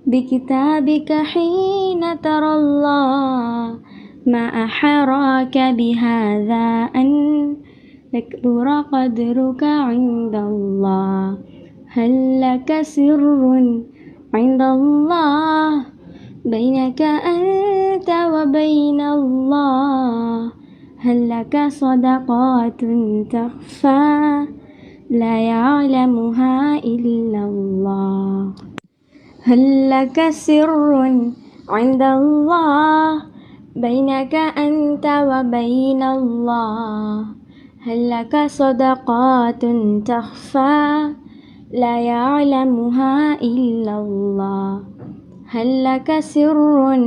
بكتابك حين ترى الله ما أحراك بهذا أن يكبر قدرك عند الله. هل لك سر عند الله بينك أنت وبين الله؟ هل لك صدقات تخفى لا يعلمها إلا الله؟ هل لك سر عند الله بينك أنت وبين الله؟ هل لك صدقات تخفى لا يعلمها إلا الله؟ هل لك سر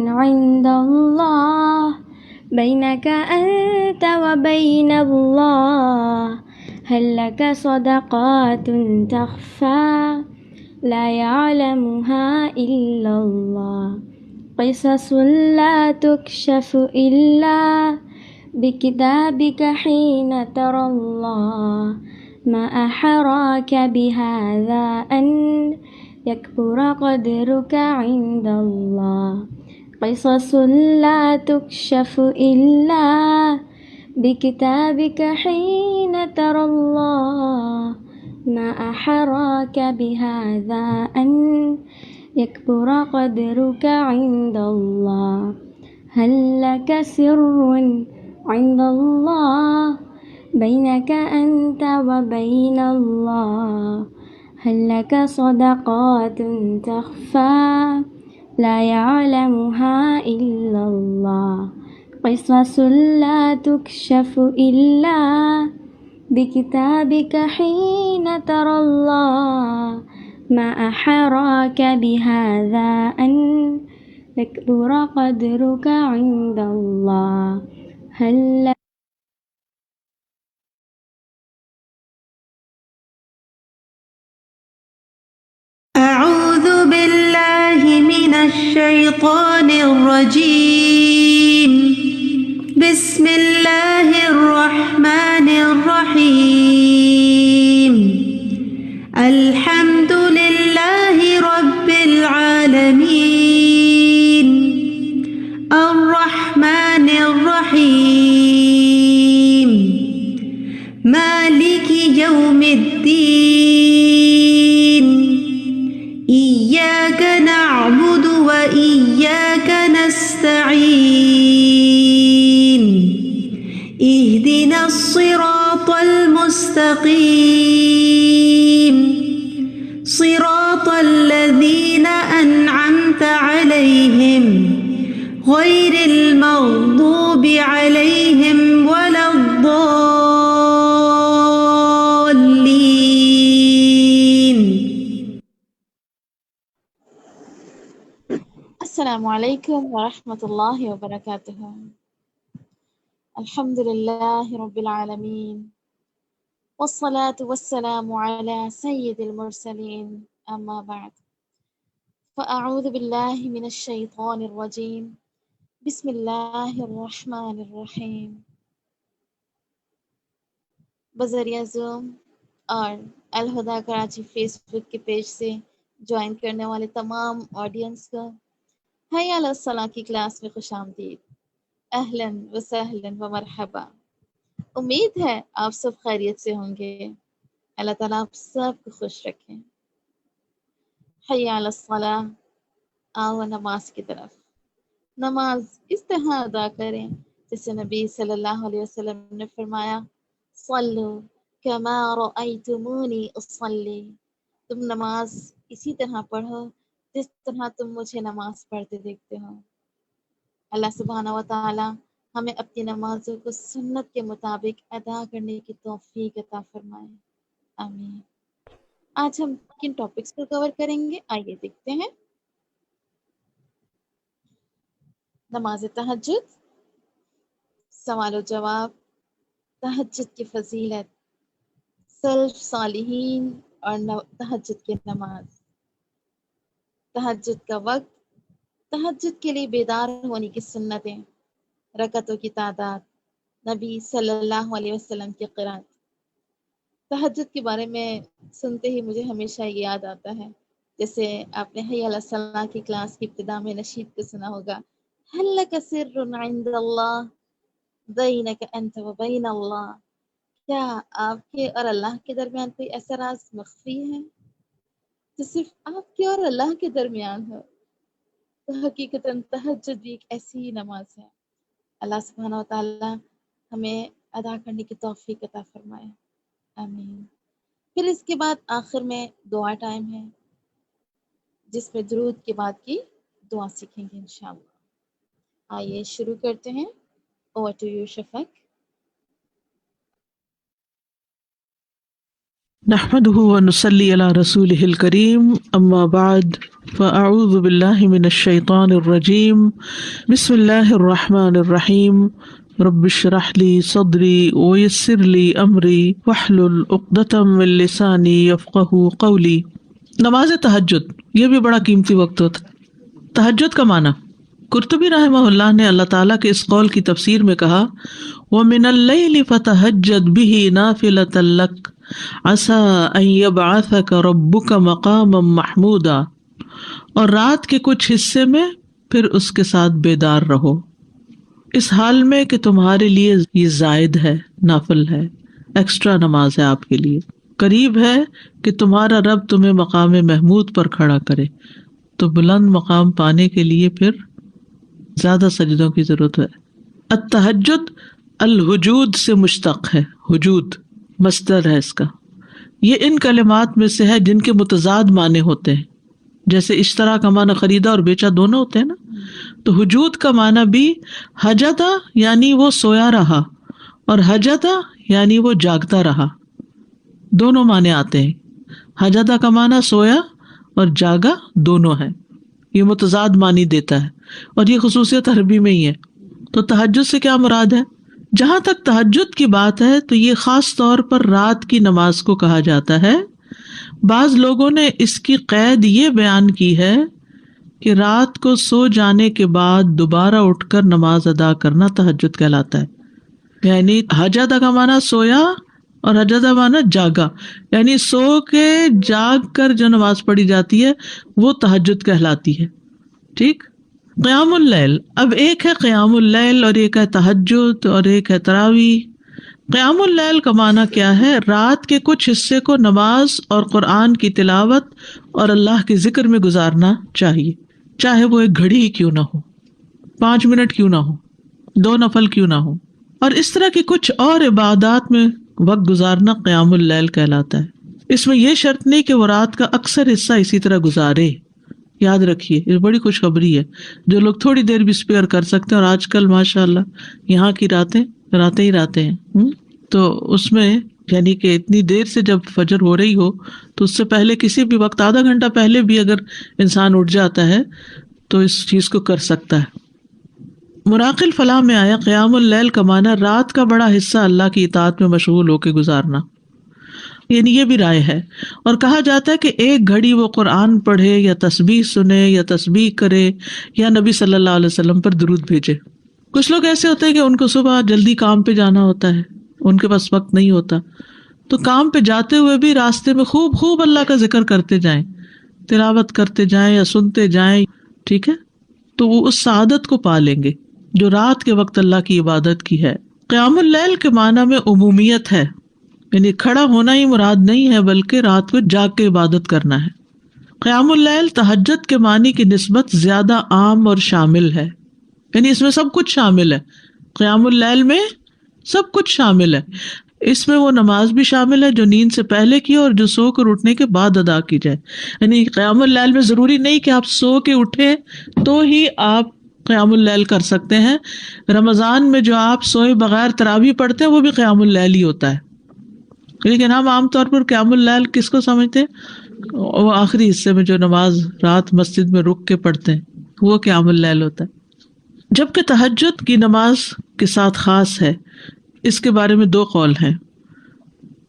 عند الله بينك أنت وبين الله؟ هل لك صدقات تخفى لا يعلمها إلا الله؟ قصص لا تكشف إلا بكتابك حين ترى الله ما أحراك بهذا أن يكبر قدرك عند الله. قصص لا تكشف إلا بكتابك حين ترى الله ما أحراك بهذا أن يكبر قدرك عند الله. هل لك سر عند الله بينك أنت وبين الله؟ هل لك صدقات تخفى لا يعلمها إلا الله؟ قصص لا تكشف إلا بكتابك حين ترى الله ما أحراك بهذا أن يكبر قدرك عند الله. هل أعوذ بالله من الشيطان الرجيم. بسم الله الرحمن الرحيم. الحمد لله رب العالمين الرحمن الرحيم مالك يوم الدين. إياك نعبد وإياك نستعين. اهدنا الصراط المستقيم صراط الذين أنعمت عليهم غير المغضوب عليهم ولا الضالين. السلام علیکم ورحمۃ اللہ وبرکاتہ. الحمد للہ رب العالمین والصلاة والسلام على سید المرسلین اما بعد فاعوذ باللہ من الشیطان الرجیم بسم اللہ الرحمن الرحیم. بذریعہ زوم اور الہدیٰ کراچی فیس بک کے پیج سے جوائن کرنے والے تمام آڈینس کا حی علی الصلاح کی کلاس میں خوش آمدید. اہلاً و سہلاً و مرحبا. امید ہے آپ سب خیریت سے ہوں گے. اللہ تعالیٰ آپ سب کو خوش رکھیں. حی علی الصلاح، آؤ نماز کی طرف. نماز اس طرح ادا کریں جیسے نبی صلی اللہ علیہ وسلم نے فرمایا، صلو کما رأیتمونی اصلی. تم نماز اسی طرح پڑھو جس طرح تم مجھے نماز پڑھتے دیکھتے ہو. اللہ سبحانہ و تعالی ہمیں اپنی نمازوں کو سنت کے مطابق ادا کرنے کی توفیق عطا فرمائے. آمین. آج ہم کن ٹاپکس کو کور کریں گے، آئیے دیکھتے ہیں. نماز تہجد، سوال و جواب، تہجد کی فضیلت، سلف صالحین اور تہجد کی نماز، تہجد کا وقت، تہجد کے لیے بیدار ہونے کی سنتیں، رکعتوں کی تعداد، نبی صلی اللہ علیہ وسلم کی قرات. تہجد کے بارے میں سنتے ہی مجھے ہمیشہ یاد آتا ہے جیسے آپ نے حی علی الصلاح کی کلاس کی ابتدا میں نشید کو سنا ہوگا، هل لك سر عند اللہ بینک انت و بین اللہ، کیا آپ کے اور اللہ کے درمیان کوئی ایسا راز مخفی ہے جو صرف آپ کے اور اللہ کے درمیان ہو؟ تو حقیقتاً تہجد بھی ایک ایسی نماز ہے۔ اللہ سبحانہ و تعالی ہمیں ادا کرنے کی توفیق عطا فرمائے، آمین۔ پھر اس کے بعد آخر میں دعا ٹائم ہے، جس میں درود کے بعد کی دعا سیکھیں گے انشاءاللہ۔ آئیے شروع کرتے ہیں۔ اوور ٹو یو شفق۔ نحمده ونصلي على رسوله الكريم اما بعد فاعوذ بالله من الشيطان الرجيم بسم الله الرحمن الرحيم رب اشرح لي صدري ويسر لي امري واحلل عقدة من لساني يفقهوا قولي۔ نماز تہجد یہ بھی بڑا قیمتی وقت ہوتا ہے۔ تہجد کا معنی، قرطبی رحمہ اللہ نے اللہ تعالیٰ کے اس قول کی تفسیر میں کہا، وَمِنَ اللَّيْلِ فَتَہجد بِهِ نَافِلَةً لَكَ عَسَىٰ أَن يَبْعَثَكَ رَبُّكَ مَقَامًا مَحْمُودًا، اور رات کے کچھ حصے میں پھر اس کے ساتھ بیدار رہو، اس حال میں کہ تمہارے لیے یہ زائد ہے، نافل ہے، ایکسٹرا نماز ہے آپ کے لیے، قریب ہے کہ تمہارا رب تمہیں مقام محمود پر کھڑا کرے۔ تو بلند مقام پانے کے لیے پھر زیادہ سجدوں کی ضرورت ہے۔ التہجد الحجود سے مشتق ہے، حجود مصدر ہے اس کا۔ یہ ان کلمات میں سے ہے جن کے متضاد معنی ہوتے ہیں، جیسے اشترا کا معنی خریدا اور بیچا دونوں ہوتے ہیں نا، تو حجود کا معنی بھی حجدہ یعنی وہ سویا رہا، اور حجدہ یعنی وہ جاگتا رہا، دونوں معنی آتے ہیں۔ حجدہ کا معنی سویا اور جاگا دونوں ہے، یہ متضاد معنی دیتا ہے، اور یہ خصوصیت عربی میں ہی ہے۔ تو تہجد سے کیا مراد ہے؟ جہاں تک تہجد کی بات ہے تو یہ خاص طور پر رات کی نماز کو کہا جاتا ہے۔ بعض لوگوں نے اس کی قید یہ بیان کی ہے کہ رات کو سو جانے کے بعد دوبارہ اٹھ کر نماز ادا کرنا تہجد کہلاتا ہے۔ یعنی حجدہ کا معنی سویا اور حجدہ معنی جاگا، یعنی سو کے جاگ کر جو نماز پڑھی جاتی ہے وہ تہجد کہلاتی ہے۔ ٹھیک۔ قیام اللیل، اب ایک ہے قیام اللیل اور ایک ہے تہجد اور ایک ہے تراویح۔ قیام اللیل کا معنی کیا ہے؟ رات کے کچھ حصے کو نماز اور قرآن کی تلاوت اور اللہ کے ذکر میں گزارنا چاہیے، چاہے وہ ایک گھڑی ہی کیوں نہ ہو، 5 منٹ کیوں نہ ہو، 2 نفل کیوں نہ ہو، اور اس طرح کی کچھ اور عبادات میں وقت گزارنا قیام اللیل کہلاتا ہے۔ اس میں یہ شرط نہیں کہ وہ رات کا اکثر حصہ اسی طرح گزارے۔ یاد رکھیے یہ بڑی خوشخبری ہے، جو لوگ تھوڑی دیر بھی اسپیئر کر سکتے ہیں، اور آج کل ماشاءاللہ یہاں کی راتیں ہی راتیں ہیں، تو اس میں یعنی کہ اتنی دیر سے جب فجر ہو رہی ہو تو اس سے پہلے کسی بھی وقت آدھا گھنٹہ پہلے بھی اگر انسان اٹھ جاتا ہے تو اس چیز کو کر سکتا ہے۔ مراقِ الفلاح میں آیا قیام اللیل کا معنی رات کا بڑا حصہ اللہ کی اطاعت میں مشغول ہو کے گزارنا، یعنی یہ بھی رائے ہے، اور کہا جاتا ہے کہ ایک گھڑی وہ قرآن پڑھے یا تسبیح سنے یا تسبیح کرے یا نبی صلی اللہ علیہ وسلم پر درود بھیجے۔ کچھ لوگ ایسے ہوتے ہیں کہ ان کو صبح جلدی کام پہ جانا ہوتا ہے، ان کے پاس وقت نہیں ہوتا، تو کام پہ جاتے ہوئے بھی راستے میں خوب اللہ کا ذکر کرتے جائیں، تلاوت کرتے جائیں یا سنتے جائیں، ٹھیک ہے، تو وہ اس سعادت کو پا لیں گے جو رات کے وقت اللہ کی عبادت کی ہے۔ قیام اللیل کے معنی میں عمومیت ہے، یعنی کھڑا ہونا ہی مراد نہیں ہے بلکہ رات کو جاگ کے عبادت کرنا ہے۔ قیام اللیل تہجد کے معنی کی نسبت زیادہ عام اور شامل ہے، یعنی اس میں سب کچھ شامل ہے، قیام اللیل میں سب کچھ شامل ہے۔ اس میں وہ نماز بھی شامل ہے جو نیند سے پہلے کی اور جو سو کر اٹھنے کے بعد ادا کی جائے، یعنی قیام اللیل میں ضروری نہیں کہ آپ سو کے اٹھے تو ہی آپ قیام اللیل کر سکتے ہیں۔ رمضان میں جو آپ سوئے بغیر تراویح پڑھتے ہیں وہ بھی قیام اللیل ہی ہوتا ہے، لیکن ہم عام طور پر قیام اللیل کس کو سمجھتے ہیں؟ وہ آخری حصے میں جو نماز رات مسجد میں رک کے پڑھتے ہیں وہ قیام اللیل ہوتا ہے۔ جبکہ تہجد کی نماز کے ساتھ خاص ہے، اس کے بارے میں 2 قول ہیں۔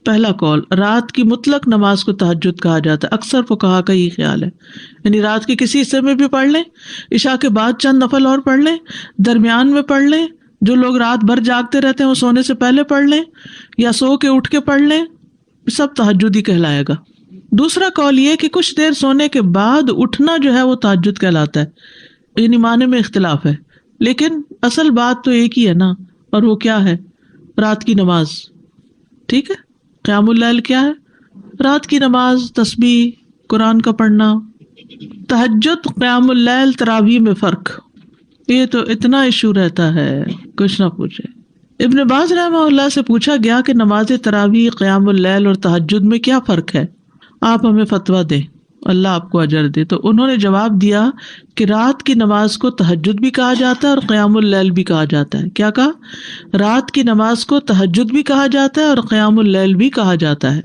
پہلا قول، رات کی مطلق نماز کو تہجد کہا جاتا ہے، اکثر فقہا کا یہ خیال ہے، یعنی رات کے کسی حصے میں بھی پڑھ لیں، عشاء کے بعد چند نفل اور پڑھ لیں، درمیان میں پڑھ لیں، جو لوگ رات بھر جاگتے رہتے ہیں وہ سونے سے پہلے پڑھ لیں یا سو کے اٹھ کے پڑھ لیں، سب تہجد ہی کہلائے گا۔ دوسرا قول یہ کہ کچھ دیر سونے کے بعد اٹھنا جو ہے وہ تہجد کہلاتا ہے، یعنی معنی میں اختلاف ہے، لیکن اصل بات تو ایک ہی ہے نا، اور وہ کیا ہے؟ رات کی نماز. ٹھیک ہے، قیام اللیل کیا ہے؟ رات کی نماز، تسبیح، قرآن کا پڑھنا. تہجد، قیام اللیل، تراویح میں فرق، یہ تو اتنا ایشو رہتا ہے کچھ نہ پوچھے. ابن باز رحمہ اللہ سے پوچھا گیا کہ نماز تراویح، قیام اللیل اور تہجد میں کیا فرق ہے، آپ ہمیں فتویٰ دیں، اللہ آپ کو اجر دے. تو انہوں نے جواب دیا کہ رات کی نماز کو تہجد بھی کہا جاتا ہے اور قیام اللیل بھی کہا جاتا ہے. کیا کہا؟ رات کی نماز کو تہجد بھی کہا جاتا ہے اور قیام اللیل بھی کہا جاتا ہے.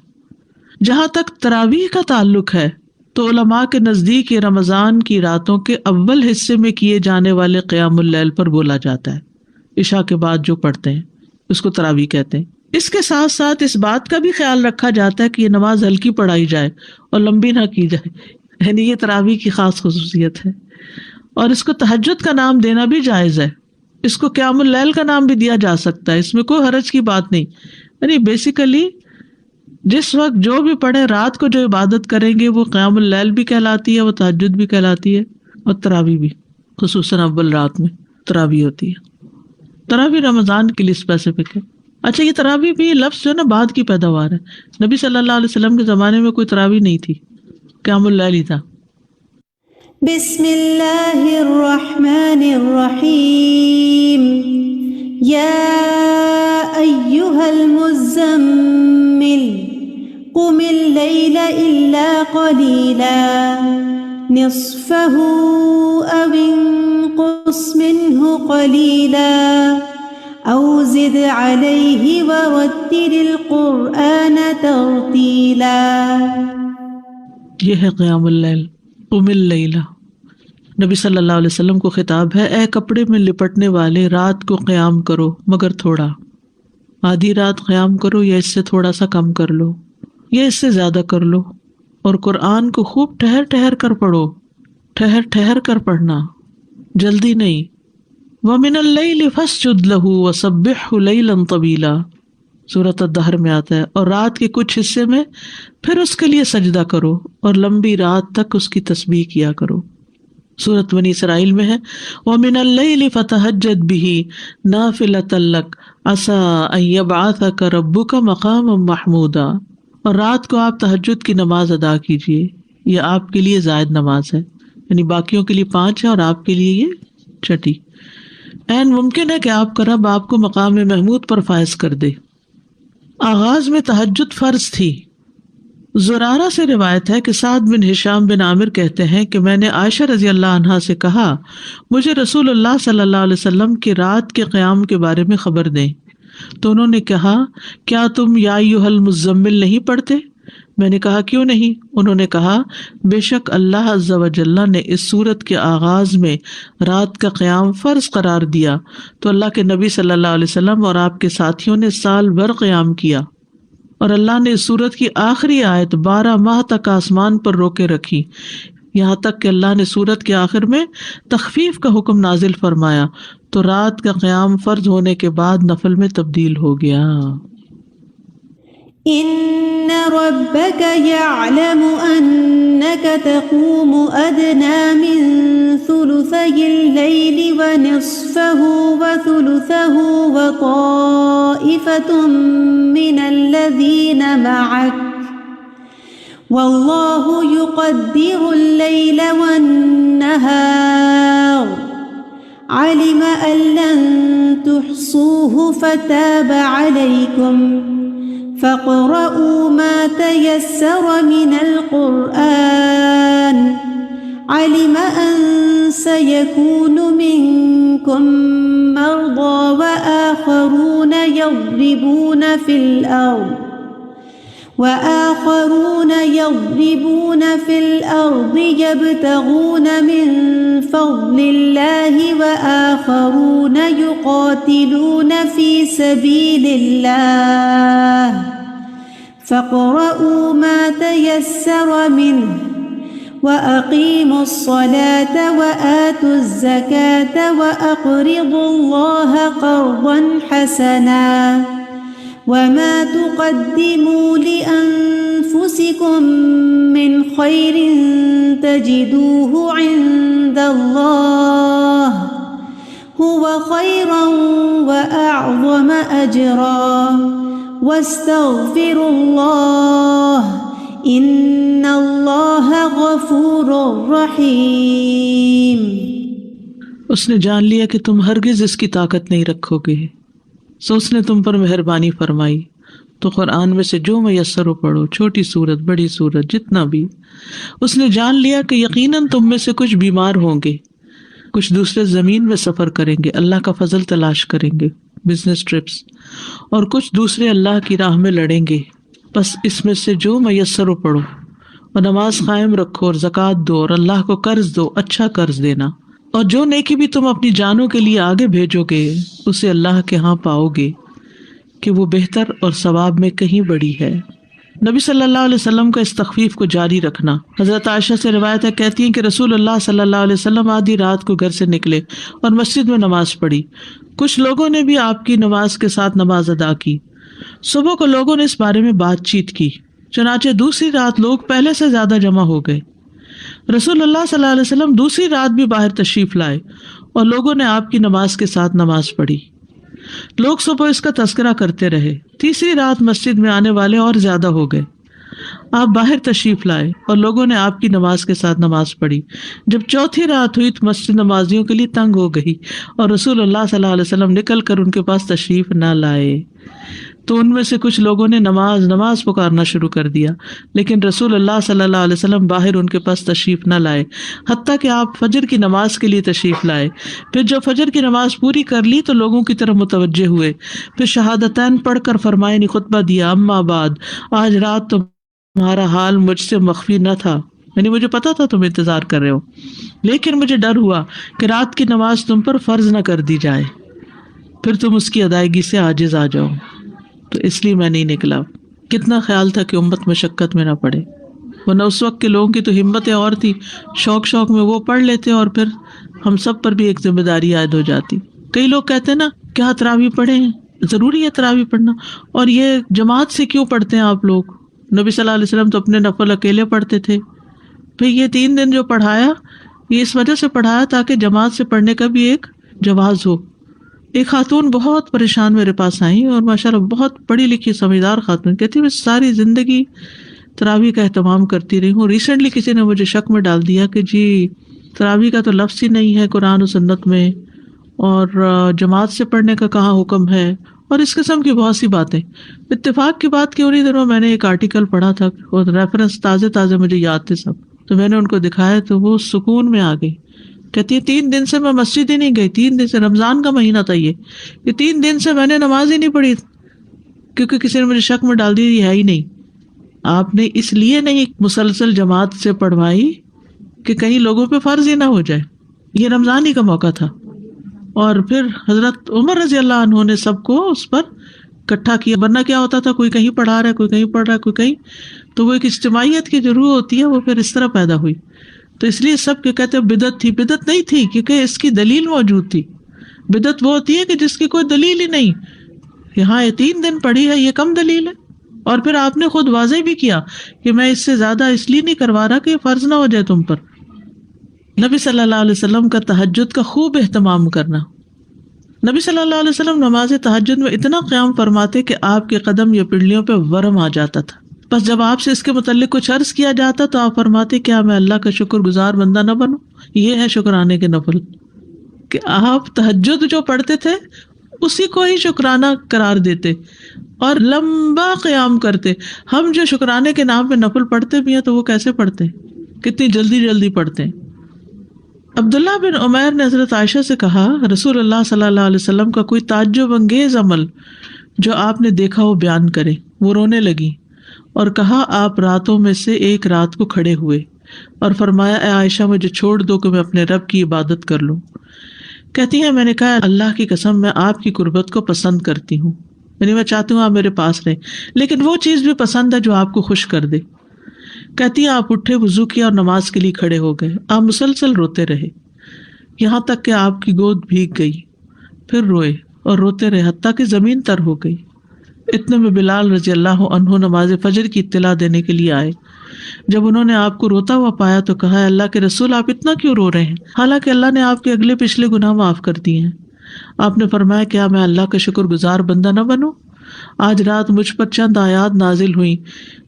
جہاں تک تراویح کا تعلق ہے تو علماء کے نزدیک یہ رمضان کی راتوں کے اول حصے میں کیے جانے والے قیام اللیل پر بولا جاتا ہے. عشاء کے بعد جو پڑھتے ہیں اس کو تراویح کہتے ہیں. اس کے ساتھ ساتھ اس بات کا بھی خیال رکھا جاتا ہے کہ یہ نماز ہلکی پڑھائی جائے اور لمبی نہ کی جائے، یعنی یہ تراویح کی خاص خصوصیت ہے. اور اس کو تہجد کا نام دینا بھی جائز ہے، اس کو قیام اللیل کا نام بھی دیا جا سکتا ہے، اس میں کوئی حرج کی بات نہیں. یعنی بیسیکلی جس وقت جو بھی پڑھے، رات کو جو عبادت کریں گے وہ قیام اللیل بھی کہلاتی ہے، وہ تہجد بھی کہلاتی ہے، اور تراویح بھی. خصوصاً اول رات میں تراویح ہوتی ہے. تراویح رمضان کے لیے اسپیسیفک ہے. اچھا، یہ تراویح بھی لفظ جو ہے نا بعد کی پیداوار ہے. نبی صلی اللہ علیہ وسلم کے زمانے میں کوئی تراویح نہیں تھی، قیام اللیل ہی تھا. بسم اللہ الرحمن الرحیم. یا ایہا المزمل قم اللیل الا قلیلا نصفہ او انقص منہ قلیلا او زد علیہ ورتل القرآن ترتیلا. یہ ہے قیام اللیل. قم اللیل، نبی صلی اللہ علیہ وسلم کو خطاب ہے، اے کپڑے میں لپٹنے والے، رات کو قیام کرو مگر تھوڑا. آدھی رات قیام کرو یا اس سے تھوڑا سا کم کر لو یا اس سے زیادہ کر لو. اور قرآن کو خوب ٹھہر ٹھہر کر پڑھو، ٹھہر ٹھہر کر پڑھنا، جلدی نہیں. وَمِنَ اللَّيْلِ فَاسْجُدْ لَهُ وَسَبِّحْهُ لَيْلًا طَوِيلًا، سورۃ الدہر میں آتا ہے. اور رات کے کچھ حصے میں پھر اس کے لیے سجدہ کرو اور لمبی رات تک اس کی تسبیح کیا کرو. سورۃ بنی اسرائیل میں ہے وَمِنَ اللَّيْلِ فَتَهَجَّدْ بِهِ نَافِلَةً لَكَ عَسَىٰ أَن يَبْعَثَكَ رَبُّكَ مَقَامًا مَحْمُودًا. اور رات کو آپ تہجد کی نماز ادا کیجیے، یہ آپ کے لیے زائد نماز ہے، یعنی باقیوں کے لیے 5 ہے اور آپ کے لیے یہ چھٹی. این ممکن ہے کہ آپ کا رب آپ کو مقام محمود پر فائز کر دے. آغاز میں تہجد فرض تھی. زرارہ سے روایت ہے کہ سعد بن ہشام بن عامر کہتے ہیں کہ میں نے عائشہ رضی اللہ عنہا سے کہا، مجھے رسول اللہ صلی اللہ علیہ وسلم کی رات کے قیام کے بارے میں خبر دیں. تو انہوں نے کہا، کیا تم یا ایھا المزمل نہیں پڑھتے؟ میں نے کہا، کیوں نہیں؟ انہوں نے کہا، بے شک اللہ عز و جل نے اس سورت کے آغاز میں رات کا قیام فرض قرار دیا تو اللہ کے نبی صلی اللہ علیہ وسلم اور آپ کے ساتھیوں نے سال بھر قیام کیا، اور اللہ نے اس سورت کی آخری آیت 12 ماہ تک آسمان پر روکے رکھی، یہاں تک کہ اللہ نے سورت کے آخر میں تخفیف کا حکم نازل فرمایا تو رات کا قیام فرض ہونے کے بعد نفل میں تبدیل ہو گیا. ان ربك يعلم انك تقوم ادنى من ثلثي الليل ونصفه وثلثه وطائفة من الذين معك والله يقدر الليل والنهار علم ان لن تحصوه فتاب عليكم فاقرؤوا ما تيسر من القرآن علم أن سيكون منكم مرضى وآخرون يضربون في الأرض يبتغون من فضل الله وآخرون يقاتلون في سبيل الله فاقرؤوا ما تيسر منه وأقيموا الصلاة وآتوا الزكاة وأقرضوا الله قرضا حسنا وما تقدموا لأنفسكم أنفسكم من خير تجدوه عند الله هو خيرا وأعظم أجرا واستغفروا الله إن الله غفور رحيم. اس نے جان لیا کہ تم ہرگز اس کی طاقت نہیں رکھو گے، سو اس نے تم پر مہربانی فرمائی، تو قرآن میں سے جو میسر ہو پڑھو، چھوٹی سورت بڑی سورت جتنا بھی. اس نے جان لیا کہ یقیناً تم میں سے کچھ بیمار ہوں گے، کچھ دوسرے زمین میں سفر کریں گے، اللہ کا فضل تلاش کریں گے، بزنس ٹرپس، اور کچھ دوسرے اللہ کی راہ میں لڑیں گے. بس اس میں سے جو میسر ہو پڑھو اور نماز قائم رکھو اور زکوٰۃ دو اور اللہ کو قرض دو، اچھا قرض دینا. اور جو نیکی بھی تم اپنی جانوں کے لیے آگے بھیجو گے اسے اللہ کے ہاں پاؤ گے کہ وہ بہتر اور ثواب میں کہیں بڑی ہے. نبی صلی اللہ علیہ وسلم کا اس تخفیف کو جاری رکھنا. حضرت عائشہ سے روایت ہے، کہتی ہیں کہ رسول اللہ صلی اللہ علیہ وسلم آدھی رات کو گھر سے نکلے اور مسجد میں نماز پڑھی. کچھ لوگوں نے بھی آپ کی نماز کے ساتھ نماز ادا کی. صبح کو لوگوں نے اس بارے میں بات چیت کی، چنانچہ دوسری رات لوگ پہلے سے زیادہ جمع ہو گئے. رسول اللہ صلی اللہ علیہ وسلم دوسری رات بھی باہر تشریف لائے اور لوگوں نے آپ کی نماز کے ساتھ نماز پڑھی. لوگ صبح اس کا تذکرہ کرتے رہے. تیسری رات مسجد میں آنے والے اور زیادہ ہو گئے. آپ باہر تشریف لائے اور لوگوں نے آپ کی نماز کے ساتھ نماز پڑھی. جب چوتھی رات ہوئی تو مسجد نمازیوں کے لیے تنگ ہو گئی اور رسول اللہ صلی اللہ علیہ وسلم نکل کر ان کے پاس تشریف نہ لائے. تو ان میں سے کچھ لوگوں نے نماز پکارنا شروع کر دیا، لیکن رسول اللہ صلی اللہ علیہ وسلم باہر ان کے پاس تشریف نہ لائے، حتیٰ کہ آپ فجر کی نماز کے لیے تشریف لائے. پھر جب فجر کی نماز پوری کر لی تو لوگوں کی طرف متوجہ ہوئے، پھر شہادتین پڑھ کر فرمائے، خطبہ دیا، اما بعد، آج رات تمہارا حال مجھ سے مخفی نہ تھا، یعنی مجھے پتا تھا تم انتظار کر رہے ہو، لیکن مجھے ڈر ہوا کہ رات کی نماز تم پر فرض نہ کر دی جائے، پھر تم اس کی ادائیگی سے عاجز آ جاؤ، تو اس لیے میں نہیں نکلا. کتنا خیال تھا کہ امت مشقت میں نہ پڑے، ورنہ اس وقت کے لوگوں کی تو ہمتیں اور تھی، شوق میں وہ پڑھ لیتے اور پھر ہم سب پر بھی ایک ذمہ داری عائد ہو جاتی. کئی لوگ کہتے ہیں نا، کیا تراویح پڑھیں، ضروری ہے تراویح پڑھنا، اور یہ جماعت سے کیوں پڑھتے ہیں آپ لوگ؟ نبی صلی اللہ علیہ وسلم تو اپنے نفل اکیلے پڑھتے تھے. پھر یہ 3 دن جو پڑھایا یہ اس وجہ سے پڑھایا تاکہ جماعت سے پڑھنے کا بھی ایک جواز ہو. ایک خاتون بہت پریشان میرے پاس آئی اور ماشاءاللہ بہت پڑھی لکھی سمجھدار خاتون، کہتی میں ساری زندگی تراویح کا اہتمام کرتی رہی ہوں، ریسنٹلی کسی نے مجھے شک میں ڈال دیا کہ جی تراویح کا تو لفظ ہی نہیں ہے قرآن و سنت میں، اور جماعت سے پڑھنے کا کہاں حکم ہے، اور اس قسم کی بہت سی باتیں. اتفاق کی بات کہ انہیں دنوں میں نے ایک آرٹیکل پڑھا تھا اور ریفرنس تازے مجھے یاد تھے سب، تو میں نے ان کو دکھایا تو وہ سکون میں آ گئی. کہتی ہے 3 دن سے میں مسجد ہی نہیں گئی، 3 دن سے، رمضان کا مہینہ تھا یہ 3 دن سے میں نے نماز ہی نہیں پڑھی کیونکہ کسی نے مجھے شک میں ڈال دی یہ ہے ہی نہیں. آپ نے اس لیے نہیں مسلسل جماعت سے پڑھوائی کہ کہیں لوگوں پہ فرض ہی نہ ہو جائے، یہ رمضان ہی کا موقع تھا. اور پھر حضرت عمر رضی اللہ عنہ نے سب کو اس پر اکٹھا کیا، ورنہ کیا ہوتا تھا کوئی کہیں پڑھا رہا ہے، کوئی کہیں پڑھ رہا ہے، کوئی کہیں، تو وہ ایک اجتماعیت کی جو روح ہوتی ہے وہ پھر اس طرح پیدا ہوئی. تو اس لیے سب کے کہتے ہیں بدعت تھی، بدعت نہیں تھی کیونکہ اس کی دلیل موجود تھی. بدعت وہ ہوتی ہے کہ جس کی کوئی دلیل ہی نہیں، یہاں یہ 3 دن پڑھی ہے یہ کم دلیل ہے. اور پھر آپ نے خود واضح بھی کیا کہ میں اس سے زیادہ اس لیے نہیں کروا رہا کہ یہ فرض نہ ہو جائے تم پر. نبی صلی اللہ علیہ وسلم کا تہجد کا خوب اہتمام کرنا. نبی صلی اللہ علیہ وسلم نماز تہجد میں اتنا قیام فرماتے کہ آپ کے قدم یا پنڈلیوں پہ ورم آ جاتا تھا. بس جب آپ سے اس کے متعلق کچھ عرض کیا جاتا تو آپ فرماتے کیا میں اللہ کا شکر گزار بندہ نہ بنوں. یہ ہے شکرانے کے نفل کہ آپ تہجد جو پڑھتے تھے اسی کو ہی شکرانہ قرار دیتے اور لمبا قیام کرتے. ہم جو شکرانے کے نام پہ نفل پڑھتے بھی ہیں تو وہ کیسے پڑھتے ہیں، کتنی جلدی پڑھتے ہیں. عبداللہ بن عمیر نے حضرت عائشہ سے کہا رسول اللہ صلی اللہ علیہ وسلم کا کوئی تعجب انگیز عمل جو آپ نے دیکھا وہ بیان کرے. وہ رونے لگی اور کہا آپ راتوں میں سے ایک رات کو کھڑے ہوئے اور فرمایا اے عائشہ مجھے چھوڑ دو کہ میں اپنے رب کی عبادت کر لوں. کہتی ہیں میں نے کہا اللہ کی قسم میں آپ کی قربت کو پسند کرتی ہوں، یعنی میں چاہتی ہوں آپ میرے پاس رہیں، لیکن وہ چیز بھی پسند ہے جو آپ کو خوش کر دے. کہتی ہیں آپ اٹھے، وضو کیا اور نماز کے لیے کھڑے ہو گئے. آپ مسلسل روتے رہے یہاں تک کہ آپ کی گود بھیگ گئی، پھر روئے اور روتے رہے حتیٰ کہ زمین تر ہو گئی. اتنے میں بلال رضی اللہ عنہ نماز فجر کی اطلاع دینے کے لیے آئے. جب انہوں نے آپ کو روتا ہوا پایا تو کہا اللہ کے رسول آپ اتنا کیوں رو رہے ہیں حالانکہ اللہ نے آپ کے اگلے پچھلے گناہ معاف کر دیے ہیں. آپ نے فرمایا کیا میں اللہ کا شکر گزار بندہ نہ بنوں؟ آج رات مجھ پر چند آیات نازل ہوئی.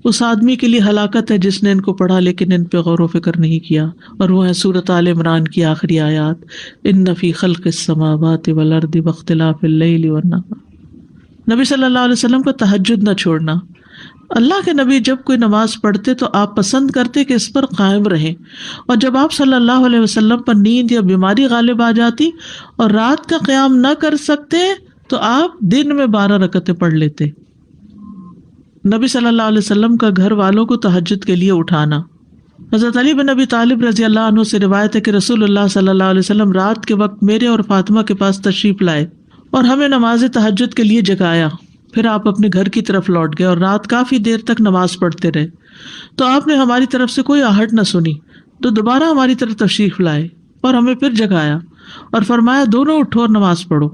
اس آدمی کے لیے ہلاکت ہے جس نے ان کو پڑھا لیکن ان پہ غور و فکر نہیں کیا، اور وہ ہے سورۃ آل عمران کی آخری آیات، ان فی خلق السماوات والارض واختلاف اللیل والنہار. نبی صلی اللہ علیہ وسلم کو تہجد نہ چھوڑنا. اللہ کے نبی جب کوئی نماز پڑھتے تو آپ پسند کرتے کہ اس پر قائم رہیں، اور جب آپ صلی اللہ علیہ وسلم پر نیند یا بیماری غالب آ جاتی اور رات کا قیام نہ کر سکتے تو آپ دن میں 12 رکعتیں پڑھ لیتے. نبی صلی اللہ علیہ وسلم کا گھر والوں کو تہجد کے لیے اٹھانا. حضرت علی بن ابی طالب رضی اللہ عنہ سے روایت ہے کہ رسول اللہ صلی اللہ علیہ وسلم رات کے وقت میرے اور فاطمہ کے پاس تشریف لائے اور ہمیں نماز تہجد کے لیے جگایا. پھر آپ اپنے گھر کی طرف لوٹ گئے اور رات کافی دیر تک نماز پڑھتے رہے. تو آپ نے ہماری طرف سے کوئی آہٹ نہ سنی تو دوبارہ ہماری طرف تشریف لائے اور ہمیں پھر جگایا اور فرمایا دونوں اٹھو اور نماز پڑھو،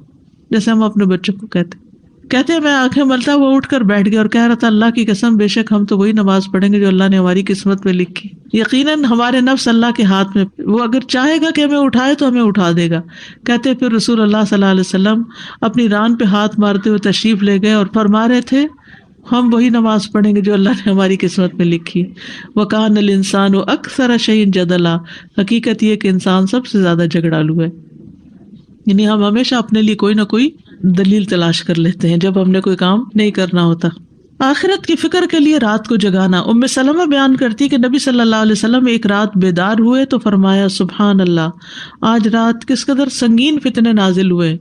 جیسے ہم اپنے بچوں کو کہتے ہیں. میں آنکھیں ملتا وہ اٹھ کر بیٹھ گیا اور کہہ رہا تھا اللہ کی قسم بے شک ہم تو وہی نماز پڑھیں گے جو اللہ نے ہماری قسمت میں لکھی. یقیناً ہمارے نفس اللہ کے ہاتھ میں، وہ اگر چاہے گا کہ ہمیں اٹھائے تو ہمیں اٹھا دے گا. کہتے پھر رسول اللہ صلی اللہ علیہ وسلم اپنی ران پہ ہاتھ مارتے ہوئے تشریف لے گئے اور فرما رہے تھے ہم وہی نماز پڑھیں گے جو اللہ نے ہماری قسمت میں لکھی. وَكَانَ الْإِنسَانُ أَكْثَرَ شَيْءٍ جَدَلًا. حقیقت یہ کہ انسان سب سے زیادہ جھگڑالو ہے، یعنی ہم ہمیشہ اپنے لیے کوئی نہ کوئی دلیل تلاش کر لیتے ہیں جب ہم نے کوئی کام نہیں کرنا ہوتا. آخرت کی فکر کے لیے رات کو جگانا. ام سلمہ بیان کرتی کہ نبی صلی اللہ علیہ وسلم ایک رات بیدار ہوئے تو فرمایا سبحان اللہ، آج رات کس قدر سنگین فتنے نازل ہوئے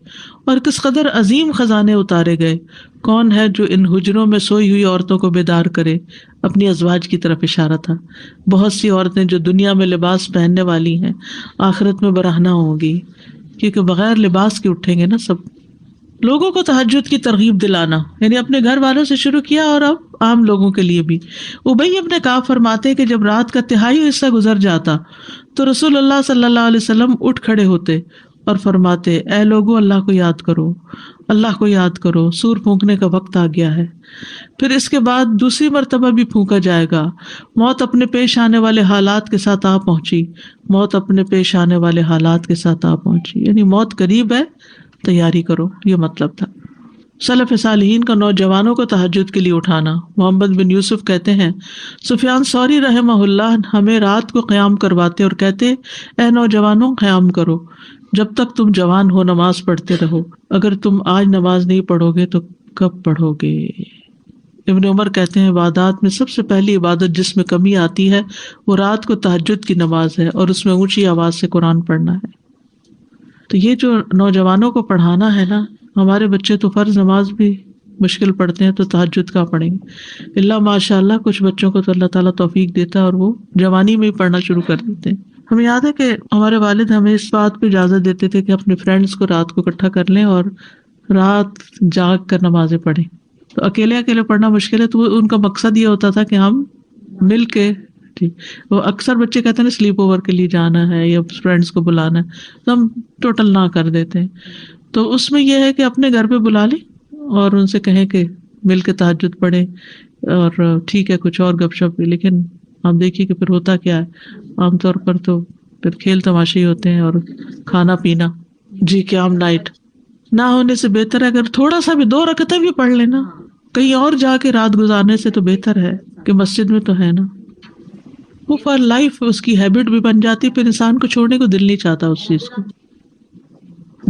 اور کس قدر عظیم خزانے اتارے گئے. کون ہے جو ان حجروں میں سوئی ہوئی عورتوں کو بیدار کرے؟ اپنی ازواج کی طرف اشارہ تھا. بہت سی عورتیں جو دنیا میں لباس پہننے والی ہیں آخرت میں برہنہ ہوں گی، کیونکہ بغیر لباس کے اٹھیں گے نا سب. لوگوں کو تہجد کی ترغیب دلانا، یعنی اپنے گھر والوں سے شروع کیا اور اب عام لوگوں کے لیے بھی. ابی ابن کعب فرماتے کہ جب رات کا تہائی حصہ گزر جاتا تو رسول اللہ صلی اللہ علیہ وسلم اٹھ کھڑے ہوتے اور فرماتے اے لوگو اللہ کو یاد کرو، اللہ کو یاد کرو، سور پھونکنے کا وقت آ گیا ہے. پھر اس کے بعد دوسری مرتبہ بھی پھونکا جائے گا. موت اپنے پیش آنے والے حالات کے ساتھ آ پہنچی، موت اپنے پیش آنے والے حالات کے ساتھ آ پہنچی، یعنی موت قریب ہے، تیاری کرو، یہ مطلب تھا. سلف صالحین کا نوجوانوں کو تہجد کے لیے اٹھانا. محمد بن یوسف کہتے ہیں سفیان ثوری رحمہ اللہ ہمیں رات کو قیام کرواتے اور کہتے اے نوجوانوں قیام کرو، جب تک تم جوان ہو نماز پڑھتے رہو، اگر تم آج نماز نہیں پڑھو گے تو کب پڑھو گے. ابن عمر کہتے ہیں عبادات میں سب سے پہلی عبادت جس میں کمی آتی ہے وہ رات کو تہجد کی نماز ہے اور اس میں اونچی آواز سے قرآن پڑھنا ہے. تو یہ جو نوجوانوں کو پڑھانا ہے نا، ہمارے بچے تو فرض نماز بھی مشکل پڑھتے ہیں تو تہجد کا پڑھیں گے. اللہ ماشاء اللہ کچھ بچوں کو تو اللہ تعالیٰ توفیق دیتا ہے اور وہ جوانی میں ہی پڑھنا شروع کر دیتے ہیں. ہمیں یاد ہے کہ ہمارے والد ہمیں اس بات پہ اجازت دیتے تھے کہ اپنے فرینڈس کو رات کو اکٹھا کر لیں اور رات جاگ کر نمازیں پڑھیں. تو اکیلے اکیلے پڑھنا مشکل ہے، تو ان کا مقصد یہ ہوتا تھا کہ ہم مل کے، وہ اکثر بچے کہتے ہیں نا سلیپ اوور کے لیے جانا ہے یا فرینڈس کو بلانا ہے، تو ہم ٹوٹل نہ کر دیتے ہیں. تو اس میں یہ ہے کہ اپنے گھر پہ بلا لیں اور ان سے کہیں کہ مل کے تہجد پڑھیں، اور ٹھیک ہے کچھ اور گپ شپ بھی، لیکن آپ دیکھیے کہ پھر ہوتا کیا ہے عام طور پر تو پھر کھیل تماشے ہی ہوتے ہیں اور کھانا پینا. جی قیام نائٹ نہ ہونے سے بہتر ہے اگر تھوڑا سا بھی 2 رکعتیں بھی پڑھ لینا، کہیں اور جا کے رات گزارنے سے تو بہتر ہے کہ مسجد میں تو ہے نا. وہ فار لائف اس کی ہیبٹ بھی بن جاتی، پھر انسان کو چھوڑنے کو دل نہیں چاہتا اس چیز کو.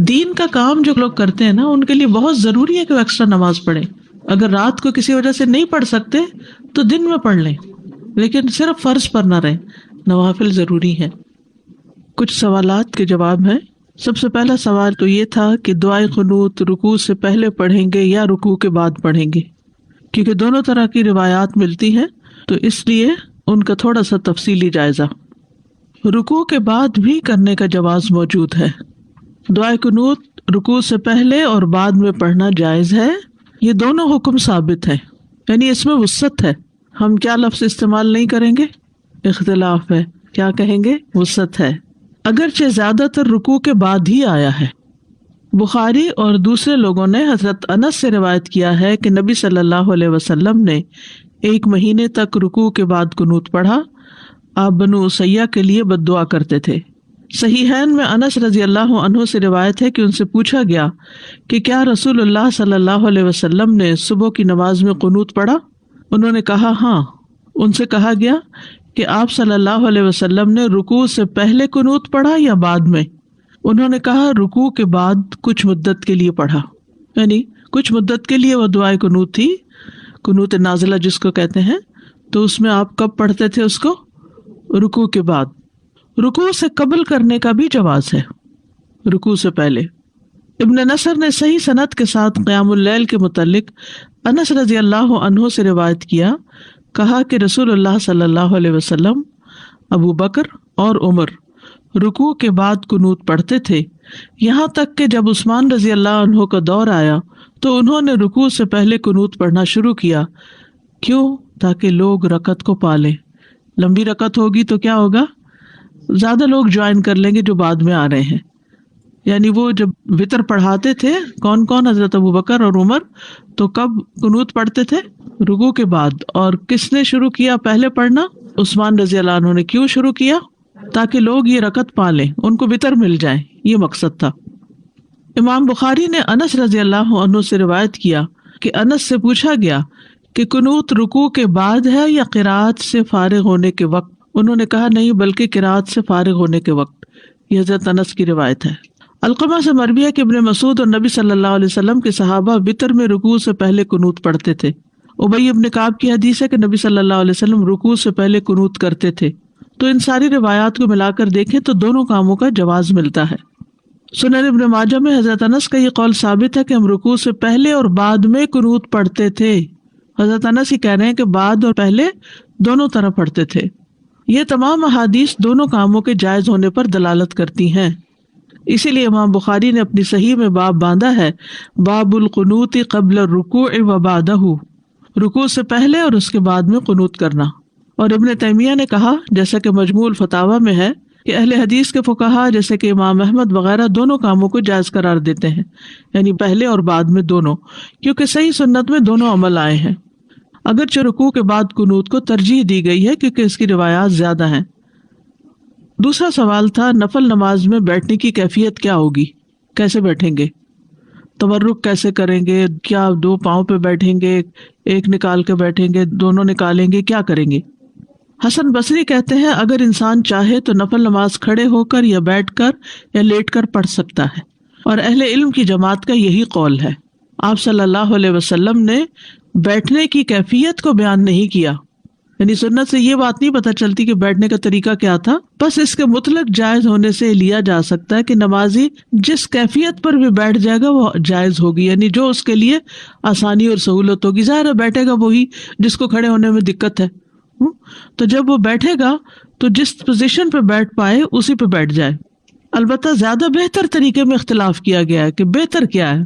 دین کا کام جو لوگ کرتے ہیں نا ان کے لیے بہت ضروری ہے کہ وہ ایکسٹرا نماز پڑھیں. اگر رات کو کسی وجہ سے نہیں پڑھ سکتے تو دن میں پڑھ لیں، لیکن صرف فرض پر نہ رہیں، نوافل ضروری ہے. کچھ سوالات کے جواب ہیں. سب سے پہلا سوال تو یہ تھا کہ دعائے قنوت رکوع سے پہلے پڑھیں گے یا رکوع کے بعد پڑھیں گے، کیونکہ دونوں طرح کی روایات ملتی ہیں تو اس لیے ان کا تھوڑا سا تفصیلی جائزہ. رکوع کے بعد بھی کرنے کا جواز موجود ہے. دعائے قنوت رکوع سے پہلے اور بعد میں پڑھنا جائز ہے. یہ دونوں حکم ثابت ہیں، یعنی اس میں وسعت ہے. ہم کیا لفظ استعمال نہیں کریں گے؟ اختلاف ہے. کیا کہیں گے؟ وسعت ہے. اگرچہ زیادہ تر رکوع کے بعد ہی آیا ہے. بخاری اور دوسرے لوگوں نے حضرت انس سے روایت کیا ہے کہ نبی صلی اللہ علیہ وسلم نے 1 مہینے تک رکوع کے بعد قنوت پڑھا. آپ بنو امیہ کے لیے بد دعا کرتے تھے. صحیحین میں انس رضی اللہ عنہ سے روایت ہے کہ ان سے پوچھا گیا کہ کیا رسول اللہ صلی اللہ علیہ وسلم نے صبح کی نماز میں قنوت پڑھا؟ انہوں نے کہا ہاں. ان سے کہا گیا کہ آپ صلی اللہ علیہ وسلم نے رکوع سے پہلے قنوت پڑھا یا بعد میں؟ انہوں نے کہا رکوع کے بعد کچھ مدت کے لیے پڑھا. یعنی کچھ مدت کے لیے وہ دعائے قنوت تھی، قنوت نازلہ جس کو کہتے ہیں. تو اس میں آپ کب پڑھتے تھے اس کو؟ رکوع کے بعد. رکوع سے قبل کرنے کا بھی جواز ہے، رکوع سے پہلے. ابن نصر نے صحیح سند کے ساتھ قیام اللیل کے متعلق انس رضی اللہ عنہ سے روایت کیا. کہا کہ رسول اللہ صلی اللہ علیہ وسلم، ابو بکر اور عمر رکوع کے بعد قنوت پڑھتے تھے، یہاں تک کہ جب عثمان رضی اللہ عنہ کا دور آیا تو انہوں نے رکوع سے پہلے قنوت پڑھنا شروع کیا. کیوں؟ تاکہ لوگ رکعت کو پالیں. لمبی رکعت ہوگی تو کیا ہوگا؟ زیادہ لوگ جوائن کر لیں گے جو بعد میں آ رہے ہیں. یعنی وہ جب وتر پڑھاتے تھے کون کون؟ حضرت ابو بکر اور عمر. تو کب قنوت پڑھتے تھے؟ رکوع کے بعد. اور کس نے شروع کیا پہلے پڑھنا؟ عثمان رضی اللہ عنہ نے. کیوں شروع کیا؟ تاکہ لوگ یہ رکعت پالیں، ان کو وتر مل جائے، یہ مقصد تھا. امام بخاری نے انس رضی اللہ عنہ سے روایت کیا کہ انس سے پوچھا گیا کہ قنوت رکوع کے بعد ہے یا قرات سے فارغ ہونے کے وقت؟ انہوں نے کہا نہیں، بلکہ قرات سے فارغ ہونے کے وقت. یہ حضرت انس کی روایت ہے. علقمہ سے مروی ہے کہ ابن مسعود اور نبی صلی اللہ علیہ وسلم کے صحابہ وتر میں رکوع سے پہلے قنوت پڑھتے تھے. ابی ابن کعب کی حدیث ہے کہ نبی صلی اللہ علیہ وسلم رکوع سے پہلے قنوت کرتے تھے. تو ان ساری روایات کو ملا کر دیکھیں تو دونوں کاموں کا جواز ملتا ہے. سنن ابن ماجہ میں حضرت انس کا یہ قول ثابت ہے کہ ہم رکوع سے پہلے اور بعد میں قنوت پڑھتے تھے. حضرت انس ہی کہہ رہے ہیں کہ بعد اور پہلے دونوں طرح پڑھتے تھے. یہ تمام احادیث دونوں کاموں کے جائز ہونے پر دلالت کرتی ہیں. اسی لیے امام بخاری نے اپنی صحیح میں باب باندھا ہے، باب القنوت قبل الرکوع و بعدہ، رکوع سے پہلے اور اس کے بعد میں قنوت کرنا. اور ابن تیمیہ نے کہا، جیسا کہ مجموع الفتاوی میں ہے، کہ اہل حدیث کے فقہا جیسے کہ امام احمد وغیرہ دونوں کاموں کو جائز قرار دیتے ہیں، یعنی پہلے اور بعد میں دونوں، کیونکہ صحیح سنت میں دونوں عمل آئے ہیں. اگرچہ رکوع کے بعد قنوت کو ترجیح دی گئی ہے کیونکہ اس کی روایات زیادہ ہیں. دوسرا سوال تھا نفل نماز میں بیٹھنے کی کیفیت کیا ہوگی، کیسے بیٹھیں گے، تورک کیسے کریں گے، کیا 2 پاؤں پہ بیٹھیں گے، ایک نکال کے بیٹھیں گے، دونوں نکالیں گے، کیا کریں گے؟ حسن بصری کہتے ہیں اگر انسان چاہے تو نفل نماز کھڑے ہو کر یا بیٹھ کر یا لیٹ کر پڑھ سکتا ہے، اور اہل علم کی جماعت کا یہی قول ہے. آپ صلی اللہ علیہ وسلم نے بیٹھنے کی کیفیت کو بیان نہیں کیا، یعنی سنت سے یہ بات نہیں پتہ چلتی کہ بیٹھنے کا طریقہ کیا تھا. بس اس کے مطلق جائز ہونے سے لیا جا سکتا ہے کہ نمازی جس کیفیت پر بھی بیٹھ جائے گا وہ جائز ہوگی، یعنی جو اس کے لیے آسانی اور سہولت ہوگی. ظاہر ہے بیٹھے گا وہی جس کو کھڑے ہونے میں دقت ہے، تو جب وہ بیٹھے گا تو جس پوزیشن پہ بیٹھ پائے اسی پہ بیٹھ جائے. البتہ زیادہ بہتر طریقے میں اختلاف کیا گیا ہے کہ بہتر کیا ہے.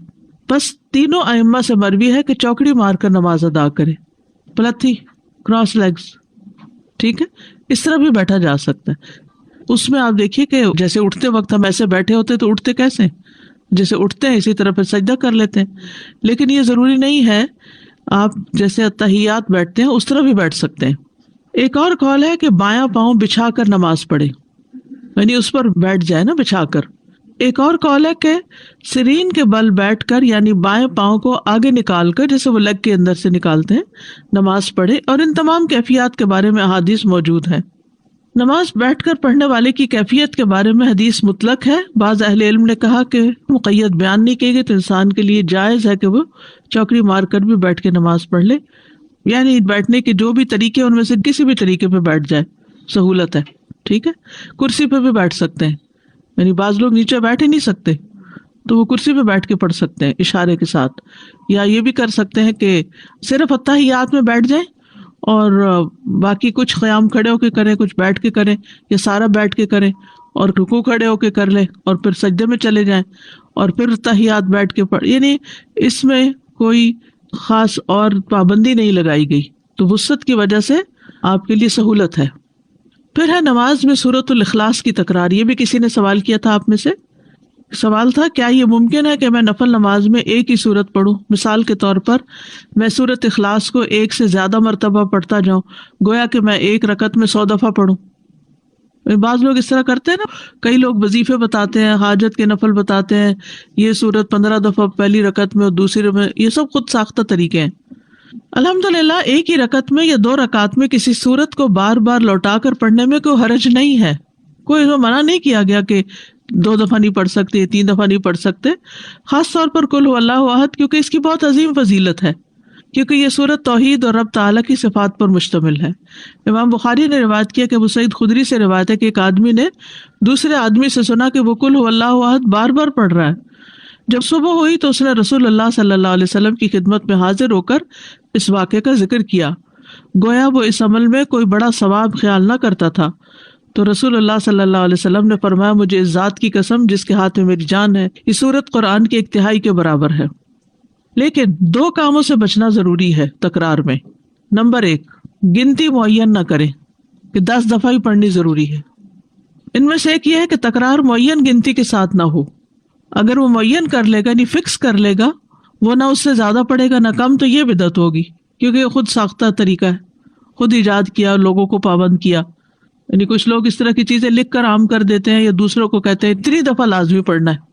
بس تینوں ائمہ سے مروی ہے کہ چوکڑی مار کر نماز ادا کرے، پلتھی، کراس لیگز، ٹھیک ہے، اس طرح بھی بیٹھا جا سکتا ہے. اس میں آپ دیکھیے کہ جیسے اٹھتے وقت ہم ایسے بیٹھے ہوتے تو اٹھتے کیسے، جیسے اٹھتے ہیں اسی طرح پھر سجدہ کر لیتے ہیں. لیکن یہ ضروری نہیں ہے، آپ جیسے اتحیات بیٹھتے ہیں اس طرح بھی بیٹھ سکتے ہیں. ایک اور قول ہے کہ بایاں پاؤں بچھا کر نماز پڑھے، یعنی اس پر بیٹھ جائے نا بچھا کر. ایک اور قول ہے کہ سرین کے بل بیٹھ کر، یعنی بائیں پاؤں کو آگے نکال کر جیسے وہ لیگ کے اندر سے نکالتے ہیں، نماز پڑھے. اور ان تمام کیفیات کے بارے میں احادیث موجود ہیں. نماز بیٹھ کر پڑھنے والے کی کیفیت کے بارے میں حدیث مطلق ہے. بعض اہل علم نے کہا کہ مقید بیان نہیں کی گئی تو انسان کے لیے جائز ہے کہ وہ چوکڑی مار کر بھی بیٹھ کے نماز پڑھ لے، یعنی بیٹھنے کے جو بھی طریقے ان میں سے کسی بھی طریقے پہ بیٹھ جائے، سہولت ہے. ٹھیک ہے، کرسی پہ بھی بیٹھ سکتے ہیں، یعنی بعض لوگ نیچے بیٹھ ہی نہیں سکتے تو وہ کرسی پہ بیٹھ کے پڑھ سکتے ہیں اشارے کے ساتھ. یا یہ بھی کر سکتے ہیں کہ صرف اتحیات میں بیٹھ جائیں اور باقی کچھ قیام کھڑے ہو کے کریں، کچھ بیٹھ کے کریں، یا سارا بیٹھ کے کریں اور رکوع کھڑے ہو کے کر لیں اور پھر سجدے میں چلے جائیں اور پھر تحیات بیٹھ کے پڑھ. یعنی اس میں کوئی خاص اور پابندی نہیں لگائی گئی، تو وسعت کی وجہ سے آپ کے لیے سہولت ہے. پھر ہے نماز میں سورۃ الاخلاص کی تکرار. یہ بھی کسی نے سوال کیا تھا آپ میں سے. سوال تھا کیا یہ ممکن ہے کہ میں نفل نماز میں ایک ہی سورت پڑھوں؟ مثال کے طور پر میں سورت اخلاص کو ایک سے زیادہ مرتبہ پڑھتا جاؤں، گویا کہ میں ایک رکعت میں 100 دفعہ پڑھوں۔ بعض لوگ اس طرح کرتے ہیں نا، کئی لوگ وظیفے بتاتے ہیں، حاجت کے نفل بتاتے ہیں، یہ سورت 15 دفعہ پہلی رکعت میں اور دوسری میں، یہ سب خود ساختہ طریقے ہیں۔ الحمدللہ ایک ہی رکعت میں یا 2 رکعت میں کسی سورت کو بار بار لوٹا کر پڑھنے میں کوئی حرج نہیں ہے، کوئی اس میں منع نہیں کیا گیا کہ 2 دفعہ نہیں پڑھ سکتے، 3 دفعہ نہیں پڑھ سکتے، خاص طور پر قل هو اللہ احد، کیونکہ اس کی بہت عظیم فضیلت ہے، کیونکہ یہ سورت توحید اور رب تعالیٰ کی صفات پر مشتمل ہے۔ امام بخاری نے روایت کیا کہ ابو سعید خدری سے روایت ہے کہ ایک آدمی نے دوسرے آدمی سے سنا کہ وہ قل هو اللہ احد بار بار پڑھ رہا ہے۔ جب صبح ہوئی تو اس نے رسول اللہ صلی اللہ علیہ وسلم کی خدمت میں حاضر ہو کر اس واقعے کا ذکر کیا، گویا وہ اس عمل میں کوئی بڑا ثواب خیال نہ کرتا تھا۔ تو رسول اللہ صلی اللہ علیہ وسلم نے فرمایا مجھے اس ذات کی قسم جس کے ہاتھ میں میری جان ہے، یہ سورت قرآن کی 1/3 کے برابر ہے۔ لیکن 2 کاموں سے بچنا ضروری ہے تکرار میں۔ نمبر 1، گنتی معین نہ کریں کہ 10 دفعہ ہی پڑھنی ضروری ہے۔ ان میں سے ایک یہ ہے کہ تکرار معین گنتی کے ساتھ نہ ہو۔ اگر وہ معین کر لے گا، یعنی فکس کر لے گا، وہ نہ اس سے زیادہ پڑھے گا نہ کم، تو یہ بدعت ہوگی، کیونکہ یہ خود ساختہ طریقہ ہے، خود ایجاد کیا، لوگوں کو پابند کیا۔ یعنی کچھ لوگ اس طرح کی چیزیں لکھ کر عام کر دیتے ہیں یا دوسروں کو کہتے ہیں 3 دفعہ لازمی پڑھنا ہے۔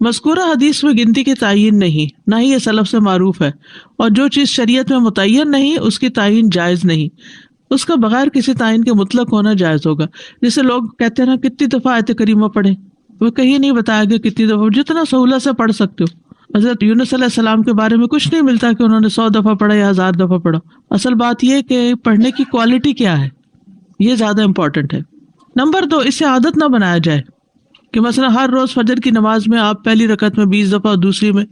مذکورہ حدیث میں گنتی کی تعین نہیں، نہ ہی یہ سلف سے معروف ہے، اور جو چیز شریعت میں متعین نہیں اس کی تعین جائز نہیں، اس کا بغیر کسی تعین کے مطلق ہونا جائز ہوگا۔ جیسے لوگ کہتے ہیں نا کتنی دفعہ آیت کریمہ پڑھیں، وہ کہیں نہیں بتایا گیا کتنی دفعہ، جتنا سہولت سے پڑھ سکتے ہو۔ حضرت یونس علیہ السلام کے بارے میں کچھ نہیں ملتا کہ انہوں نے 100 دفعہ پڑھا یا 1000 دفعہ پڑھا۔ اصل بات یہ کہ پڑھنے کی کوالٹی کیا ہے، یہ زیادہ امپورٹنٹ ہے۔ نمبر 2، اسے عادت نہ بنایا جائے کہ مثلا ہر روز فجر کی نماز میں آپ پہلی رکعت میں 20 دفعہ اور دوسری میں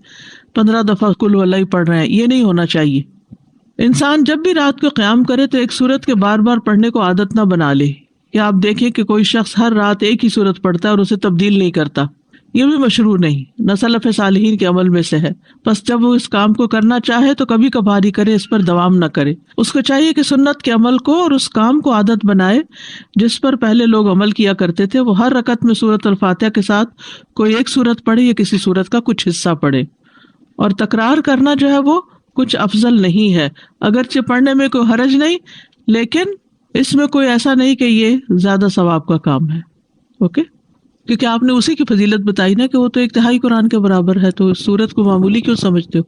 15 دفعہ قل هو اللہ پڑھ رہے ہیں، یہ نہیں ہونا چاہیے۔ انسان جب بھی رات کو قیام کرے تو ایک سورت کے بار بار پڑھنے کو عادت نہ بنا لے، کہ آپ دیکھیں کہ کوئی شخص ہر رات ایک ہی سورت پڑھتا ہے اور اسے تبدیل نہیں کرتا، یہ بھی مشروع نہیں، نہ سلف صالحین کے عمل میں سے ہے۔ بس جب وہ اس کام کو کرنا چاہے تو کبھی کبھار ہی کرے، اس پر دوام نہ کرے۔ اس کو چاہیے کہ سنت کے عمل کو اور اس کام کو عادت بنائے جس پر پہلے لوگ عمل کیا کرتے تھے۔ وہ ہر رکعت میں سورۃ الفاتحہ کے ساتھ کوئی ایک سورت پڑھے یا کسی سورت کا کچھ حصہ پڑھے، اور تکرار کرنا جو ہے وہ کچھ افضل نہیں ہے، اگرچہ پڑھنے میں کوئی حرج نہیں، لیکن اس میں کوئی ایسا نہیں کہ یہ زیادہ ثواب کا کام ہے۔ اوکے، کیونکہ آپ نے اسی کی فضیلت بتائی نا کہ وہ تو 1/3 قرآن کے برابر ہے، تو اس سورت کو معمولی کیوں سمجھتے ہو؟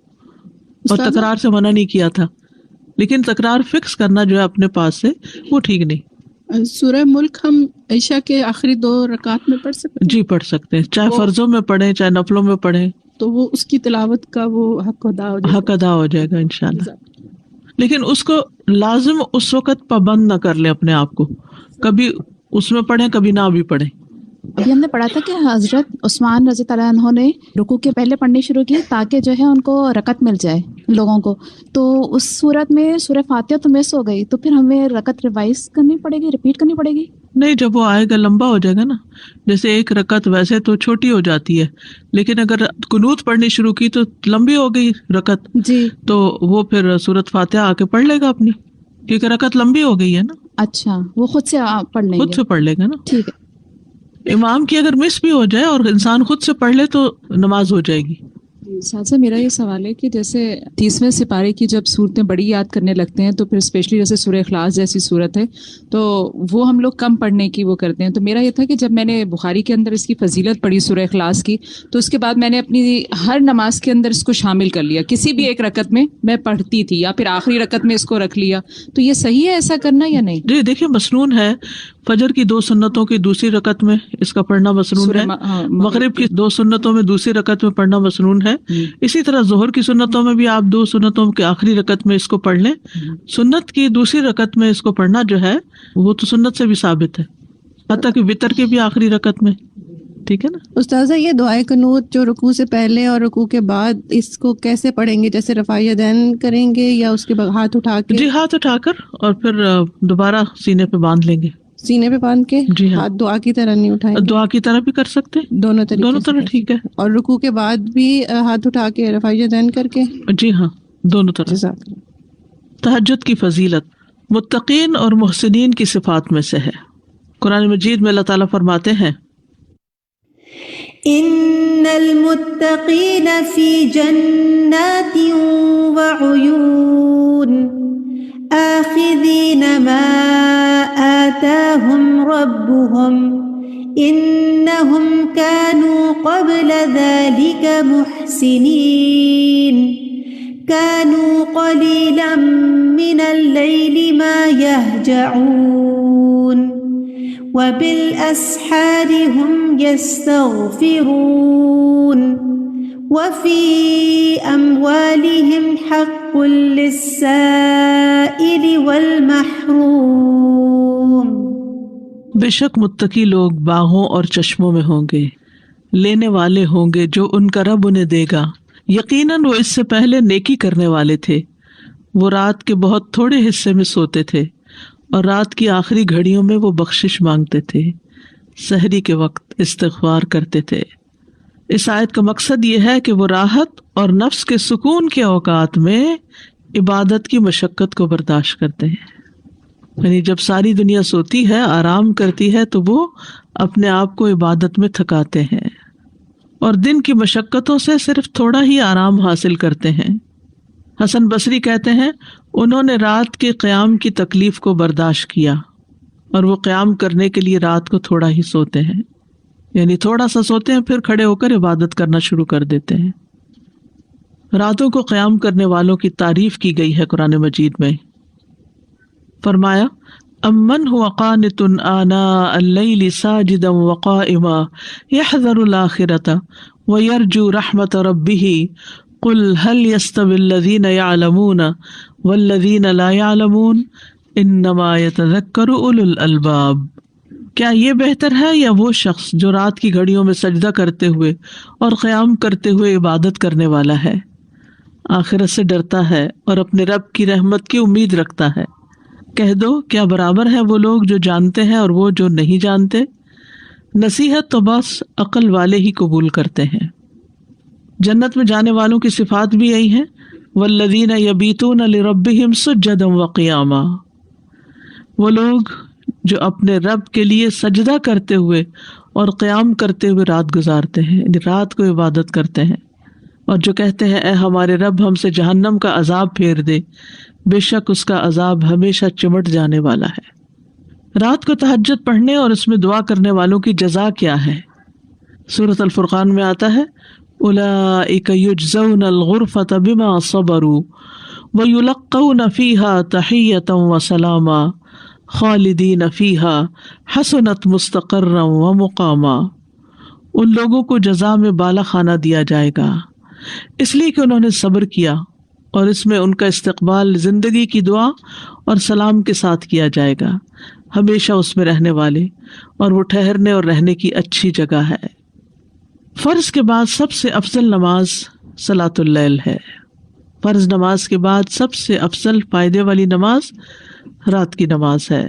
اور تکرار سے منع نہیں کیا تھا، لیکن تکرار فکس کرنا جو ہے اپنے پاس سے وہ ٹھیک نہیں۔ سورہ ملک ہم عشاء کے آخری 2 رکعت میں پڑھ سکتے ہیں؟ جی پڑھ سکتے ہیں، چاہے فرضوں میں پڑھیں چاہے نفلوں میں پڑھیں، تو وہ اس کی تلاوت کا وہ حق ادا ہو جائے گا انشاءاللہ۔ لیکن اس کو لازم اس وقت پابند نہ کر لیں اپنے آپ کو، کبھی اس میں پڑھیں کبھی نہ بھی پڑھیں۔ ابھی ہم نے پڑھا تھا کہ حضرت عثمان رضی اللہ عنہ نے رکوع کے پہلے پڑھنی شروع کی تاکہ جو ہے ان کو رکعت مل جائے لوگوں کو، تو اس صورت میں سورہ فاتحہ تو مس ہو گئی، تو پھر ہمیں رکعت ریوائز کرنی پڑے گی، ریپیٹ کرنی پڑے گی؟ نہیں، جب وہ آئے گا لمبا ہو جائے گا نا، جیسے ایک رکعت ویسے تو چھوٹی ہو جاتی ہے، لیکن اگر قنوت پڑھنی شروع کی تو لمبی ہو گئی رکعت، جی، تو وہ پھر سورۃ فاتحہ آ کے پڑھ لے گا اپنی، کیونکہ رکعت لمبی ہو گئی ہے نا۔ اچھا، وہ خود سے پڑھ لیں گے؟ خود سے پڑھ لے گا نا، ٹھیک ہے۔ امام کی اگر مس بھی ہو جائے اور انسان خود سے پڑھ لے تو نماز ہو جائے گی۔ ساتھ میرا یہ سوال ہے کہ جیسے 30ویں سپارے کی جب صورتیں بڑی یاد کرنے لگتے ہیں تو پھر اسپیشلی جیسے سورہ اخلاص جیسی صورت ہے تو وہ ہم لوگ کم پڑھنے کی وہ کرتے ہیں، تو میرا یہ تھا کہ جب میں نے بخاری کے اندر اس کی فضیلت پڑھی سورہ اخلاص کی، تو اس کے بعد میں نے اپنی ہر نماز کے اندر اس کو شامل کر لیا، کسی بھی ایک رکعت میں میں پڑھتی تھی یا پھر آخری رکعت میں اس کو رکھ لیا، تو یہ صحیح ہے ایسا کرنا یا نہیں؟ جی دیکھیے، مسنون ہے، فجر کی 2 سنتوں کی دوسری رکعت میں اس کا پڑھنا مسنون ہے، مغرب کی 2 سنتوں میں دوسری رکعت میں پڑھنا مسنون ہے، اسی طرح ظہر کی سنتوں میں بھی آپ 2 سنتوں کے آخری رکعت میں اس کو پڑھ لیں، سنت کی دوسری رکعت میں اس کو پڑھنا جو ہے وہ تو سنت سے بھی ثابت ہے، حتیٰ کہ وتر کی بھی آخری رکعت میں، ٹھیک ہے نا۔ استاذہ یہ دعائے قنوت جو رکوع سے پہلے اور رکوع کے بعد اس کو کیسے پڑھیں گے؟ جیسے رفع یدین کریں گے یا اس کے بعد ہاتھ اٹھا کے؟ جی ہاتھ اٹھا کر اور پھر دوبارہ سینے پہ باندھ لیں گے، سینے پہ باندھ کے، جی ہاں، ہاتھ دعا کی طرح نہیں اٹھائیں گے؟ دعا کی طرح بھی کر سکتے، دونوں طرح ٹھیک ہے، اور رکوع کے بعد بھی ہاتھ اٹھا کے رفع یدین کر کے؟ جی ہاں، دونوں طرح۔ تہجد کی فضیلت متقین اور محسنین کی صفات میں سے ہے۔ قرآن مجید میں اللہ تعالیٰ فرماتے ہیں إن المتقين في جنات وعيون آخذين ما آتاهم ربهم إنهم كانوا قبل ذلك محسنين كانوا قليلا من الليل ما يهجعون وبالأسحار هم يستغفرون وفي أموالهم حق للسائل والمحروم. بے شک متقی لوگ باغوں اور چشموں میں ہوں گے، لینے والے ہوں گے جو ان کا رب انہیں دے گا. یقیناً وہ اس سے پہلے نیکی کرنے والے تھے. وہ رات کے بہت تھوڑے حصے میں سوتے تھے اور رات کی آخری گھڑیوں میں وہ بخشش مانگتے تھے. سحری کے وقت استغفار کرتے تھے. اس آیت کا مقصد یہ ہے کہ وہ راحت اور نفس کے سکون کے اوقات میں عبادت کی مشقت کو برداشت کرتے ہیں. یعنی جب ساری دنیا سوتی ہے، آرام کرتی ہے، تو وہ اپنے آپ کو عبادت میں تھکاتے ہیں اور دن کی مشقتوں سے صرف تھوڑا ہی آرام حاصل کرتے ہیں. حسن بصری کہتے ہیں انہوں نے رات کے قیام کی تکلیف کو برداشت کیا اور وہ قیام کرنے کے لیے رات کو تھوڑا ہی سوتے ہیں، یعنی تھوڑا سا سوتے ہیں پھر کھڑے ہو کر عبادت کرنا شروع کر دیتے ہیں. راتوں کو قیام کرنے والوں کی تعریف کی گئی ہے قرآن مجید میں. فرمایا امن هو قانت آناء اللیل ساجدا وقائما یحذر الآخرة ویرجو رحمت ربه قل هل يستوي الذین يعلمون والذین لا يعلمون انما يتذکر اولو الالباب. کیا یہ بہتر ہے یا وہ شخص جو رات کی گھڑیوں میں سجدہ کرتے ہوئے اور قیام کرتے ہوئے عبادت کرنے والا ہے، آخرت سے ڈرتا ہے اور اپنے رب کی رحمت کی امید رکھتا ہے؟ کہہ دو کیا برابر ہے وہ لوگ جو جانتے ہیں اور وہ جو نہیں جانتے؟ نصیحت تو بس عقل والے ہی قبول کرتے ہیں. جنت میں جانے والوں کی صفات بھی یہی ہیں. والذین یبیتون لربہم سجدا وقیاما. وہ لوگ جو اپنے رب کے لیے سجدہ کرتے ہوئے اور قیام کرتے ہوئے رات گزارتے ہیں، رات کو عبادت کرتے ہیں، اور جو کہتے ہیں اے ہمارے رب ہم سے جہنم کا عذاب پھیر دے، بے شک اس کا عذاب ہمیشہ چمٹ جانے والا ہے. رات کو تہجد پڑھنے اور اس میں دعا کرنے والوں کی جزا کیا ہے؟ سورۃ الفرقان میں آتا ہے اولئک یجزون الغرفۃ بما صبروا ویلقون فیہا تحیۃ وسلاما خالدین فیہا حسنت مستقرا ومقاما. ان لوگوں کو جزا میں بالا خانہ دیا جائے گا اس لیے کہ انہوں نے صبر کیا، اور اس میں ان کا استقبال زندگی کی دعا اور سلام کے ساتھ کیا جائے گا، ہمیشہ اس میں رہنے والے، اور وہ ٹھہرنے اور رہنے کی اچھی جگہ ہے. فرض کے بعد سب سے افضل نماز صلاۃ اللیل ہے. فرض نماز کے بعد سب سے افضل فائدے والی نماز رات کی نماز ہے.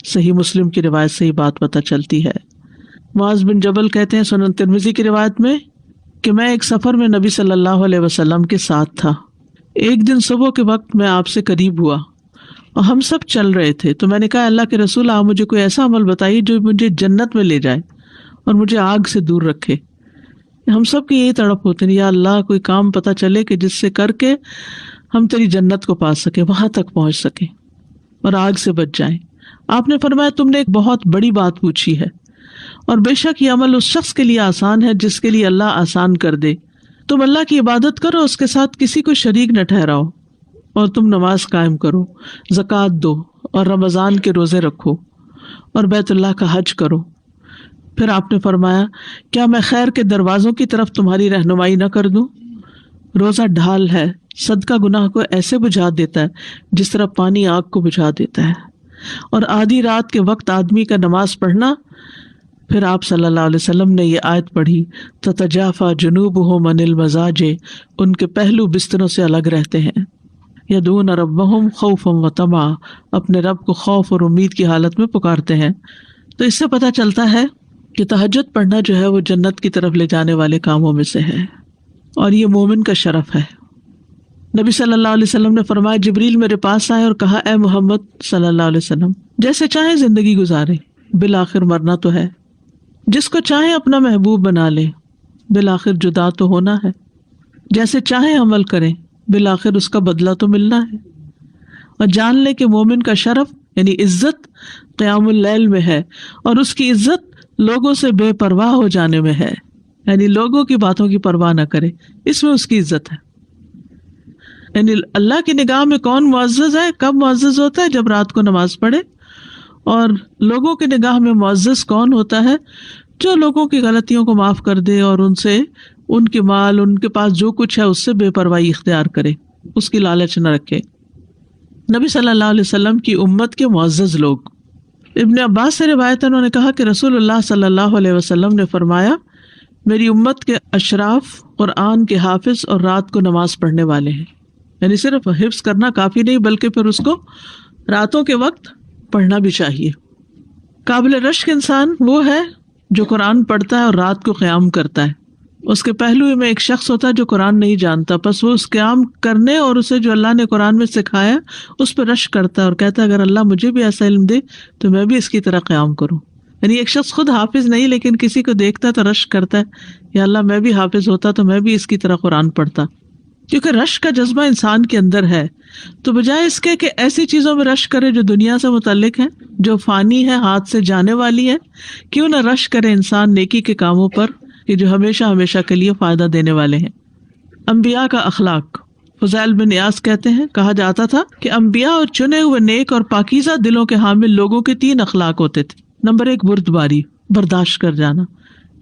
صحیح مسلم کی روایت سے یہ بات پتہ چلتی ہے. معاذ بن جبل کہتے ہیں سنن ترمذی کی روایت میں کہ میں ایک سفر میں نبی صلی اللہ علیہ وسلم کے ساتھ تھا. ایک دن صبح کے وقت میں آپ سے قریب ہوا اور ہم سب چل رہے تھے، تو میں نے کہا اللہ کے رسول آپ مجھے کوئی ایسا عمل بتائیے جو مجھے جنت میں لے جائے اور مجھے آگ سے دور رکھے. ہم سب کی یہی تڑپ ہوتے ہیں یا اللہ کوئی کام پتہ چلے کہ جس سے کر کے ہم تیری جنت کو پا سکیں، وہاں تک پہنچ سکیں اور آگ سے بچ جائیں. آپ نے فرمایا تم نے ایک بہت بڑی بات پوچھی ہے، اور بے شک یہ عمل اس شخص کے لیے آسان ہے جس کے لیے اللہ آسان کر دے. تم اللہ کی عبادت کرو، اس کے ساتھ کسی کو شریک نہ ٹھہراؤ، اور تم نماز قائم کرو، زکوٰۃ دو، اور رمضان کے روزے رکھو، اور بیت اللہ کا حج کرو. پھر آپ نے فرمایا کیا میں خیر کے دروازوں کی طرف تمہاری رہنمائی نہ کر دوں؟ روزہ ڈھال ہے، صدقہ گناہ کو ایسے بجھا دیتا ہے جس طرح پانی آگ کو بجھا دیتا ہے، اور آدھی رات کے وقت آدمی کا نماز پڑھنا. پھر آپ صلی اللہ علیہ وسلم نے یہ آیت پڑھی تتجافی جنوبہم عن المضاجع، ان کے پہلو بستروں سے الگ رہتے ہیں. یدعون ربہم خوفا وطمعا، اپنے رب کو خوف اور امید کی حالت میں پکارتے ہیں. تو اس سے پتہ چلتا ہے کہ تہجد پڑھنا جو ہے وہ جنت کی طرف لے جانے والے کاموں میں سے ہے، اور یہ مومن کا شرف ہے. نبی صلی اللہ علیہ وسلم نے فرمایا جبریل میرے پاس آئے اور کہا اے محمد صلی اللہ علیہ وسلم جیسے چاہیں زندگی گزارے، بالآخر مرنا تو ہے. جس کو چاہیں اپنا محبوب بنا لے بالآخر جدا تو ہونا ہے، جیسے چاہیں عمل کریں بالآخر اس کا بدلہ تو ملنا ہے۔ اور جان لے کہ مومن کا شرف یعنی عزت قیام اللیل میں ہے، اور اس کی عزت لوگوں سے بے پرواہ ہو جانے میں ہے، یعنی لوگوں کی باتوں کی پرواہ نہ کرے، اس میں اس کی عزت ہے۔ یعنی اللہ کی نگاہ میں کون معزز ہے، کب معزز ہوتا ہے؟ جب رات کو نماز پڑھے۔ اور لوگوں کی نگاہ میں معزز کون ہوتا ہے؟ جو لوگوں کی غلطیوں کو معاف کر دے اور ان سے ان کے مال، ان کے پاس جو کچھ ہے اس سے بے پرواہی اختیار کرے، اس کی لالچ نہ رکھے۔ نبی صلی اللہ علیہ وسلم کی امت کے معزز لوگ، ابن عباس سے روایت ہے، انہوں نے کہا کہ رسول اللہ صلی اللہ علیہ وسلم نے فرمایا، میری امت کے اشراف قرآن کے حافظ اور رات کو نماز پڑھنے والے ہیں۔ یعنی صرف حفظ کرنا کافی نہیں بلکہ پھر اس کو راتوں کے وقت پڑھنا بھی چاہیے۔ قابل رشک انسان وہ ہے جو قرآن پڑھتا ہے اور رات کو قیام کرتا ہے۔ اس کے پہلو میں ایک شخص ہوتا ہے جو قرآن نہیں جانتا، بس وہ اس قیام کرنے اور اسے جو اللہ نے قرآن میں سکھایا اس پہ رشک کرتا ہے اور کہتا ہے اگر اللہ مجھے بھی ایسا علم دے تو میں بھی اس کی طرح قیام کروں۔ یعنی ایک شخص خود حافظ نہیں لیکن کسی کو دیکھتا ہے تو رشک کرتا ہے یا اللہ میں بھی حافظ ہوتا تو میں بھی اس کی طرح قرآن پڑھتا۔ کیونکہ رشک کا جذبہ انسان کے اندر ہے، تو بجائے اس کے کہ ایسی چیزوں میں رشک کرے جو دنیا سے متعلق ہیں، جو فانی ہے، ہاتھ سے جانے والی ہے، کیوں نہ رشک کرے انسان نیکی کے کاموں پر کہ جو ہمیشہ ہمیشہ کے لیے فائدہ دینے والے ہیں۔ انبیاء کا اخلاق، فضیل بن عیاض کہتے ہیں کہا جاتا تھا کہ انبیاء اور چنے ہوئے نیک اور پاکیزہ دلوں کے حامل لوگوں کے 3 اخلاق ہوتے تھے۔ نمبر 1 بردباری، برداشت کر جانا،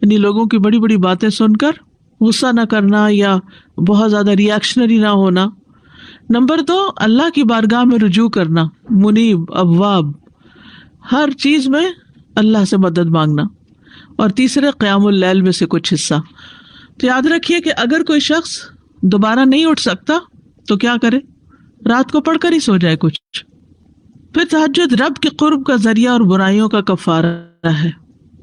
یعنی لوگوں کی بڑی بڑی باتیں سن کر غصہ نہ کرنا یا بہت زیادہ ریئیکشنری نہ ہونا۔ نمبر 2 اللہ کی بارگاہ میں رجوع کرنا، منیب، اواب، ہر چیز میں اللہ سے مدد مانگنا۔ اور تیسرے قیام اللیل میں سے کچھ حصہ۔ تو یاد رکھیے کہ اگر کوئی شخص دوبارہ نہیں اٹھ سکتا تو کیا کرے؟ رات کو پڑھ کر ہی سو جائے کچھ۔ پھر تہجد رب کے قرب کا ذریعہ اور برائیوں کا کفارہ ہے۔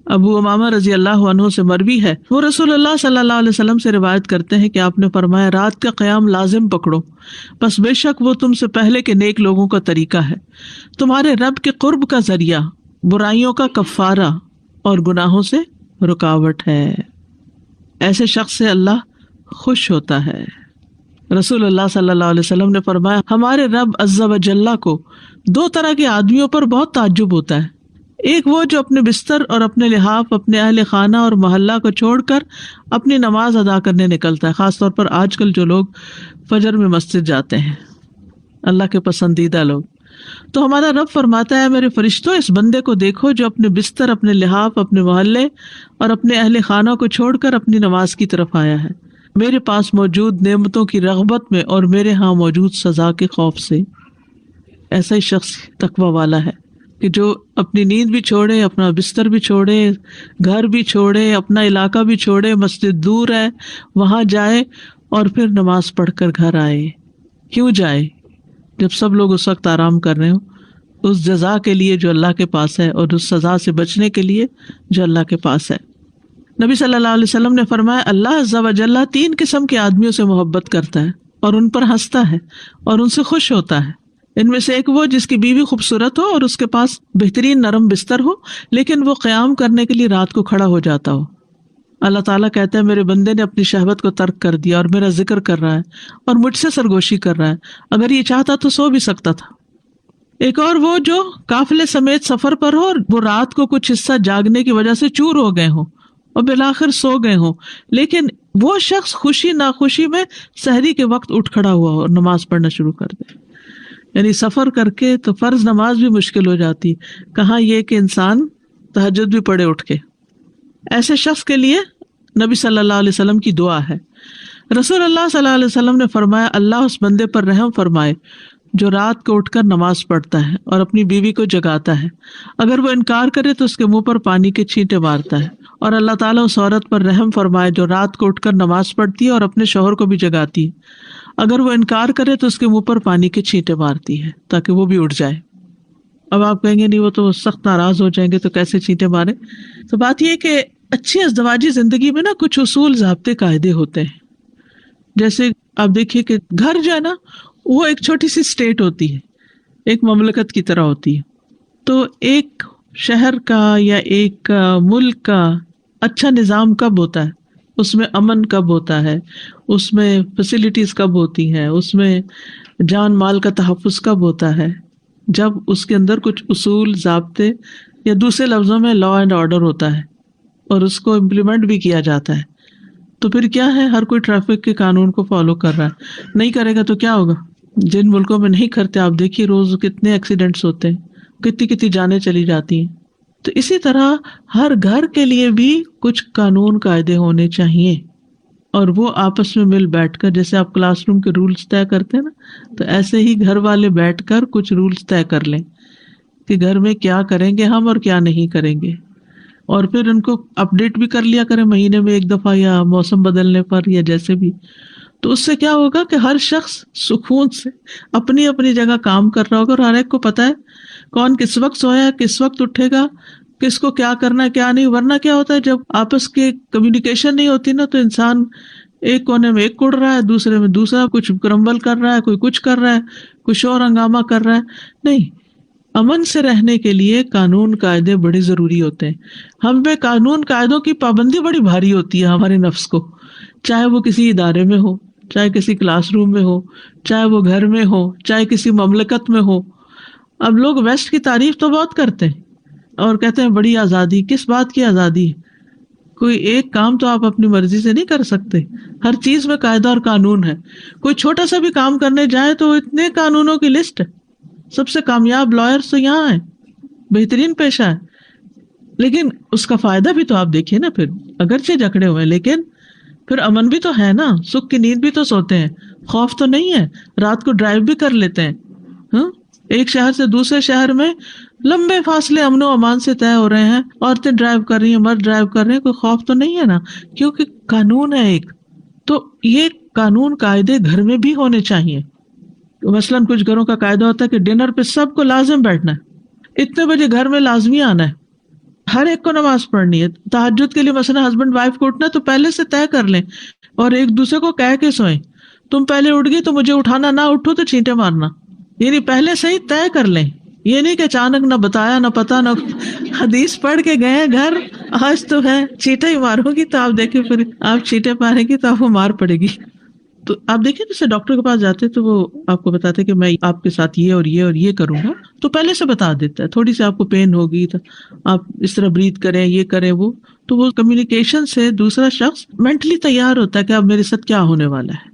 ابو امامہ رضی اللہ عنہ سے مروی ہے، وہ رسول اللہ صلی اللہ علیہ وسلم سے روایت کرتے ہیں کہ آپ نے فرمایا رات کا قیام لازم پکڑو، بس بے شک وہ تم سے پہلے کے نیک لوگوں کا طریقہ ہے، تمہارے رب کے قرب کا ذریعہ، برائیوں کا کفارہ اور گناہوں سے رکاوٹ ہے۔ ایسے شخص سے اللہ خوش ہوتا ہے۔ رسول اللہ صلی اللہ علیہ وسلم نے فرمایا ہمارے رب عز و جل کو 2 طرح کے آدمیوں پر بہت تعجب ہوتا ہے، ایک وہ جو اپنے بستر اور اپنے لحاف، اپنے اہل خانہ اور محلہ کو چھوڑ کر اپنی نماز ادا کرنے نکلتا ہے، خاص طور پر آج کل جو لوگ فجر میں مسجد جاتے ہیں، اللہ کے پسندیدہ لوگ۔ تو ہمارا رب فرماتا ہے میرے فرشتوں اس بندے کو دیکھو جو اپنے بستر، اپنے لحاف، اپنے محلے اور اپنے اہل خانہ کو چھوڑ کر اپنی نماز کی طرف آیا ہے، میرے پاس موجود نعمتوں کی رغبت میں اور میرے ہاں موجود سزا کے خوف سے۔ ایسا ہی شخص تقوی والا ہے کہ جو اپنی نیند بھی چھوڑے، اپنا بستر بھی چھوڑے، گھر بھی چھوڑے، اپنا علاقہ بھی چھوڑے، مسجد دور ہے وہاں جائے اور پھر نماز پڑھ کر گھر آئے۔ کیوں جائے؟ جب سب لوگ اس وقت آرام کر رہے ہوں، اس جزا کے لیے جو اللہ کے پاس ہے اور اس سزا سے بچنے کے لیے جو اللہ کے پاس ہے۔ نبی صلی اللہ علیہ وسلم نے فرمایا اللہ عز و جل 3 قسم کے آدمیوں سے محبت کرتا ہے اور ان پر ہنستا ہے اور ان سے خوش ہوتا ہے۔ ان میں سے ایک وہ جس کی بیوی خوبصورت ہو اور اس کے پاس بہترین نرم بستر ہو، لیکن وہ قیام کرنے کے لیے رات کو کھڑا ہو جاتا ہو۔ اللہ تعالیٰ کہتا ہے میرے بندے نے اپنی شہوت کو ترک کر دیا اور میرا ذکر کر رہا ہے اور مجھ سے سرگوشی کر رہا ہے، اگر یہ چاہتا تو سو بھی سکتا تھا۔ ایک اور وہ جو قافلے سمیت سفر پر ہو اور وہ رات کو کچھ حصہ جاگنے کی وجہ سے چور ہو گئے ہوں اور بالآخر سو گئے ہوں، لیکن وہ شخص خوشی ناخوشی میں سحری کے وقت اٹھ کھڑا ہوا ہو اور نماز پڑھنا شروع کر دے۔ یعنی سفر کر کے تو فرض نماز بھی مشکل ہو جاتی، کہاں یہ کہ انسان تہجد بھی پڑھے اٹھ کے۔ ایسے شخص کے لیے نبی صلی اللہ علیہ وسلم کی دعا ہے۔ رسول اللہ صلی اللہ علیہ وسلم نے فرمایا اللہ اس بندے پر رحم فرمائے جو رات کو اٹھ کر نماز پڑھتا ہے اور اپنی بیوی کو جگاتا ہے، اگر وہ انکار کرے تو اس کے منہ پر پانی کے چھینٹے مارتا ہے، اور اللہ تعالیٰ اس عورت پر رحم فرمائے جو رات کو اٹھ کر نماز پڑھتی ہے اور اپنے شوہر کو بھی جگاتی ہے، اگر وہ انکار کرے تو اس کے منہ پر پانی کے چھینٹے مارتی ہے تاکہ وہ بھی اٹھ جائے۔ اب آپ کہیں گے نہیں وہ تو سخت ناراض ہو جائیں گے تو کیسے چھینٹے مارے؟ تو بات یہ کہ اچھی ازدواجی زندگی میں نا کچھ اصول ضابطے قاعدے ہوتے ہیں۔ جیسے آپ دیکھیے کہ گھر جو ہے نا وہ ایک چھوٹی سی اسٹیٹ ہوتی ہے، ایک مملکت کی طرح ہوتی ہے، تو ایک شہر کا یا ایک ملک کا اچھا نظام کب ہوتا ہے؟ اس میں امن کب ہوتا ہے، اس میں فیسلٹیز کب ہوتی ہیں، اس میں جان مال کا تحفظ کب ہوتا ہے، جب اس کے اندر کچھ اصول، ضابطے یا دوسرے لفظوں میں لا اینڈ آرڈر ہوتا ہے اور اس کو امپلیمنٹ بھی کیا جاتا ہے. تو پھر کیا ہے، ہر کوئی ٹریفک کے قانون کو فالو کر رہا ہے. نہیں کرے گا تو کیا ہوگا؟ جن ملکوں میں نہیں کرتے آپ دیکھیے روز کتنے ایکسیڈنٹس ہوتے ہیں، کتنی جانیں چلی جاتی ہیں. تو اسی طرح ہر گھر کے لیے بھی کچھ قانون قاعدے ہونے چاہیے، اور وہ آپس میں مل بیٹھ کر، جیسے آپ کلاس روم کے رولز طے کرتے ہیں نا، تو ایسے ہی گھر والے بیٹھ کر کچھ رولز طے کر لیں کہ گھر میں کیا کریں گے ہم اور کیا نہیں کریں گے، اور پھر ان کو اپڈیٹ بھی کر لیا کریں مہینے میں ایک دفعہ یا موسم بدلنے پر یا جیسے بھی. تو اس سے کیا ہوگا کہ ہر شخص سکون سے اپنی اپنی جگہ کام کر رہا ہوگا، اور ہر ایک کو پتا ہے کون کس وقت سویا ہے، کس وقت اٹھے گا، کس کو کیا کرنا ہے کیا نہیں. ورنہ کیا ہوتا ہے جب آپس کی کمیونیکیشن نہیں ہوتی نا، تو انسان ایک کونے میں ایک کڑ رہا ہے، دوسرے میں دوسرا کچھ کرمبل کر رہا ہے، کوئی کچھ کر رہا ہے، کوئی شور ہنگامہ کر رہا ہے. نہیں، امن سے رہنے کے لیے قانون قاعدے بڑے ضروری ہوتے ہیں. ہم پہ قانون قاعدوں کی پابندی بڑی بھاری ہوتی ہے ہمارے نفس کو، چاہے وہ کسی ادارے میں ہو، چاہے کسی کلاس روم میں ہو، چاہے وہ گھر میں ہو، چاہے کسی مملکت میں ہو. اب لوگ ویسٹ کی تعریف تو بہت کرتے ہیں اور کہتے ہیں بڑی آزادی. کس بات کی آزادی؟ کوئی ایک کام تو آپ اپنی مرضی سے نہیں کر سکتے، ہر چیز میں قاعدہ اور قانون ہے. کوئی چھوٹا سا بھی کام کرنے جائے تو اتنے قانونوں کی لسٹ ہے. سب سے کامیاب لائرز تو یہاں ہیں، بہترین پیشہ ہے، لیکن اس کا فائدہ بھی تو آپ دیکھیے نا. پھر اگرچہ جکڑے ہوئے لیکن پھر امن بھی تو ہے نا، سکھ کی نیند بھی تو سوتے ہیں، خوف تو نہیں ہے، رات کو ڈرائیو بھی کر لیتے ہیں. ہاں، ایک شہر سے دوسرے شہر میں لمبے فاصلے امن و امان سے طے ہو رہے ہیں، عورتیں ڈرائیو کر رہی ہیں، مرد ڈرائیو کر رہے ہیں، کوئی خوف تو نہیں ہے نا، کیونکہ قانون ہے ایک. تو یہ قانون قاعدے گھر میں بھی ہونے چاہیے. مثلاً کچھ گھروں کا قاعدہ ہوتا ہے کہ ڈنر پہ سب کو لازم بیٹھنا ہے، اتنے بجے گھر میں لازمی آنا ہے، ہر ایک کو نماز پڑھنی ہے. تہجد کے لیے مثلا ہسبینڈ وائف کو اٹھنا تو پہلے سے طے کر لیں اور ایک دوسرے کو کہہ کے سوئیں، تم پہلے اٹھ گئی تو مجھے اٹھانا، نہ اٹھو تو چینٹے مارنا. یعنی پہلے سے ہی طے کر لیں، یہ نہیں کہ اچانک نہ بتایا نہ پتا نہ حدیث پڑھ کے گئے گھر، آج تو ہے چیٹے ہی مارو گی، تو آپ دیکھیں پھر آپ چیٹے ماریں گی تو آپ کو مار پڑے گی. تو آپ دیکھیں جیسے ڈاکٹر کے پاس جاتے تو وہ آپ کو بتاتے کہ میں آپ کے ساتھ یہ اور یہ اور یہ کروں گا، تو پہلے سے بتا دیتا ہے. تھوڑی سی آپ کو پین ہوگی تو آپ اس طرح بریتھ کریں، یہ کریں وہ، تو وہ کمیونیکیشن سے دوسرا شخص مینٹلی تیار ہوتا ہے کہ اب میرے ساتھ کیا ہونے والا ہے.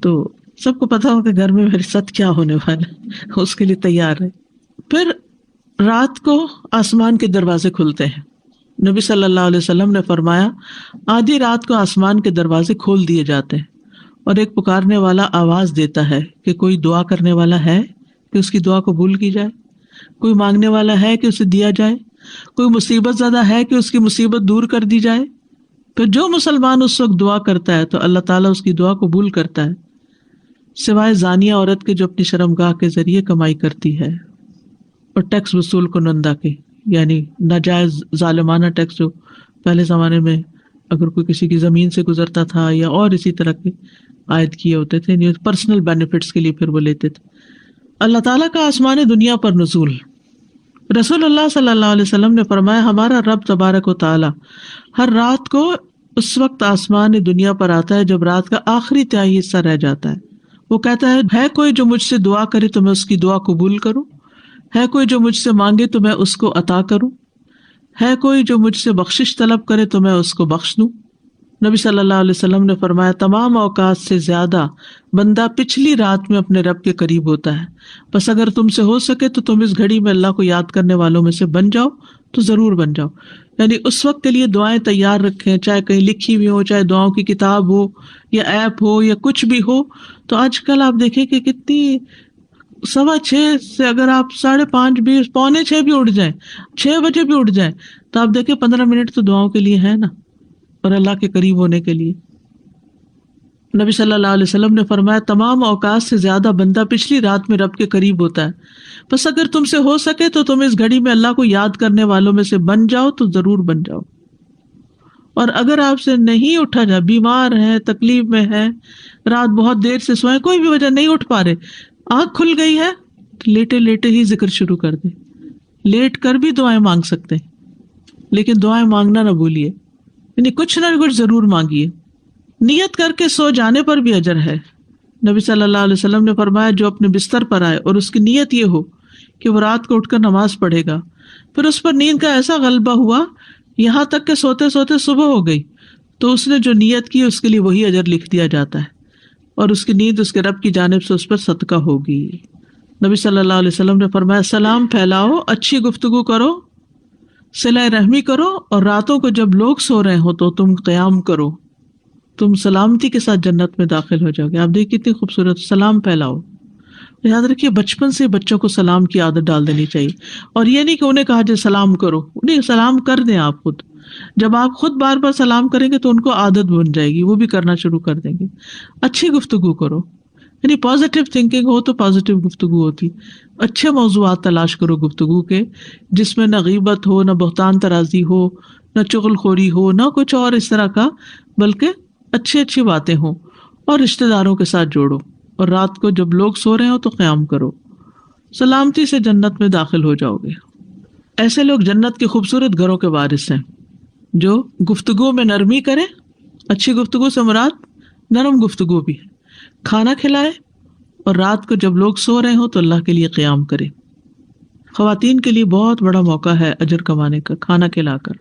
تو سب کو پتا ہو کہ گھر میں میرے ساتھ کیا ہونے والا ہے، اس کے لیے تیار ہے. پھر رات کو آسمان کے دروازے کھلتے ہیں. نبی صلی اللہ علیہ وسلم نے فرمایا آدھی رات کو آسمان کے دروازے کھول دیے جاتے ہیں اور ایک پکارنے والا آواز دیتا ہے کہ کوئی دعا کرنے والا ہے کہ اس کی دعا قبول کی جائے، کوئی مانگنے والا ہے کہ اسے دیا جائے، کوئی مصیبت زدہ ہے کہ اس کی مصیبت دور کر دی جائے. پھر جو مسلمان اس وقت دعا کرتا ہے تو اللہ تعالیٰ اس کی دعا قبول کرتا ہے، سوائے زانیہ عورت کے جو اپنی شرمگاہ کے ذریعے کمائی کرتی ہے اور ٹیکس وصول کنندہ کے، یعنی ناجائز ظالمانہ ٹیکس جو پہلے زمانے میں اگر کوئی کسی کی زمین سے گزرتا تھا یا اور اسی طرح کے عائد کیے ہوتے تھے، یعنی پرسنل بینیفٹس کے لیے پھر وہ لیتے تھے. اللہ تعالیٰ کا آسمان دنیا پر نزول. رسول اللہ صلی اللہ علیہ وسلم نے فرمایا ہمارا رب تبارک و تعالیٰ ہر رات کو اس وقت آسمان دنیا پر آتا ہے جب رات کا آخری تہائی حصہ رہ جاتا ہے. وہ کہتا ہے کوئی جو مجھ سے دعا کرے تو میں اس کی دعا قبول کروں، ہے کوئی جو مجھ سے مانگے تو میں اس کو عطا کروں، ہے کوئی جو مجھ سے بخشش طلب کرے تو میں اس کو بخش دوں. نبی صلی اللہ علیہ وسلم نے فرمایا تمام اوقات سے زیادہ بندہ پچھلی رات میں اپنے رب کے قریب ہوتا ہے، بس اگر تم سے ہو سکے تو تم اس گھڑی میں اللہ کو یاد کرنے والوں میں سے بن جاؤ تو ضرور بن جاؤ. یعنی اس وقت کے لیے دعائیں تیار رکھیں، چاہے کہیں لکھی ہوئی ہو، چاہے دعاؤں کی کتاب ہو یا ایپ ہو یا کچھ بھی ہو. تو آج کل آپ دیکھیں کہ کتنی 6:15 سے اگر آپ 5:30 بھی 5:45 بھی اٹھ جائیں، 6 بجے بھی اٹھ جائیں، تو آپ دیکھیں 15 منٹ تو دعاؤں کے لیے ہے نا، اور اللہ کے قریب ہونے کے لیے. نبی صلی اللہ علیہ وسلم نے فرمایا تمام اوقات سے زیادہ بندہ پچھلی رات میں رب کے قریب ہوتا ہے، بس اگر تم سے ہو سکے تو تم اس گھڑی میں اللہ کو یاد کرنے والوں میں سے بن جاؤ تو ضرور بن جاؤ. اور اگر آپ سے نہیں اٹھا جائے، بیمار ہے، تکلیف میں ہے، رات بہت دیر سے سوئے، کوئی بھی وجہ نہیں اٹھ پا رہے، آنکھ کھل گئی ہے تو لیٹے لیٹے ہی ذکر شروع کر دیں. لیٹ کر بھی دعائیں مانگ سکتے ہیں، لیکن دعائیں مانگنا نہ بھولیے، یعنی کچھ نہ کچھ ضرور مانگیے. نیت کر کے سو جانے پر بھی اجر ہے. نبی صلی اللہ علیہ وسلم نے فرمایا جو اپنے بستر پر آئے اور اس کی نیت یہ ہو کہ وہ رات کو اٹھ کر نماز پڑھے گا، پھر اس پر نیند کا ایسا غلبہ ہوا یہاں تک کہ سوتے سوتے صبح ہو گئی، تو اس نے جو نیت کی اس کے لیے وہی اجر لکھ دیا جاتا ہے، اور اس کی نیند اس کے رب کی جانب سے اس پر صدقہ ہوگی. نبی صلی اللہ علیہ وسلم نے فرمایا سلام پھیلاؤ، اچھی گفتگو کرو، صلہ رحمی کرو، اور راتوں کو جب لوگ سو رہے ہو تو تم قیام کرو، تم سلامتی کے ساتھ جنت میں داخل ہو جاؤ گے. آپ دیکھیں کتنی خوبصورت، سلام پھیلاؤ. یاد رکھیے بچپن سے بچوں کو سلام کی عادت ڈال دینی چاہیے، اور یہ نہیں کہ انہیں کہا جائے سلام کرو، انہیں سلام کر دیں آپ خود. جب آپ خود بار بار سلام کریں گے تو ان کو عادت بن جائے گی، وہ بھی کرنا شروع کر دیں گے. اچھی گفتگو کرو، یعنی پازیٹیو تھنکنگ ہو تو پازیٹیو گفتگو ہوتی. اچھے موضوعات تلاش کرو گفتگو کے، جس میں نہ غیبت ہو، نہ بہتان ترازی ہو، نہ چغل خوری ہو، نہ کچھ اور اس طرح کا، بلکہ اچھی باتیں ہوں. اور رشتہ داروں کے ساتھ جوڑو، اور رات کو جب لوگ سو رہے ہو تو قیام کرو. سلامتی سے جنت میں داخل ہو جاؤ گے. ایسے لوگ جنت کے خوبصورت گھروں کے وارث ہیں جو گفتگو میں نرمی کرے. اچھی گفتگو سے مراد نرم گفتگو بھی ہے. کھانا کھلائے، اور رات کو جب لوگ سو رہے ہوں تو اللہ کے لیے قیام کرے. خواتین کے لیے بہت بڑا موقع ہے اجر کمانے کا، کھانا کھلا کر.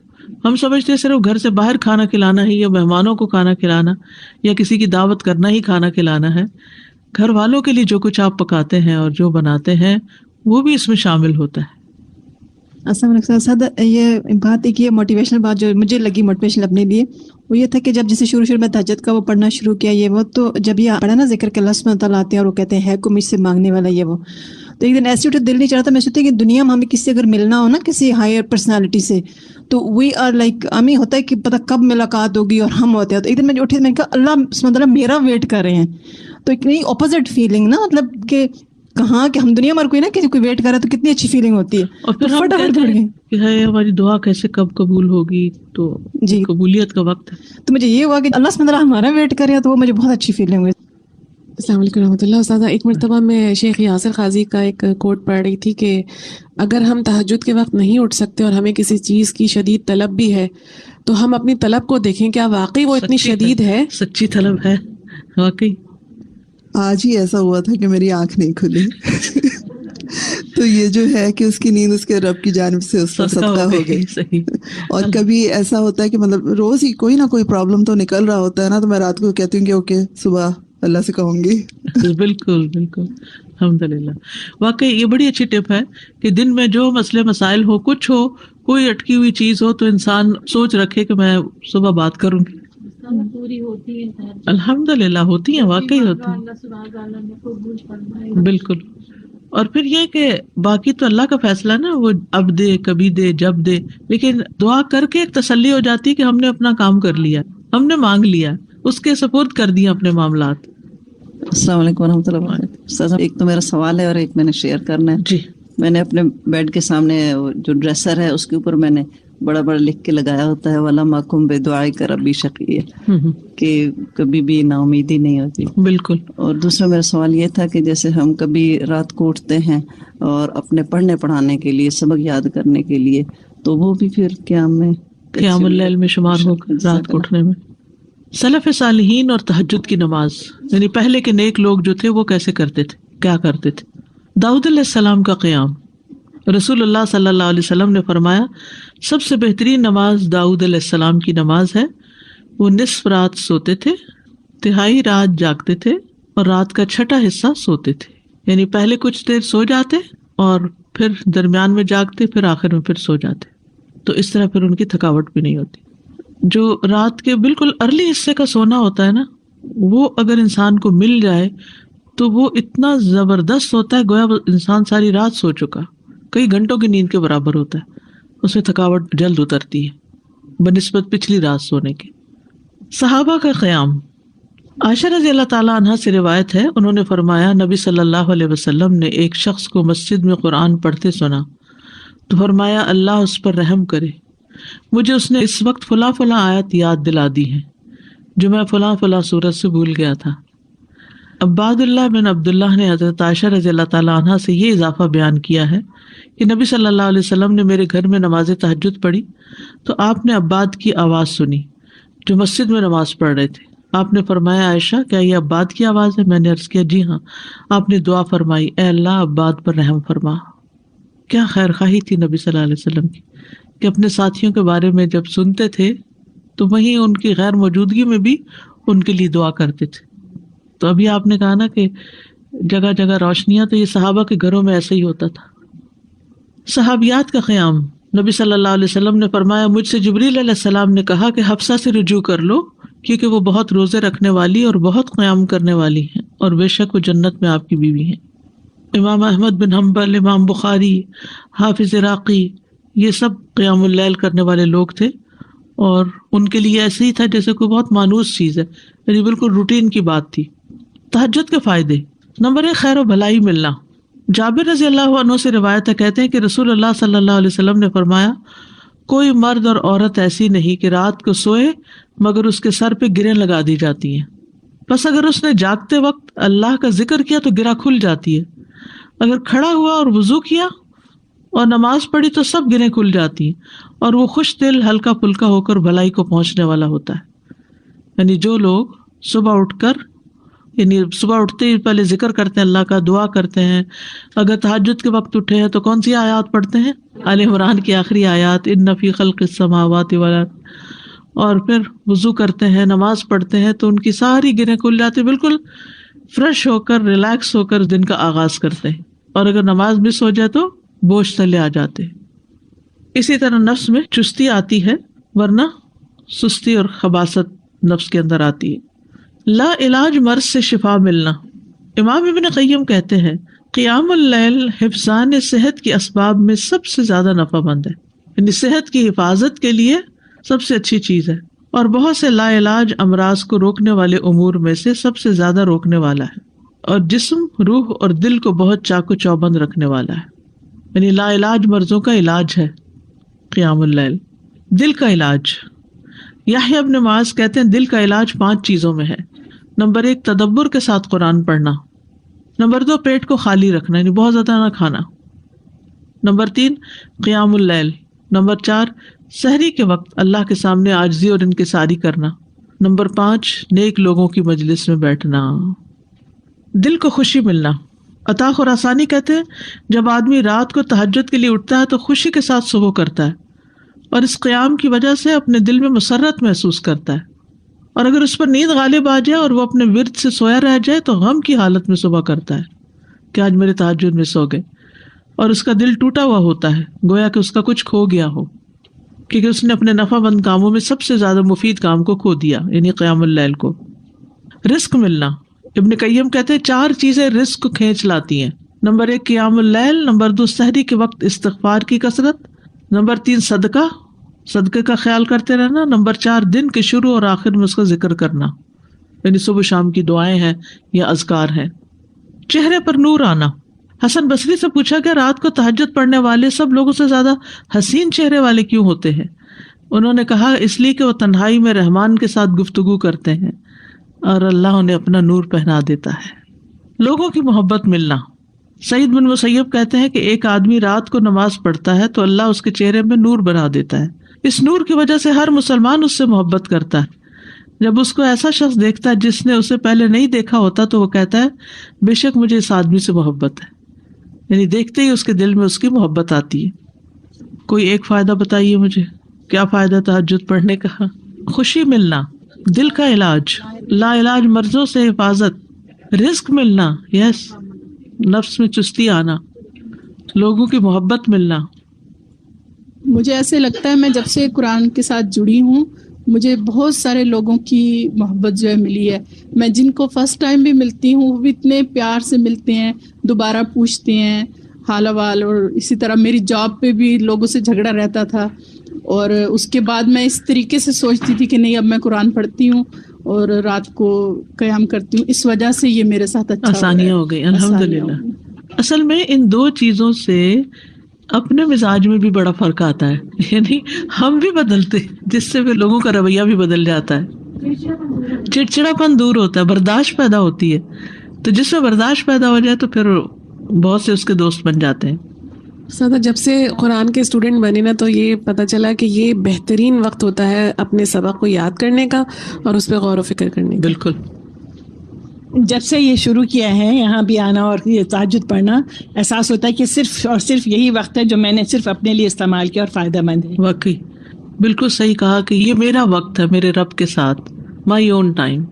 ہم سمجھتے ہیں صرف گھر سے باہر کھانا کھلانا ہے، یا مہمانوں کو کھانا کھلانا، یا کسی کی دعوت کرنا ہی کھانا کھلانا ہے. گھر والوں کے لیے جو کچھ آپ پکاتے ہیں اور جو بناتے ہیں وہ بھی اس میں شامل ہوتا ہے. السلام علیکم سر. یہ بات ایک یہ موٹیویشنل بات جو مجھے لگی موٹیویشنل اپنے لیے، وہ یہ تھا کہ جب جیسے شروع میں تہجد کا وہ پڑھنا شروع کیا، یہ وہ تو جب یہ پڑھا نا ذکر کہ اللہ سبحانہ تعالیٰ آتے ہیں اور وہ کہتے ہیں کو مجھ سے مانگنے والا یہ وہ، تو ایک دن ایسے اٹھے دل نہیں چاہ رہا تھا. میں سوچتی کہ دنیا میں ہمیں کسی سے اگر ملنا ہو نا کسی ہائر پرسنالٹی سے، تو وی آر لائک ہمیں ہوتا ہے کہ پتہ کب ملاقات ہوگی اور ہم ہوتے ہیں. تو ایک دن میں اٹھی میں نے کہا اللہ سبحانہ تعالیٰ میرا ویٹ کر رہے ہیں. تو ایک نئی اپوزٹ فیلنگ نا، مطلب کہ کہاں کہ ہم دنیا میں کوئی نا کسی کوئی ویٹ کر رہا ہے تو کتنی اچھی فیلنگ ہوتی ہے. اور پھر ہم کہتے ہیں کہ ہماری دعا کیسے کب قبول ہوگی، تو جی قبولیت کا وقت ہے. تو مجھے یہ ہوا کہ اللہ سبحانہ تعالیٰ ہمارا ویٹ کر رہا ہے، تو وہ مجھے بہت اچھی فیلنگ ہوئی. السلام علیکم رحمۃ اللہ. استاذہ ایک مرتبہ میں شیخ یاسر قاضی کا ایک کوٹ پڑھ رہی تھی کہ اگر ہم تہجد کے وقت نہیں اٹھ سکتے اور ہمیں کسی چیز کی شدید طلب بھی ہے تو ہم اپنی طلب کو دیکھیں کیا واقعی وہ اتنی شدید ہے، سچی طلب ہے واقعی. آج ہی ایسا ہوا تھا کہ میری آنکھ نہیں کھلی تو یہ جو ہے کہ اس کی نیند اس کے رب کی جانب سے اس پر صدقہ ہو گئی. اور کبھی ایسا ہوتا ہے کہ مطلب روز ہی کوئی نہ کوئی پرابلم تو نکل رہا ہوتا ہے نا، تو میں رات کو کہتی ہوں کہ اوکے صبح اللہ سے کہوں گی. بالکل بالکل الحمدللہ. واقعی یہ بڑی اچھی ٹپ ہے کہ دن میں جو مسئلے مسائل ہو، کچھ ہو، کوئی اٹکی ہوئی چیز ہو، تو انسان سوچ رکھے کہ میں صبح بات کروں گی. پوری ہوتی ہے الحمدللہ، ہوتی ہیں، واقعی ہوتی ہیں. بالکل. اور پھر یہ کہ باقی تو اللہ کا فیصلہ نا، وہ اب دے، کبھی دے، جب دے، لیکن دعا کر کے ایک تسلی ہو جاتی ہے کہ ہم نے اپنا کام کر لیا، ہم نے مانگ لیا، اس کے سپرد کر دیا اپنے معاملات. السلام علیکم ورحمۃ اللہ وبرکاتہ. ایک تو میرا سوال ہے اور ایک میں نے شیئر کرنا ہے. جی. میں نے اپنے بیڈ کے سامنے جو ڈریسر ہے اس کے اوپر میں نے بڑا بڑا لکھ کے لگایا ہوتا ہے وَلَا مَكُمْ بِدُعَائِكَ رَبِّي شَقِيًّا، کہ کبھی بھی نا امیدی نہیں ہوتی. بالکل. اور دوسرا میرا سوال یہ تھا کہ جیسے ہم کبھی رات کو اٹھتے ہیں اور اپنے پڑھنے پڑھانے کے لیے، سبق یاد کرنے کے لیے، تو وہ بھی پھر قیام اللیل میں شمار ہو رات کو اٹھنے میں. سلف صالحین اور تہجد کی نماز، یعنی پہلے کے نیک لوگ جو تھے وہ کیسے کرتے تھے، کیا کرتے تھے. داؤد علیہ السلام کا قیام، رسول اللہ صلی اللہ علیہ وسلم نے فرمایا سب سے بہترین نماز داؤد علیہ السلام کی نماز ہے. وہ نصف رات سوتے تھے، تہائی رات جاگتے تھے، اور رات کا چھٹا حصہ سوتے تھے. یعنی پہلے کچھ دیر سو جاتے اور پھر درمیان میں جاگتے، پھر آخر میں پھر سو جاتے. تو اس طرح پھر ان کی تھکاوٹ بھی نہیں ہوتی. جو رات کے بالکل ارلی حصے کا سونا ہوتا ہے نا، وہ اگر انسان کو مل جائے تو وہ اتنا زبردست ہوتا ہے، گویا انسان ساری رات سو چکا، کئی گھنٹوں کی نیند کے برابر ہوتا ہے. اس میں تھکاوٹ جلد اترتی ہے بنسبت پچھلی رات سونے کے. صحابہ کا قیام، عائشہ رضی اللہ تعالیٰ عنہ سے روایت ہے، انہوں نے فرمایا نبی صلی اللہ علیہ وسلم نے ایک شخص کو مسجد میں قرآن پڑھتے سنا تو فرمایا اللہ اس پر رحم کرے، مجھے اس نے اس وقت فلاں فلاں آیت یاد دلا دی ہے جو میں فلاں فلاں سورت سے بھول گیا تھا. عباد اللہ بن عبداللہ نے حضرت عائشہ رضی اللہ تعالیٰ عنہ سے یہ اضافہ بیان کیا ہے کہ نبی صلی اللہ علیہ وسلم نے میرے گھر میں نماز تہجد پڑھی تو آپ نے عباد کی آواز سنی جو مسجد میں نماز پڑھ رہے تھے. آپ نے فرمایا عائشہ کیا یہ عباد کی آواز ہے؟ میں نے عرض کیا جی ہاں۔ آپ نے دعا فرمائی اے اللہ عباد پر رحم فرما۔ کیا خیر خواہی تھی نبی صلی اللہ علیہ وسلم کی کہ اپنے ساتھیوں کے بارے میں جب سنتے تھے تو وہیں ان کی غیر موجودگی میں بھی ان کے لیے دعا کرتے تھے۔ تو ابھی آپ نے کہا نا کہ جگہ جگہ روشنیاں، تو یہ صحابہ کے گھروں میں ایسے ہی ہوتا تھا۔ صحابیات کا قیام، نبی صلی اللہ علیہ وسلم نے فرمایا مجھ سے جبریل علیہ السلام نے کہا کہ حفصہ سے رجوع کر لو کیونکہ وہ بہت روزے رکھنے والی اور بہت قیام کرنے والی ہیں اور بے شک وہ جنت میں آپ کی بیوی ہیں۔ امام احمد بن حنبل، امام بخاری، حافظ عراقی، یہ سب قیام اللیل کرنے والے لوگ تھے، اور ان کے لیے ایسے ہی تھا جیسے کوئی بہت مانوس چیز ہے، یعنی بالکل روٹین کی بات تھی۔ تہجد کے فائدے، نمبر 1 خیر و بھلائی ملنا۔ جابر رضی اللہ عنہ سے روایت ہے، کہتے ہیں کہ رسول اللہ صلی اللہ علیہ وسلم نے فرمایا کوئی مرد اور عورت ایسی نہیں کہ رات کو سوئے مگر اس کے سر پہ گریں لگا دی جاتی ہیں، بس اگر اس نے جاگتے وقت اللہ کا ذکر کیا تو گرہ کھل جاتی ہے، اگر کھڑا ہوا اور وضو کیا اور نماز پڑھی تو سب گریں کھل جاتی ہیں، اور وہ خوش دل ہلکا پھلکا ہو کر بھلائی کو پہنچنے والا ہوتا ہے۔ یعنی جو لوگ صبح اٹھتے ہی پہلے ذکر کرتے ہیں اللہ کا، دعا کرتے ہیں، اگر تہجد کے وقت اٹھے ہیں تو کون سی آیات پڑھتے ہیں؟ آل عمران کی آخری آیات، ان فی خلق السماوات والارض، اور پھر وضو کرتے ہیں، نماز پڑھتے ہیں تو ان کی ساری گرہیں کھل جاتی، بالکل فریش ہو کر ریلیکس ہو کر دن کا آغاز کرتے ہیں، اور اگر نماز مس ہو جائے تو بوجھ تلے آ جاتے۔ اسی طرح نفس میں چستی آتی ہے، ورنہ سستی اور خباثت نفس کے اندر آتی ہے۔ لا علاج مرض سے شفا ملنا۔ امام ابن قیم کہتے ہیں قیام اللیل حفظان صحت کے اسباب میں سب سے زیادہ نفع مند ہے، یعنی صحت کی حفاظت کے لیے سب سے اچھی چیز ہے، اور بہت سے لا علاج امراض کو روکنے والے امور میں سے سب سے زیادہ روکنے والا ہے، اور جسم، روح اور دل کو بہت چاق و چوبند رکھنے والا ہے، یعنی لا علاج مرضوں کا علاج ہے قیام اللیل۔ دل کا علاج، یحییٰ ابن معاذ کہتے ہیں دل کا علاج 5 چیزوں میں ہے۔ نمبر 1 تدبر کے ساتھ قرآن پڑھنا۔ نمبر 2 پیٹ کو خالی رکھنا، یعنی بہت زیادہ نہ کھانا۔ نمبر 3 قیام اللیل۔ نمبر 4 سحری کے وقت اللہ کے سامنے عاجزی اور انکساری کرنا۔ نمبر 5 نیک لوگوں کی مجلس میں بیٹھنا۔ دل کو خوشی ملنا۔ عطا خراسانی کہتے ہیں جب آدمی رات کو تہجد کے لیے اٹھتا ہے تو خوشی کے ساتھ صبح کرتا ہے، اور اس قیام کی وجہ سے اپنے دل میں مسرت محسوس کرتا ہے، اور اگر اس پر نیند غالب آ جائے اور وہ اپنے ورد سے سویا رہ جائے تو غم کی حالت میں صبح کرتا ہے کہ آج میرے تہجد میں سو گئے، اور اس کا دل ٹوٹا ہوا ہوتا ہے، گویا کہ اس کا کچھ کھو گیا ہو، کیونکہ اس نے اپنے نفع مند کاموں میں سب سے زیادہ مفید کام کو کھو دیا، یعنی قیام اللیل کو۔ رزق ملنا۔ ابن قیم کہتے ہیں 4 چیزیں رزق کو کھینچ لاتی ہیں۔ نمبر 1 قیام اللیل، نمبر 2 سحری کے وقت استغفار کی کثرت، نمبر 3 صدقے کا خیال کرتے رہنا، نمبر 4 دن کے شروع اور آخر میں اس کا ذکر کرنا، یعنی صبح شام کی دعائیں ہیں یا اذکار ہیں۔ چہرے پر نور آنا۔ حسن بصری سے پوچھا کہ رات کو تہجد پڑھنے والے سب لوگوں سے زیادہ حسین چہرے والے کیوں ہوتے ہیں؟ انہوں نے کہا اس لیے کہ وہ تنہائی میں رحمان کے ساتھ گفتگو کرتے ہیں اور اللہ انہیں اپنا نور پہنا دیتا ہے۔ لوگوں کی محبت ملنا۔ سعید بن مسیب کہتے ہیں کہ ایک آدمی رات کو نماز پڑھتا ہے تو اللہ اس کے چہرے میں نور بنا دیتا ہے، اس نور کی وجہ سے ہر مسلمان اس سے محبت کرتا ہے۔ جب اس کو ایسا شخص دیکھتا ہے جس نے اسے پہلے نہیں دیکھا ہوتا تو وہ کہتا ہے بے شک مجھے اس آدمی سے محبت ہے، یعنی دیکھتے ہی اس کے دل میں اس کی محبت آتی ہے۔ کوئی ایک فائدہ بتائیے مجھے، کیا فائدہ تہجد پڑھنے کا؟ خوشی ملنا، دل کا علاج، لا علاج مرضوں سے حفاظت، رزق ملنا، یس، نفس میں چستی آنا، لوگوں کی محبت ملنا۔ مجھے ایسے لگتا ہے میں جب سے قرآن کے ساتھ جڑی ہوں مجھے بہت سارے لوگوں کی محبت جو ہے ملی ہے، میں جن کو فرسٹ ٹائم بھی ملتی ہوں وہ بھی اتنے پیار سے ملتے ہیں، دوبارہ پوچھتے ہیں حال احوال، اور اسی طرح میری جاب پہ بھی لوگوں سے جھگڑا رہتا تھا، اور اس کے بعد میں اس طریقے سے سوچتی تھی کہ نہیں اب میں قرآن پڑھتی ہوں اور رات کو قیام کرتی ہوں، اس وجہ سے یہ میرے ساتھ اچھا آسانیاں ہو گئی الحمدللہ۔ اصل میں ان 2 چیزوں سے اپنے مزاج میں بھی بڑا فرق آتا ہے، یعنی ہم بھی بدلتے، جس سے بھی لوگوں کا رویہ بھی بدل جاتا ہے، چڑچڑا پن دور ہوتا ہے، برداشت پیدا ہوتی ہے، تو جس میں برداشت پیدا ہو جائے تو پھر بہت سے اس کے دوست بن جاتے ہیں۔ سادہ جب سے قرآن کے اسٹوڈنٹ بنے نا تو یہ پتہ چلا کہ یہ بہترین وقت ہوتا ہے اپنے سبق کو یاد کرنے کا اور اس پہ غور و فکر کرنے کا. بالکل. جب سے یہ شروع کیا ہے یہاں بھی آنا اور یہ تہجد پڑھنا، احساس ہوتا ہے کہ صرف اور صرف یہی وقت ہے جو میں نے صرف اپنے لیے استعمال کیا اور فائدہ مند ہے. واقعی بالکل صحیح کہا کہ یہ میرا وقت ہے میرے رب کے ساتھ، مائی اون ٹائم.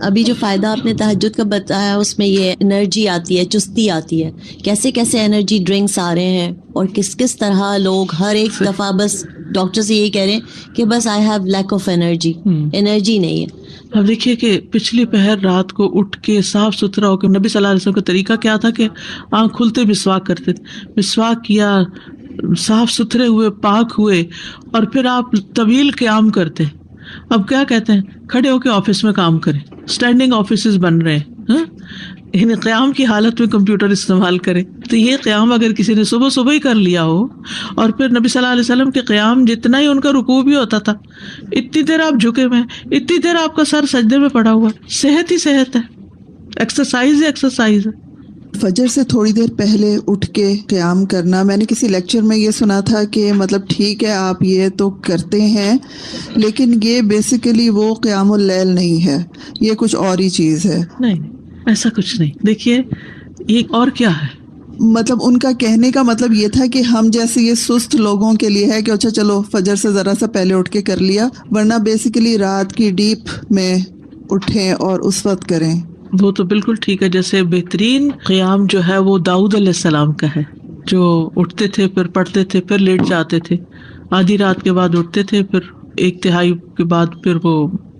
ابھی جو فائدہ آپ نے تہجد کا بتایا اس میں یہ انرجی آتی ہے، چستی آتی ہے، کیسے کیسے انرجی ڈرنکس آ رہے ہیں اور کس کس طرح لوگ ہر ایک دفعہ بس ڈاکٹر سے یہی کہہ رہے ہیں کہ بس I have lack of energy نہیں ہے. اب دیکھیے کہ پچھلی پہر رات کو اٹھ کے صاف ستھرا ہو کے نبی صلی اللہ علیہ وسلم کا طریقہ کیا تھا کہ آنکھ کھلتے مسواک کرتے تھے، مسواک کیا، صاف ستھرے ہوئے، پاک ہوئے، اور پھر آپ طویل قیام کرتے. اب کیا کہتے ہیں کھڑے ہو کے آفس میں کام کریں، اسٹینڈنگ آفیسز بن رہے ہیں، یعنی قیام کی حالت میں کمپیوٹر استعمال کریں. تو یہ قیام اگر کسی نے صبح صبح ہی کر لیا ہو، اور پھر نبی صلی اللہ علیہ وسلم کے قیام جتنا ہی ان کا رکوع بھی ہوتا تھا، اتنی دیر آپ جھکے ہوئے ہیں، اتنی دیر آپ کا سر سجدے میں پڑا ہوا، صحت ہی صحت ہے، ایکسرسائز ہی ایکسرسائز ہے. فجر سے تھوڑی دیر پہلے اٹھ کے قیام کرنا، میں نے کسی لیکچر میں یہ سنا تھا کہ مطلب ٹھیک ہے آپ یہ تو کرتے ہیں لیکن یہ بیسیکلی وہ قیام اللیل نہیں ہے، یہ کچھ اور ہی چیز ہے. نہیں ایسا کچھ نہیں. دیکھیے یہ اور کیا ہے، مطلب ان کا کہنے کا مطلب یہ تھا کہ ہم جیسے یہ سست لوگوں کے لیے ہے کہ اچھا چلو فجر سے ذرا سا پہلے اٹھ کے کر لیا، ورنہ بیسیکلی رات کی ڈیپ میں اٹھیں اور اس وقت کریں. وہ تو بالکل ٹھیک ہے. جیسے بہترین قیام جو ہے وہ داؤد علیہ السلام کا ہے، جو اٹھتے تھے پھر پڑھتے تھے پھر لیٹ جاتے تھے، آدھی رات کے بعد اٹھتے تھے، پھر ایک تہائی کے بعد پھر وہ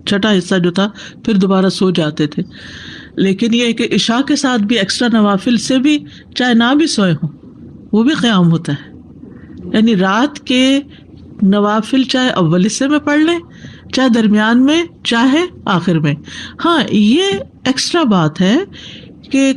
چھٹا حصہ جو تھا پھر دوبارہ سو جاتے تھے. لیکن یہ کہ عشاء کے ساتھ بھی ایکسٹرا نوافل سے بھی چاہے نہ بھی سوئے ہوں وہ بھی قیام ہوتا ہے. یعنی رات کے نوافل چاہے اول حصے میں پڑھ لیں، چاہے درمیان میں، چاہے آخر میں. ہاں یہ ایکسٹرا بات ہے کہ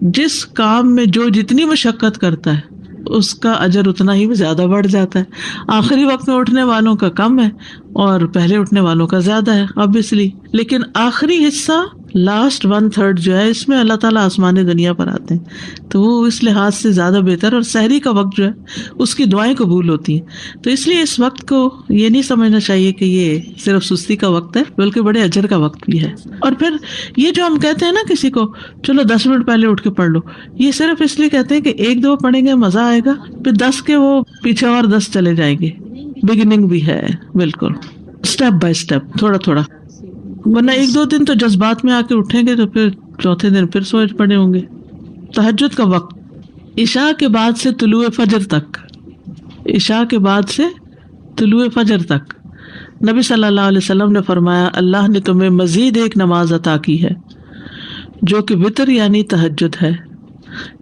جس کام میں جو جتنی مشقت کرتا ہے اس کا اجر اتنا ہی زیادہ بڑھ جاتا ہے. آخری وقت میں اٹھنے والوں کا کم ہے اور پہلے اٹھنے والوں کا زیادہ ہے obviously. لیکن آخری حصہ لاسٹ 1/3 جو ہے اس میں اللہ تعالیٰ آسمان دنیا پر آتے ہیں، تو وہ اس لحاظ سے زیادہ بہتر، اور سحری کا وقت جو ہے اس کی دعائیں قبول ہوتی ہیں. تو اس لیے اس وقت کو یہ نہیں سمجھنا چاہیے کہ یہ صرف سستی کا وقت ہے، بلکہ بڑے اجر کا وقت بھی ہے. اور پھر یہ جو ہم کہتے ہیں نا کسی کو چلو 10 منٹ پہلے اٹھ کے پڑھ لو، یہ صرف اس لیے کہتے ہیں کہ ایک دو پڑھیں گے مزہ آئے گا، پھر 10 کے وہ پیچھے اور 10 چلے جائیں گے. بگننگ بھی ہے بالکل، اسٹیپ بائی اسٹیپ، تھوڑا تھوڑا. ورنہ ایک دو دن تو جذبات میں آ کے اٹھیں گے تو پھر چوتھے دن پھر سوچ پڑے ہوں گے. تہجد کا وقت عشاء کے بعد سے طلوع فجر تک، عشاء کے بعد سے طلوع فجر تک نبی صلی اللہ علیہ وسلم نے فرمایا اللہ نے تمہیں مزید ایک نماز عطا کی ہے جو کہ وتر یعنی تہجد ہے،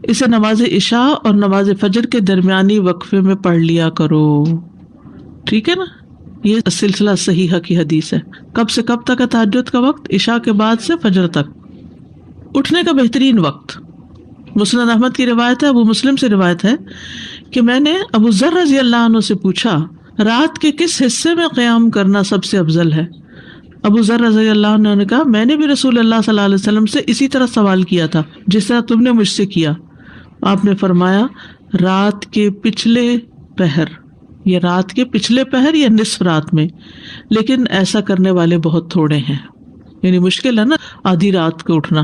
اسے نماز عشاء اور نماز فجر کے درمیانی وقفے میں پڑھ لیا کرو. ٹھیک ہے نا، یہ سلسلہ صحیحہ کی حدیث ہے. کب سے کب تک ہے تہجد کا وقت؟ عشاء کے بعد سے فجر تک. اٹھنے کا بہترین وقت مسند احمد کی روایت ہے، ابو مسلم سے روایت ہے کہ میں نے ابو ذر رضی اللہ عنہ سے پوچھا رات کے کس حصے میں قیام کرنا سب سے افضل ہے؟ ابو ذر رضی اللہ عنہ نے کہا میں نے بھی رسول اللہ صلی اللہ علیہ وسلم سے اسی طرح سوال کیا تھا جس طرح تم نے مجھ سے کیا. آپ نے فرمایا رات کے پچھلے پہر، یا رات کے پچھلے پہر یا نصف رات میں، لیکن ایسا کرنے والے بہت تھوڑے ہیں. یعنی مشکل ہے نا آدھی رات کو اٹھنا.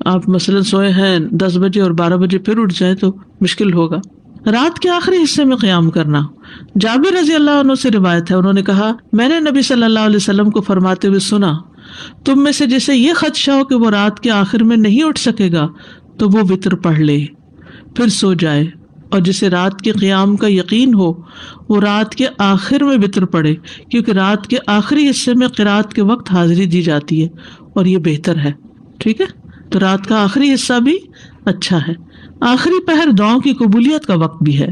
آپ مثلاً سوئے ہیں 10 بجے اور 12 بجے پھر اٹھ جائیں تو مشکل ہوگا. رات کے آخری حصے میں قیام کرنا. جابر رضی اللہ عنہ سے روایت ہے، انہوں نے کہا میں نے نبی صلی اللہ علیہ وسلم کو فرماتے ہوئے سنا تم میں سے جسے یہ خدشہ ہو کہ وہ رات کے آخر میں نہیں اٹھ سکے گا تو وہ وتر پڑھ لے پھر سو جائے، اور جسے رات کے قیام کا یقین ہو وہ رات کے آخر میں وتر پڑھے، کیونکہ رات کے آخری حصے میں قرات کے وقت حاضری دی جاتی ہے اور یہ بہتر ہے. ٹھیک ہے، تو رات کا آخری حصہ بھی اچھا ہے. آخری پہر دعاؤں کی قبولیت کا وقت بھی ہے.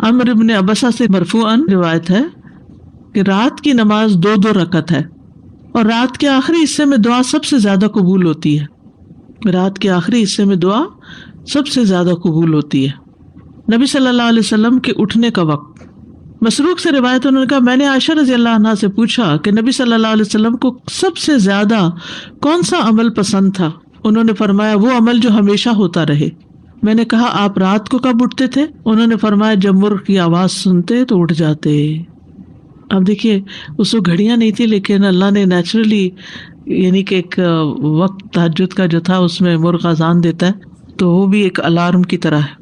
عمر ابن عبسہ سے مرفوعاً روایت ہے کہ رات کی نماز 2 رکعت ہے اور رات کے آخری حصے میں دعا سب سے زیادہ قبول ہوتی ہے. رات کے آخری حصے میں دعا سب سے زیادہ قبول ہوتی ہے. نبی صلی اللہ علیہ وسلم کے اٹھنے کا وقت. مسروق سے روایت انہوں نے کہا میں نے عائشہ رضی اللہ عنہا سے پوچھا کہ نبی صلی اللہ علیہ وسلم کو سب سے زیادہ کون سا عمل پسند تھا؟ انہوں نے فرمایا وہ عمل جو ہمیشہ ہوتا رہے. میں نے کہا آپ رات کو کب اٹھتے تھے؟ انہوں نے فرمایا جب مرغ کی آواز سنتے تو اٹھ جاتے. اب دیکھیے اس وقت گھڑیاں نہیں تھی، لیکن اللہ نے نیچرلی یعنی کہ ایک وقت تہجد کا جو تھا اس میں مرغ اذان دیتا ہے تو وہ بھی ایک الارم کی طرح ہے.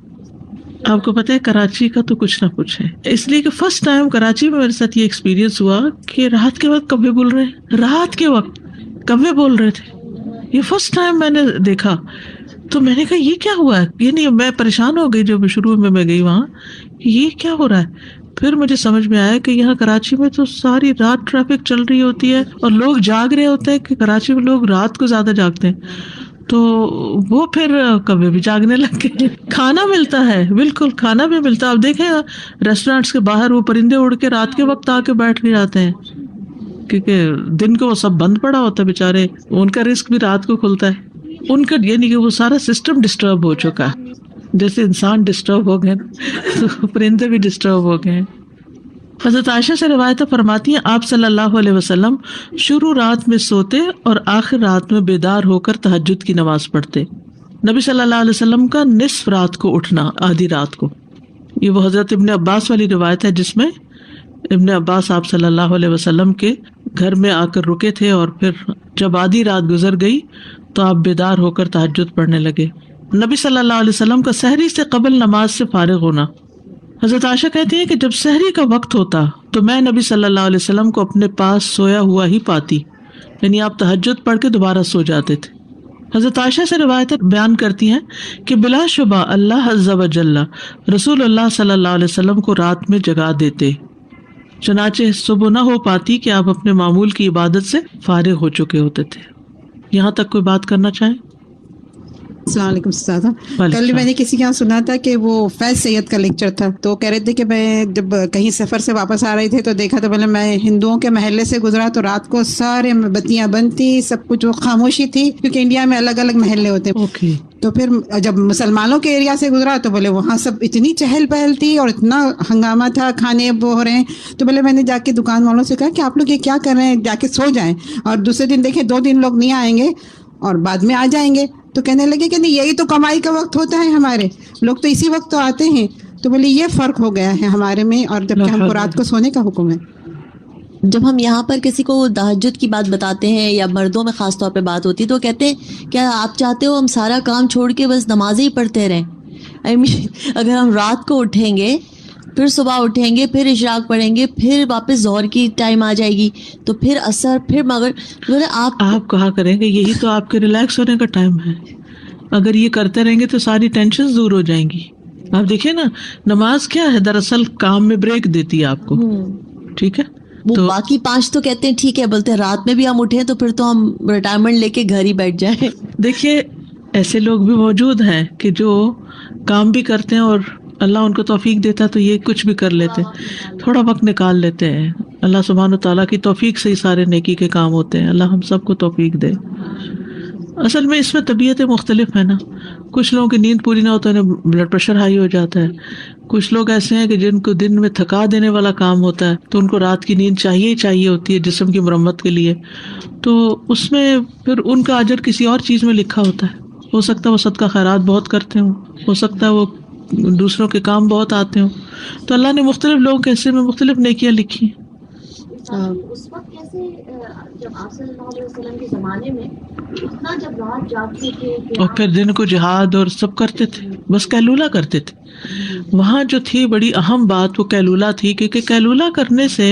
آپ کو پتہ ہے کراچی کا تو کچھ نہ کچھ ہے، اس لیے کہ فرسٹ ٹائم کراچی میں میرے ساتھ یہ ایکسپیرینس ہوا کہ رات کے وقت کبے بول رہے ہیں، رات کے وقت کبے بول رہے تھے. یہ فرسٹ ٹائم میں نے دیکھا تو میں نے کہا یہ کیا ہوا ہے، یعنی میں پریشان ہو گئی جب شروع میں گئی وہاں، یہ کیا ہو رہا ہے. پھر مجھے سمجھ میں آیا کہ یہاں کراچی میں تو ساری رات ٹریفک چل رہی ہوتی ہے اور لوگ جاگ رہے ہوتے ہیں، کہ کراچی میں لوگ رات کو زیادہ جاگتے ہیں، تو وہ پھر کبھی بھی جاگنے لگ گئے. کھانا ملتا ہے، بالکل کھانا بھی ملتا ہے. اب دیکھیں ریسٹورینٹس کے باہر وہ پرندے اڑ کے رات کے وقت آ کے بیٹھ کے جاتے ہیں، کیونکہ دن کو وہ سب بند پڑا ہوتا ہے بیچارے، ان کا رزق بھی رات کو کھلتا ہے. ان کا یعنی کہ وہ سارا سسٹم ڈسٹرب ہو چکا ہے، جیسے انسان ڈسٹرب ہو گئے تو پرندے بھی ڈسٹرب ہو گئے. حضرت عائشہ سے روایت فرماتی ہیں آپ صلی اللہ علیہ وسلم شروع رات میں سوتے اور آخر رات میں بیدار ہو کر تہجد کی نماز پڑھتے. نبی صلی اللہ علیہ وسلم کا نصف رات کو اٹھنا، آدھی رات کو، یہ وہ حضرت ابن عباس والی روایت ہے جس میں ابن عباس آپ صلی اللہ علیہ وسلم کے گھر میں آ کر رکے تھے اور پھر جب آدھی رات گزر گئی تو آپ بیدار ہو کر تہجد پڑھنے لگے. نبی صلی اللہ علیہ وسلم کا سحری سے قبل نماز سے فارغ ہونا. حضرت عائشہ کہتی ہیں کہ جب سحری کا وقت ہوتا تو میں نبی صلی اللہ علیہ وسلم کو اپنے پاس سویا ہوا ہی پاتی، یعنی آپ تہجد پڑھ کے دوبارہ سو جاتے تھے. حضرت عائشہ سے روایتیں بیان کرتی ہیں کہ بلا شبہ اللہ عز و جل رسول اللہ صلی اللہ علیہ وسلم کو رات میں جگا دیتے، چنانچہ صبح نہ ہو پاتی کہ آپ اپنے معمول کی عبادت سے فارغ ہو چکے ہوتے تھے. یہاں تک کوئی بات کرنا چاہیں؟ السلام علیکم استاذہ. کل میں نے کسی کے یہاں سنا تھا کہ وہ فیض سید کا لیکچر تھا، تو کہہ رہے تھے کہ میں جب کہیں سفر سے واپس آ رہے تھے تو دیکھا تو پہلے میں ہندوؤں کے محلے سے گزرا تو رات کو سارے بتیاں بند تھی، سب کچھ وہ خاموشی تھی، کیونکہ انڈیا میں الگ الگ محلے ہوتے ہیں. تو پھر جب مسلمانوں کے ایریا سے گزرا تو بولے وہاں سب اتنی چہل پہل تھی اور اتنا ہنگامہ تھا، کھانے وہ ہو رہے ہیں. تو بولے میں نے جا کے دکان والوں سے کہا کہ آپ لوگ یہ کیا کر رہے ہیں، جا کے سو جائیں، اور دوسرے دن دیکھیں 2 دن لوگ نہیں آئیں گے اور بعد میں آ جائیں گے. تو کہنے لگے کہ نہیں یہی تو کمائی کا وقت ہوتا ہے، ہمارے لوگ تو اسی وقت تو آتے ہیں. تو بولے یہ فرق ہو گیا ہے ہمارے میں، اور جبکہ ہم کو رات کو سونے کا حکم ہے. جب ہم یہاں پر کسی کو تہجد کی بات بتاتے ہیں یا مردوں میں خاص طور پہ بات ہوتی ہے تو کہتے ہیں کیا آپ چاہتے ہو ہم سارا کام چھوڑ کے بس نمازیں ہی پڑھتے رہیں؟ اگر ہم رات کو اٹھیں گے، پھر صبح اٹھیں گے، پھر اشراق پڑھیں گے، پھر واپس ظہر کی ٹائم آ جائے گی، تو پھر عصر، پھر مغرب، آپ کہا کریں گے یہی تو آپ کے ریلیکس ہونے کا ٹائم ہے. اگر یہ کرتے رہیں گے تو ساری ٹینشن دور ہو جائیں گی. آپ دیکھیں نا نماز کیا ہے، دراصل کام میں بریک دیتی ہے آپ کو. ٹھیک ہے، وہ باقی 5 تو کہتے ہیں ٹھیک ہے، بولتے ہیں رات میں بھی ہم اٹھیں تو پھر تو ہم ریٹائرمنٹ لے کے گھر ہی بیٹھ جائیں. دیکھیے ایسے لوگ بھی موجود ہیں کہ جو کام بھی کرتے ہیں اور اللہ ان کو توفیق دیتا ہے تو یہ کچھ بھی کر لیتے ہیں، تھوڑا وقت نکال لیتے ہیں. اللہ سبحانہ تعالیٰ کی توفیق سے ہی سارے نیکی کے کام ہوتے ہیں. اللہ ہم سب کو توفیق دے. اصل میں اس میں طبیعتیں مختلف ہیں نا. کچھ لوگوں کی نیند پوری نہ ہو تو انہیں بلڈ پریشر ہائی ہو جاتا ہے. کچھ لوگ ایسے ہیں کہ جن کو دن میں تھکا دینے والا کام ہوتا ہے تو ان کو رات کی نیند چاہیے ہی چاہیے ہوتی ہے جسم کی مرمت کے لیے. تو اس میں پھر ان کا اجر کسی اور چیز میں لکھا ہوتا ہے. ہو سکتا ہے وہ صدقہ خیرات بہت کرتے ہوں، ہو سکتا ہے وہ دوسروں کے کام بہت آتے ہوں. تو اللہ نے مختلف لوگوں کے حصے میں مختلف نیکیاں لکھی ہیں. اس وقت کیسے جب آپ صلی اللہ علیہ وسلم کے زمانے میں اتنا جب رات جاگتے تھے اور پھر دن کو جہاد اور سب کرتے تھے، بس قیلولہ کرتے تھے. وہاں جو تھی بڑی اہم بات وہ قیلولہ تھی، کیونکہ قیلولہ کرنے سے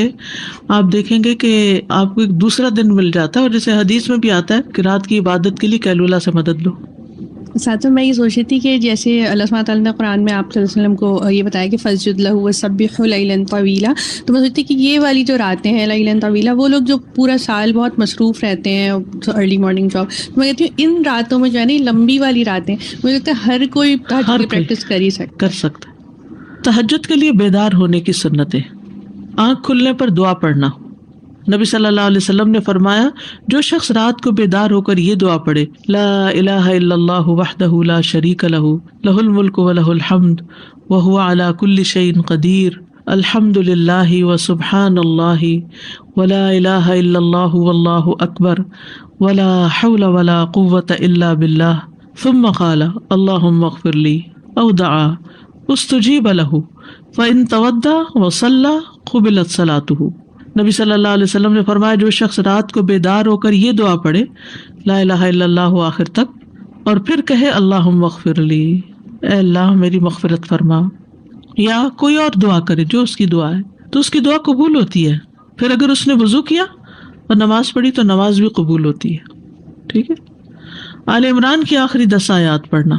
آپ دیکھیں گے کہ آپ کو ایک دوسرا دن مل جاتا ہے، اور جیسے حدیث میں بھی آتا ہے کہ رات کی عبادت کے لیے قیلولہ سے مدد لو. ساتھ میں یہ سوچ رہی تھی کہ جیسے اللہ سبحانہ تعالیٰ نے قرآن میں آپ صلی اللہ علیہ وسلم کو یہ بتایا کہ فسجد لہ وسبح لیلا طویلا، تو میں سوچتی کہ یہ والی جو راتیں ہیں لیلا طویلا، وہ لوگ جو پورا سال بہت مصروف رہتے ہیں ارلی مارننگ جاب، تو میں کہتی ہوں ان راتوں میں جو ہے نا لمبی والی راتیں، مجھے لگتا ہے ہر کوئی تہجد کی پریکٹس کر سکتا ہے. تہجد کے لیے بیدار ہونے کی سنتیں: آنکھ کھلنے پر دعا پڑھنا. نبی صلی اللہ علیہ وسلم نے فرمایا جو شخص رات کو بیدار ہو کر یہ دعا پڑھے لا الہ الا اللہ وحدہ لا شریک لہ لہ الملک ولہ الحمد وہو علی کل شیء قدیر الحمد للہ وسبحان اللہ ولا الہ الا اللہ واللہ اکبر ولا حول ولا قوة الا باللہ ثم قال اللہم اغفر لی أو دعا استجيب له فإن تودع وصلى قبلت صلاته. نبی صلی اللہ علیہ وسلم نے فرمایا جو شخص رات کو بیدار ہو کر یہ دعا پڑھے لا الہ الا اللہ آخر تک اور پھر کہے اللہم اغفر لی، اے اللہ میری مغفرت فرما، یا کوئی اور دعا کرے جو اس کی دعا ہے تو اس کی دعا قبول ہوتی ہے. پھر اگر اس نے وضو کیا اور نماز پڑھی تو نماز بھی قبول ہوتی ہے. ٹھیک ہے. آل عمران کی آخری 10 آیات پڑھنا.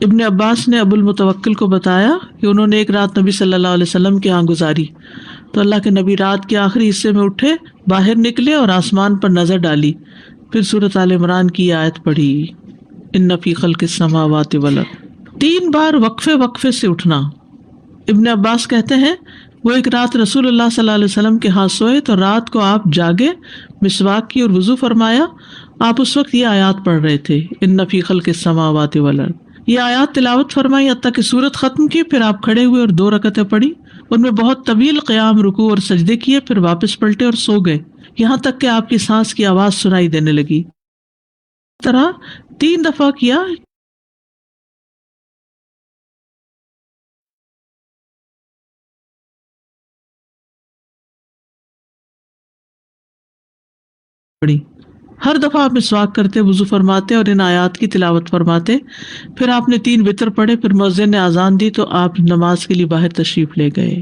ابن عباس نے ابو المتوکل کو بتایا کہ انہوں نے ایک رات نبی صلی اللہ علیہ وسلم کے ہاں گزاری تو اللہ کے نبی رات کے آخری حصے میں اٹھے، باہر نکلے اور آسمان پر نظر ڈالی، پھر سورۃ آل عمران کی آیت پڑھی ان فی خلق السماوات والارض. 3 بار وقفے سے اٹھنا. ابن عباس کہتے ہیں وہ ایک رات رسول اللہ صلی اللہ علیہ وسلم کے ہاں سوئے تو رات کو آپ جاگے، مسواک کی اور وضو فرمایا. آپ اس وقت یہ آیات پڑھ رہے تھے ان فی خلق السماوات والارض. یہ آیات تلاوت فرمائی حتیٰ کہ سورت ختم کی. پھر آپ کھڑے ہوئے اور 2 رکعتیں پڑھی، ان میں بہت طویل قیام، رکوع اور سجدے کیے، پھر واپس پلٹے اور سو گئے یہاں تک کہ آپ کی سانس کی آواز سنائی دینے لگی. اس طرح 3 دفعہ کیا. ہر دفعہ آپ مسواک کرتے، وضو فرماتے اور ان آیات کی تلاوت فرماتے. پھر آپ نے 3 وتر پڑھے، پھر مؤذن نے اذان دی تو آپ نماز کے لیے باہر تشریف لے گئے.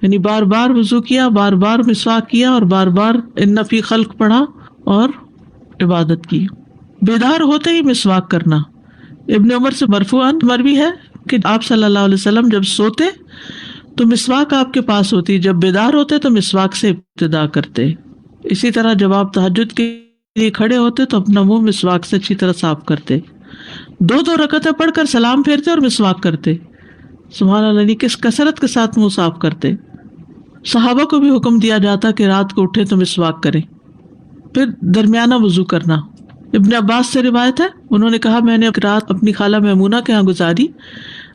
یعنی بار بار وضو کیا، بار بار مسواک کیا اور بار بار ان فی خلق پڑھا اور عبادت کی. بیدار ہوتے ہی مسواک کرنا. ابن عمر سے مرفوعاً مروی ہے کہ آپ صلی اللہ علیہ وسلم جب سوتے تو مسواک آپ کے پاس ہوتی، جب بیدار ہوتے تو مسواک سے ابتدا کرتے. اسی طرح جب آپ تہجد کے لیے کھڑے ہوتے تو اپنا منہ مسواک سے اچھی طرح صاف کرتے. 2 رکعتیں پڑھ کر سلام پھیرتے اور مسواک کرتے. سبحان اللہ، کس کثرت کے ساتھ منہ صاف کرتے. صحابہ کو بھی حکم دیا جاتا کہ رات کو اٹھے تو مسواک کریں. پھر درمیانہ وضو کرنا. ابن عباس سے روایت ہے، انہوں نے کہا میں نے رات اپنی خالہ میمونہ کے ہاں گزاری.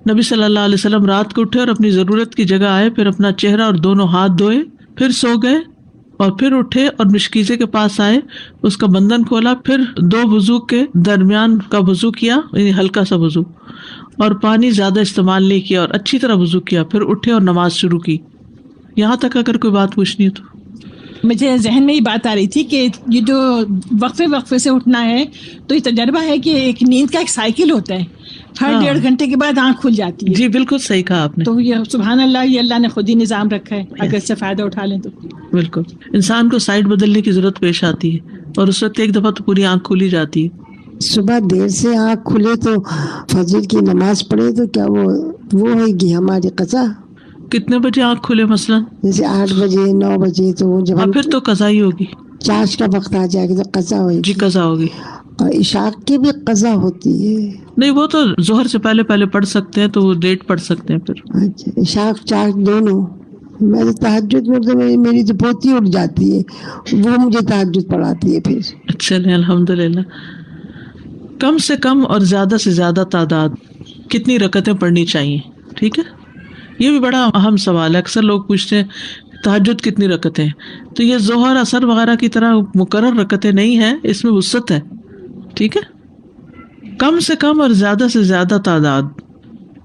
نبی صلی اللہ علیہ وسلم رات کو اٹھے اور اپنی ضرورت کی جگہ آئے، پھر اپنا چہرہ اور دونوں ہاتھ دھوئے، پھر سو گئے اور پھر اٹھے اور مشکیزے کے پاس آئے، اس کا بندھن کھولا، پھر 2 وضو کے درمیان کا وضو کیا، یعنی ہلکا سا وضو، اور پانی زیادہ استعمال نہیں کیا اور اچھی طرح وضو کیا، پھر اٹھے اور نماز شروع کی. یہاں تک اگر کوئی بات پوچھنی ہو تو. مجھے ذہن میں یہ بات آ رہی تھی کہ یہ جو وقفے سے اٹھنا ہے تو یہ تجربہ ہے کہ ایک نیند کا ایک سائیکل ہوتا ہے، ہر 1.5 گھنٹے کے بعد آنکھ کھل جاتی ہے. جی بالکل صحیح کہا آپ نے. تو یہ سبحان اللہ، یہ اللہ نے خود ہی نظام رکھا ہے، اگر اس سے فائدہ اٹھا لیں تو. بالکل انسان کو سائڈ بدلنے کی ضرورت پیش آتی ہے اور اس وقت ایک دفعہ تو پوری آنکھ کھلی جاتی ہے. صبح دیر سے آنکھ کھلے تو فجر کی نماز پڑھے تو کیا وہ ہے گی ہماری قضا؟ کتنے بجے آنکھ کھلے مثلا؟ جیسے 8 بجے 9 بجے تو جب پھر تو قضا ہی ہوگی. چارج کا وقت آ جائے گا تو قضا ہوگی. جی قضا ہوگی. اور عشاء کی بھی قضا ہوتی ہے؟ نہیں، وہ تو ظہر سے پہلے پڑھ سکتے ہیں، تو وہ لیٹ پڑھ سکتے ہیں. پھر اچھا عشاء چارج دونوں. میرے تہجد میں تو میری تو پوتی اٹھ جاتی ہے، وہ مجھے تہجد پڑھاتی ہے. پھر چلیں الحمدللہ. کم سے کم اور زیادہ سے زیادہ تعداد کتنی رکعتیں پڑھنی چاہیے؟ ٹھیک ہے، یہ بھی بڑا اہم سوال ہے. اکثر لوگ پوچھتے ہیں تہجد کتنی رکعتیں، تو یہ ظہر اثر وغیرہ کی طرح مقرر رکعتیں نہیں ہیں، اس میں وسعت ہے. ٹھیک ہے، کم سے کم اور زیادہ سے زیادہ تعداد.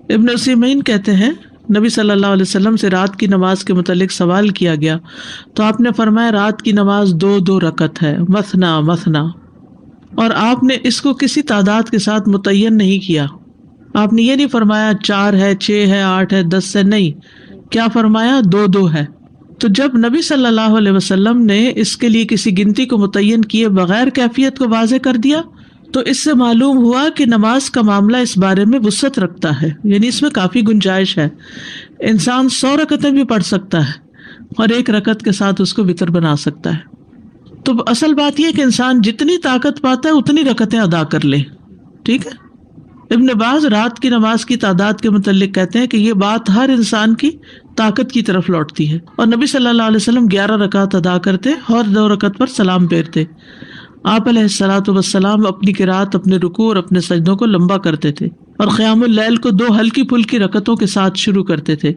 ابن عثیمین کہتے ہیں نبی صلی اللہ علیہ وسلم سے رات کی نماز کے متعلق سوال کیا گیا تو آپ نے فرمایا رات کی نماز 2 رکعت ہے، مثنا مثنا، اور آپ نے اس کو کسی تعداد کے ساتھ متعین نہیں کیا. آپ نے یہ نہیں فرمایا 4 ہے، 6 ہے، 8 ہے، 10 ہے، نہیں، کیا فرمایا 2 ہے. تو جب نبی صلی اللہ علیہ وسلم نے اس کے لیے کسی گنتی کو متعین کیے بغیر کیفیت کو واضح کر دیا تو اس سے معلوم ہوا کہ نماز کا معاملہ اس بارے میں وسعت رکھتا ہے، یعنی اس میں کافی گنجائش ہے. انسان 100 رکعتیں بھی پڑھ سکتا ہے اور 1 رکعت کے ساتھ اس کو وتر بنا سکتا ہے. تو اصل بات یہ ہے کہ انسان جتنی طاقت پاتا ہے اتنی رکعتیں ادا کر لے. ٹھیک ہے. ابن باز رات کی نماز کی تعداد کے متعلق کہتے ہیں کہ یہ بات ہر انسان کی طاقت کی طرف لوٹتی ہے، اور نبی صلی اللہ علیہ وسلم 11 رکعت ادا کرتے اور 2 رکعت پر سلام پھیرتے. آپ علیہ الصلوۃ والسلام اپنی قرات، اپنے رکوع اور اپنے سجدوں کو لمبا کرتے تھے اور قیام اللیل کو 2 ہلکی پھلکی رکعتوں کے ساتھ شروع کرتے تھے.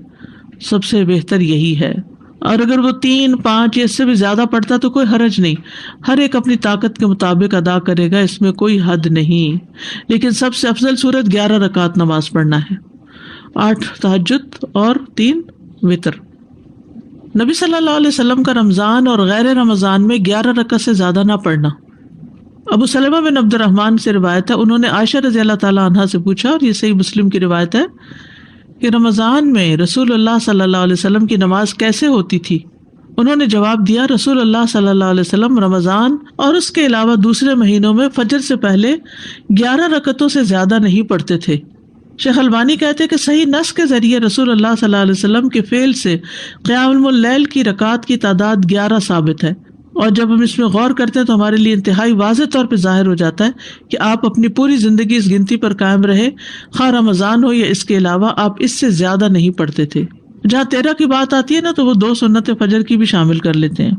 سب سے بہتر یہی ہے، اور اگر وہ 3 5 یا اس سے بھی زیادہ پڑھتا تو کوئی حرج نہیں، ہر ایک اپنی طاقت کے مطابق ادا کرے گا، اس میں کوئی حد نہیں. لیکن سب سے افضل صورت 11 رکعت نماز پڑھنا ہے، 8 تہجد اور 3 وتر. نبی صلی اللہ علیہ وسلم کا رمضان اور غیر رمضان میں 11 رکعت سے زیادہ نہ پڑھنا. ابو سلمہ بن عبد الرحمن سے روایت ہے، انہوں نے عائشہ رضی اللہ تعالیٰ عنہا سے پوچھا، اور یہ صحیح مسلم کی روایت ہے، کہ رمضان میں رسول اللہ صلی اللہ علیہ وسلم کی نماز کیسے ہوتی تھی؟ انہوں نے جواب دیا، رسول اللہ صلی اللہ علیہ وسلم رمضان اور اس کے علاوہ دوسرے مہینوں میں فجر سے پہلے 11 رکعتوں سے زیادہ نہیں پڑھتے تھے. شیخ البانی کہتے کہ صحیح نص کے ذریعے رسول اللہ صلی اللہ علیہ وسلم کے فعل سے قیام اللیل کی رکعات کی تعداد 11 ثابت ہے، اور جب ہم اس میں غور کرتے ہیں تو ہمارے لیے انتہائی واضح طور پہ ظاہر ہو جاتا ہے کہ آپ اپنی پوری زندگی اس گنتی پر قائم رہے، خواہ رمضان ہو یا اس کے علاوہ آپ اس سے زیادہ نہیں پڑھتے تھے. جہاں 13 کی بات آتی ہے نا تو وہ 2 سنت فجر کی بھی شامل کر لیتے ہیں.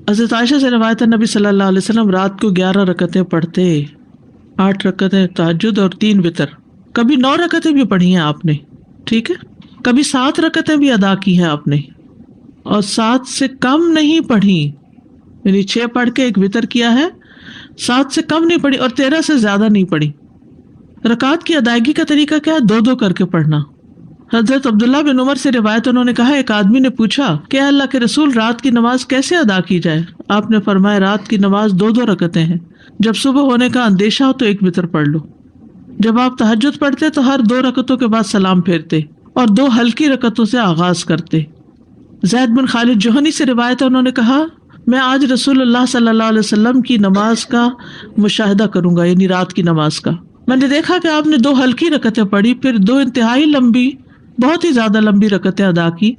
حضرت عائشہ سے روایت ہے، نبی صلی اللہ علیہ وسلم رات کو 11 رکعتیں پڑھتے، 8 رکعتیں تہجد اور 3 وتر. کبھی 9 رکعتیں بھی پڑھی ہیں آپ نے، ٹھیک ہے، کبھی 7 رکعتیں بھی ادا کی ہیں آپ نے، اور 7 سے کم نہیں پڑھی، یعنی 6 پڑھ کے 1 وتر کیا ہے، 7 سے کم نہیں پڑھی اور 13 سے زیادہ نہیں پڑھی. رکعات کی ادائیگی کا طریقہ کیا ہے؟ 2 کر کے پڑھنا. حضرت عبداللہ بن عمر سے روایت، انہوں نے کہا ایک آدمی نے پوچھا کہ اللہ کے رسول رات کی نماز کیسے ادا کی جائے؟ آپ نے فرمایا رات کی نماز 2 رکعتیں ہیں، جب صبح ہونے کا اندیشہ ہو تو 1 وتر پڑھ لو. جب آپ تہجد پڑھتے تو ہر 2 رکعتوں کے بعد سلام پھیرتے اور 2 ہلکی رکعتوں سے آغاز کرتے. زید بن خالد جوہنی سے روایت ہے، انہوں نے کہا میں آج رسول اللہ صلی اللہ علیہ وسلم کی نماز کا مشاہدہ کروں گا، یعنی رات کی نماز کا. میں نے دیکھا کہ آپ نے 2 ہلکی رکعتیں پڑھی، پھر 2 انتہائی لمبی، بہت ہی زیادہ لمبی رکعتیں ادا کی،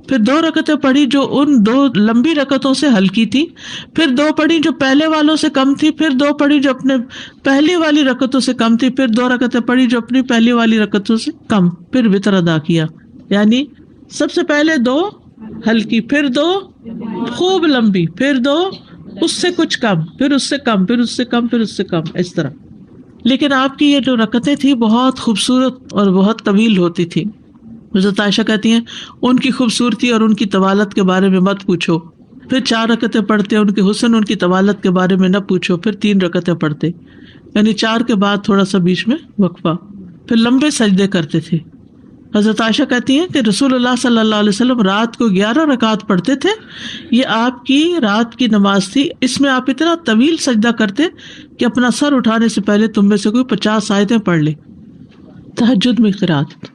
پھر 2 رکعتیں پڑھی جو ان 2 لمبی رکعتوں سے ہلکی تھی، پھر 2 پڑھی جو پہلے والوں سے کم تھی، پھر 2 پڑھی جو اپنے پہلی والی رکعتوں سے کم تھی، پھر 2 رکعتیں پڑھی جو اپنی پہلی والی رکعتوں سے کم، پھر وتر ادا کیا. یعنی سب سے پہلے 2 ہلکی، پھر 2 خوب لمبی، پھر 2 اس سے کچھ کم، پھر اس سے کم، پھر اس سے کم، پھر اس سے کم، اس طرح. لیکن آپ کی یہ جو رکعتیں تھی بہت خوبصورت اور بہت طویل ہوتی تھی. حضرت عائشہ کہتی ہیں ان کی خوبصورتی اور ان کی طوالت کے بارے میں مت پوچھو. پھر 4 رکعتیں پڑھتے، ان کے حسن ان کی طوالت کے بارے میں نہ پوچھو. پھر 3 رکعتیں پڑھتے، یعنی 4 کے بعد تھوڑا سا بیچ میں وقفہ، پھر لمبے سجدے کرتے تھے. حضرت عائشہ کہتی ہیں کہ رسول اللہ صلی اللہ علیہ وسلم رات کو 11 رکعت پڑھتے تھے، یہ آپ کی رات کی نماز تھی. اس میں آپ اتنا طویل سجدہ کرتے کہ اپنا سر اٹھانے سے پہلے تم میں سے کوئی 50 آیتیں پڑھ لے. تہجد میں قرات،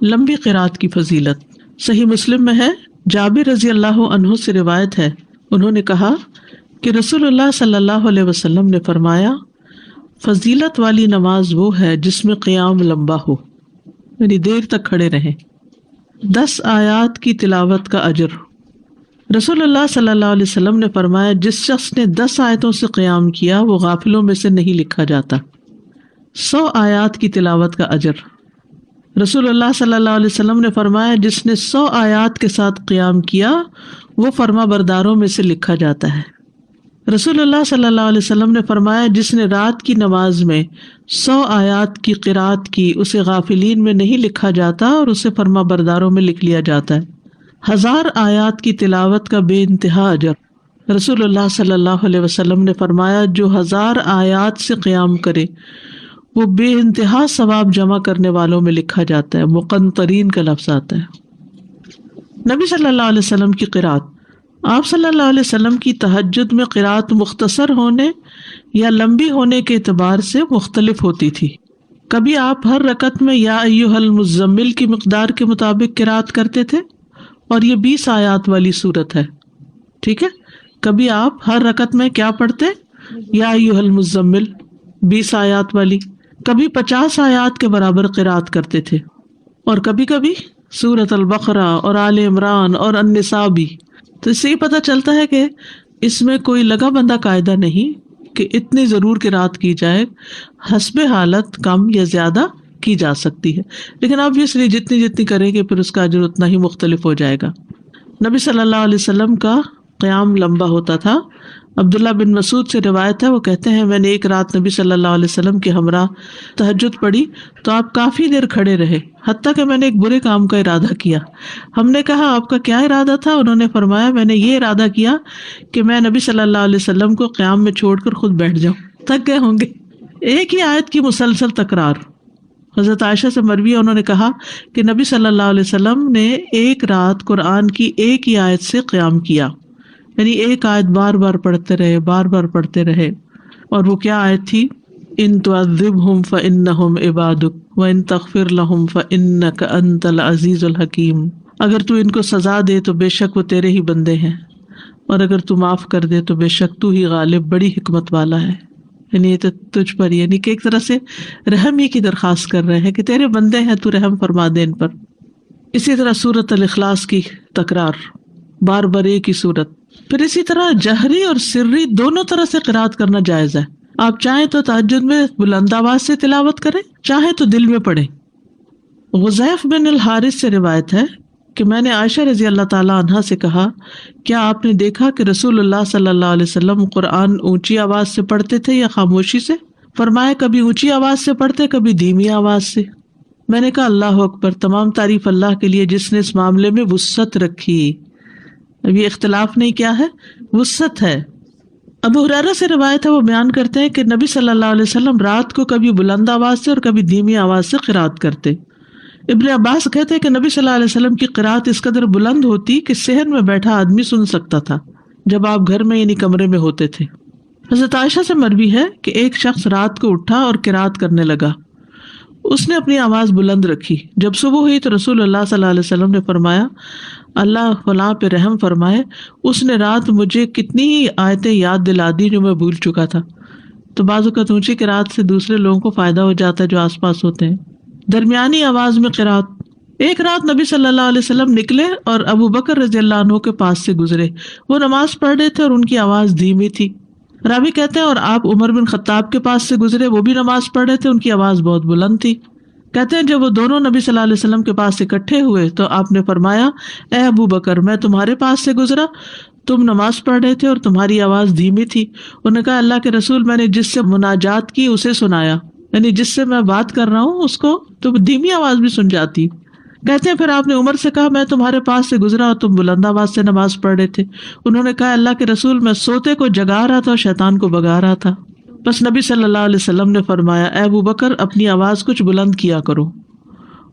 لمبی قرات کی فضیلت. صحیح مسلم میں ہے، جابر رضی اللہ عنہ سے روایت ہے، انہوں نے کہا کہ رسول اللہ صلی اللہ علیہ وسلم نے فرمایا فضیلت والی نماز وہ ہے جس میں قیام لمبا ہو، یعنی دیر تک کھڑے رہیں. 10 آیات کی تلاوت کا اجر. رسول اللہ صلی اللہ علیہ وسلم نے فرمایا جس شخص نے 10 آیتوں سے قیام کیا وہ غافلوں میں سے نہیں لکھا جاتا. 100 آیات کی تلاوت کا اجر. رسول اللہ صلی اللہ علیہ وسلم نے فرمایا جس نے 100 آیات کے ساتھ قیام کیا وہ فرما برداروں میں سے لکھا جاتا ہے. رسول اللہ صلی اللہ علیہ وسلم نے فرمایا جس نے رات کی نماز میں 100 آیات کی قرات کی اسے غافلین میں نہیں لکھا جاتا اور اسے فرما برداروں میں لکھ لیا جاتا ہے. 1000 آیات کی تلاوت کا بے انتہا اجر. رسول اللہ صلی اللہ علیہ وسلم نے فرمایا جو 1000 آیات سے قیام کرے وہ بے انتہا ثواب جمع کرنے والوں میں لکھا جاتا ہے. مقنطرین کا لفظ آتا ہے. نبی صلی اللہ علیہ وسلم کی قرات. آپ صلی اللہ علیہ وسلم کی تہجد میں قرات مختصر ہونے یا لمبی ہونے کے اعتبار سے مختلف ہوتی تھی. کبھی آپ ہر رکعت میں یا ایھا المزمل کی مقدار کے مطابق قرات کرتے تھے اور یہ 20 آیات والی صورت ہے، ٹھیک ہے. کبھی آپ ہر رکعت میں کیا پڑھتے؟ یا ایھا المزمل 20 آیات والی. کبھی 50 آیات کے برابر قرات کرتے تھے، اور کبھی کبھی سورۃ البقرہ اور آل عمران اور النساء بھی. تو اس سے ہی پتہ چلتا ہے کہ اس میں کوئی لگا بندہ قاعدہ نہیں کہ اتنی ضرور قرات کی جائے، حسب حالت کم یا زیادہ کی جا سکتی ہے، لیکن obviously جتنی کریں گے پھر اس کا اجر اتنا ہی مختلف ہو جائے گا. نبی صلی اللہ علیہ وسلم کا قیام لمبا ہوتا تھا. عبداللہ بن مسعود سے روایت ہے، وہ کہتے ہیں میں نے ایک رات نبی صلی اللہ علیہ وسلم کے ہمراہ تہجد پڑھی تو آپ کافی دیر کھڑے رہے، حتیٰ کہ میں نے ایک برے کام کا ارادہ کیا۔ ہم نے کہا آپ کا کیا ارادہ تھا؟ انہوں نے فرمایا میں نے یہ ارادہ کیا کہ میں نبی صلی اللہ علیہ وسلم کو قیام میں چھوڑ کر خود بیٹھ جاؤں۔ تھک گئے ہوں گے۔ ایک ہی آیت کی مسلسل تکرار۔ حضرت عائشہ سے مروی ہے، انہوں نے کہا کہ نبی صلی اللہ علیہ وسلم نے ایک رات قرآن کی ایک ہی آیت سے قیام کیا، یعنی ایک آیت بار بار پڑھتے رہے۔ اور وہ کیا آیت تھی؟ ان تعذبہم فانہم عبادک وان تغفر لہم فانک انت العزیز الحکیم۔ اگر تو ان کو سزا دے تو بے شک وہ تیرے ہی بندے ہیں، اور اگر تو معاف کر دے تو بے شک تو ہی غالب بڑی حکمت والا ہے۔ یعنی یہ تو تجھ پر، یعنی کہ ایک طرح سے رحم ہی کی درخواست کر رہے ہیں کہ تیرے بندے ہیں، تو رحم فرما دے ان پر۔ اسی طرح سورۃ الاخلاص کی تکرار، بار بار ایک ہی سورت۔ پھر اسی طرح جہری اور سری دونوں طرح سے قرات کرنا جائز ہے۔ آپ چاہیں تو تہجد میں بلند آواز سے تلاوت کریں، چاہیں تو دل میں پڑھیں۔ غزیف بن الحارث سے روایت ہے کہ میں نے عائشہ رضی اللہ تعالی عنہا سے کہا کیا آپ نے دیکھا کہ رسول اللہ صلی اللہ علیہ وسلم قرآن اونچی آواز سے پڑھتے تھے یا خاموشی سے؟ فرمایا کبھی اونچی آواز سے پڑھتے، کبھی دھیمی آواز سے۔ میں نے کہا اللہ اکبر، تمام تعریف اللہ کے لیے جس نے اس معاملے میں وسعت رکھی۔ اب یہ اختلاف نہیں، کیا ہے؟ وسعت ہے۔ ابو ہریرہ سے روایت ہے، وہ بیان کرتے ہیں کہ نبی صلی اللہ علیہ وسلم رات کو کبھی بلند آواز سے اور کبھی دھیمی آواز سے قرات کرتے۔ ابن عباس کہتے ہیں کہ نبی صلی اللہ علیہ وسلم کی قرات اس قدر بلند ہوتی کہ صحن میں بیٹھا آدمی سن سکتا تھا جب آپ گھر میں یعنی کمرے میں ہوتے تھے۔ حضرت عائشہ سے مروی ہے کہ ایک شخص رات کو اٹھا اور قرات کرنے لگا، اس نے اپنی آواز بلند رکھی۔ جب صبح ہوئی تو رسول اللہ صلی اللہ علیہ وسلم نے فرمایا اللہ فلاں پہ رحم فرمائے، اس نے رات مجھے کتنی ہی آیتیں یاد دلا دی جو میں بھول چکا تھا۔ تو بعض اوقات اونچی قرات سے دوسرے لوگوں کو فائدہ ہو جاتا ہے جو آس پاس ہوتے ہیں۔ درمیانی آواز میں قرات۔ ایک رات نبی صلی اللہ علیہ وسلم نکلے اور ابو بکر رضی اللہ عنہ کے پاس سے گزرے، وہ نماز پڑھ رہے تھے اور ان کی آواز دھیمی تھی۔ راوی کہتے ہیں اور آپ عمر بن خطاب کے پاس سے گزرے، وہ بھی نماز پڑھ رہے تھے، ان کی آواز بہت بلند تھی۔ کہتے ہیں جب وہ دونوں نبی صلی اللہ علیہ وسلم کے پاس اکٹھے ہوئے تو آپ نے فرمایا اے ابو بکر، میں تمہارے پاس سے گزرا، تم نماز پڑھ رہے تھے اور تمہاری آواز دھیمی تھی۔ انہوں نے کہا اللہ کے رسول، میں نے جس سے مناجات کی اسے سنایا، یعنی جس سے میں بات کر رہا ہوں اس کو تو دھیمی آواز بھی سن جاتی۔ کہتے ہیں پھر آپ نے عمر سے کہا میں تمہارے پاس سے گزرا اور تم بلند آواز سے نماز پڑھ رہے تھے۔ انہوں نے کہا اللہ کے رسول، میں سوتے کو جگا رہا تھا اور شیطان کو بگا رہا تھا۔ بس نبی صلی اللہ علیہ وسلم نے فرمایا اے ابو بکر، اپنی آواز کچھ بلند کیا کرو،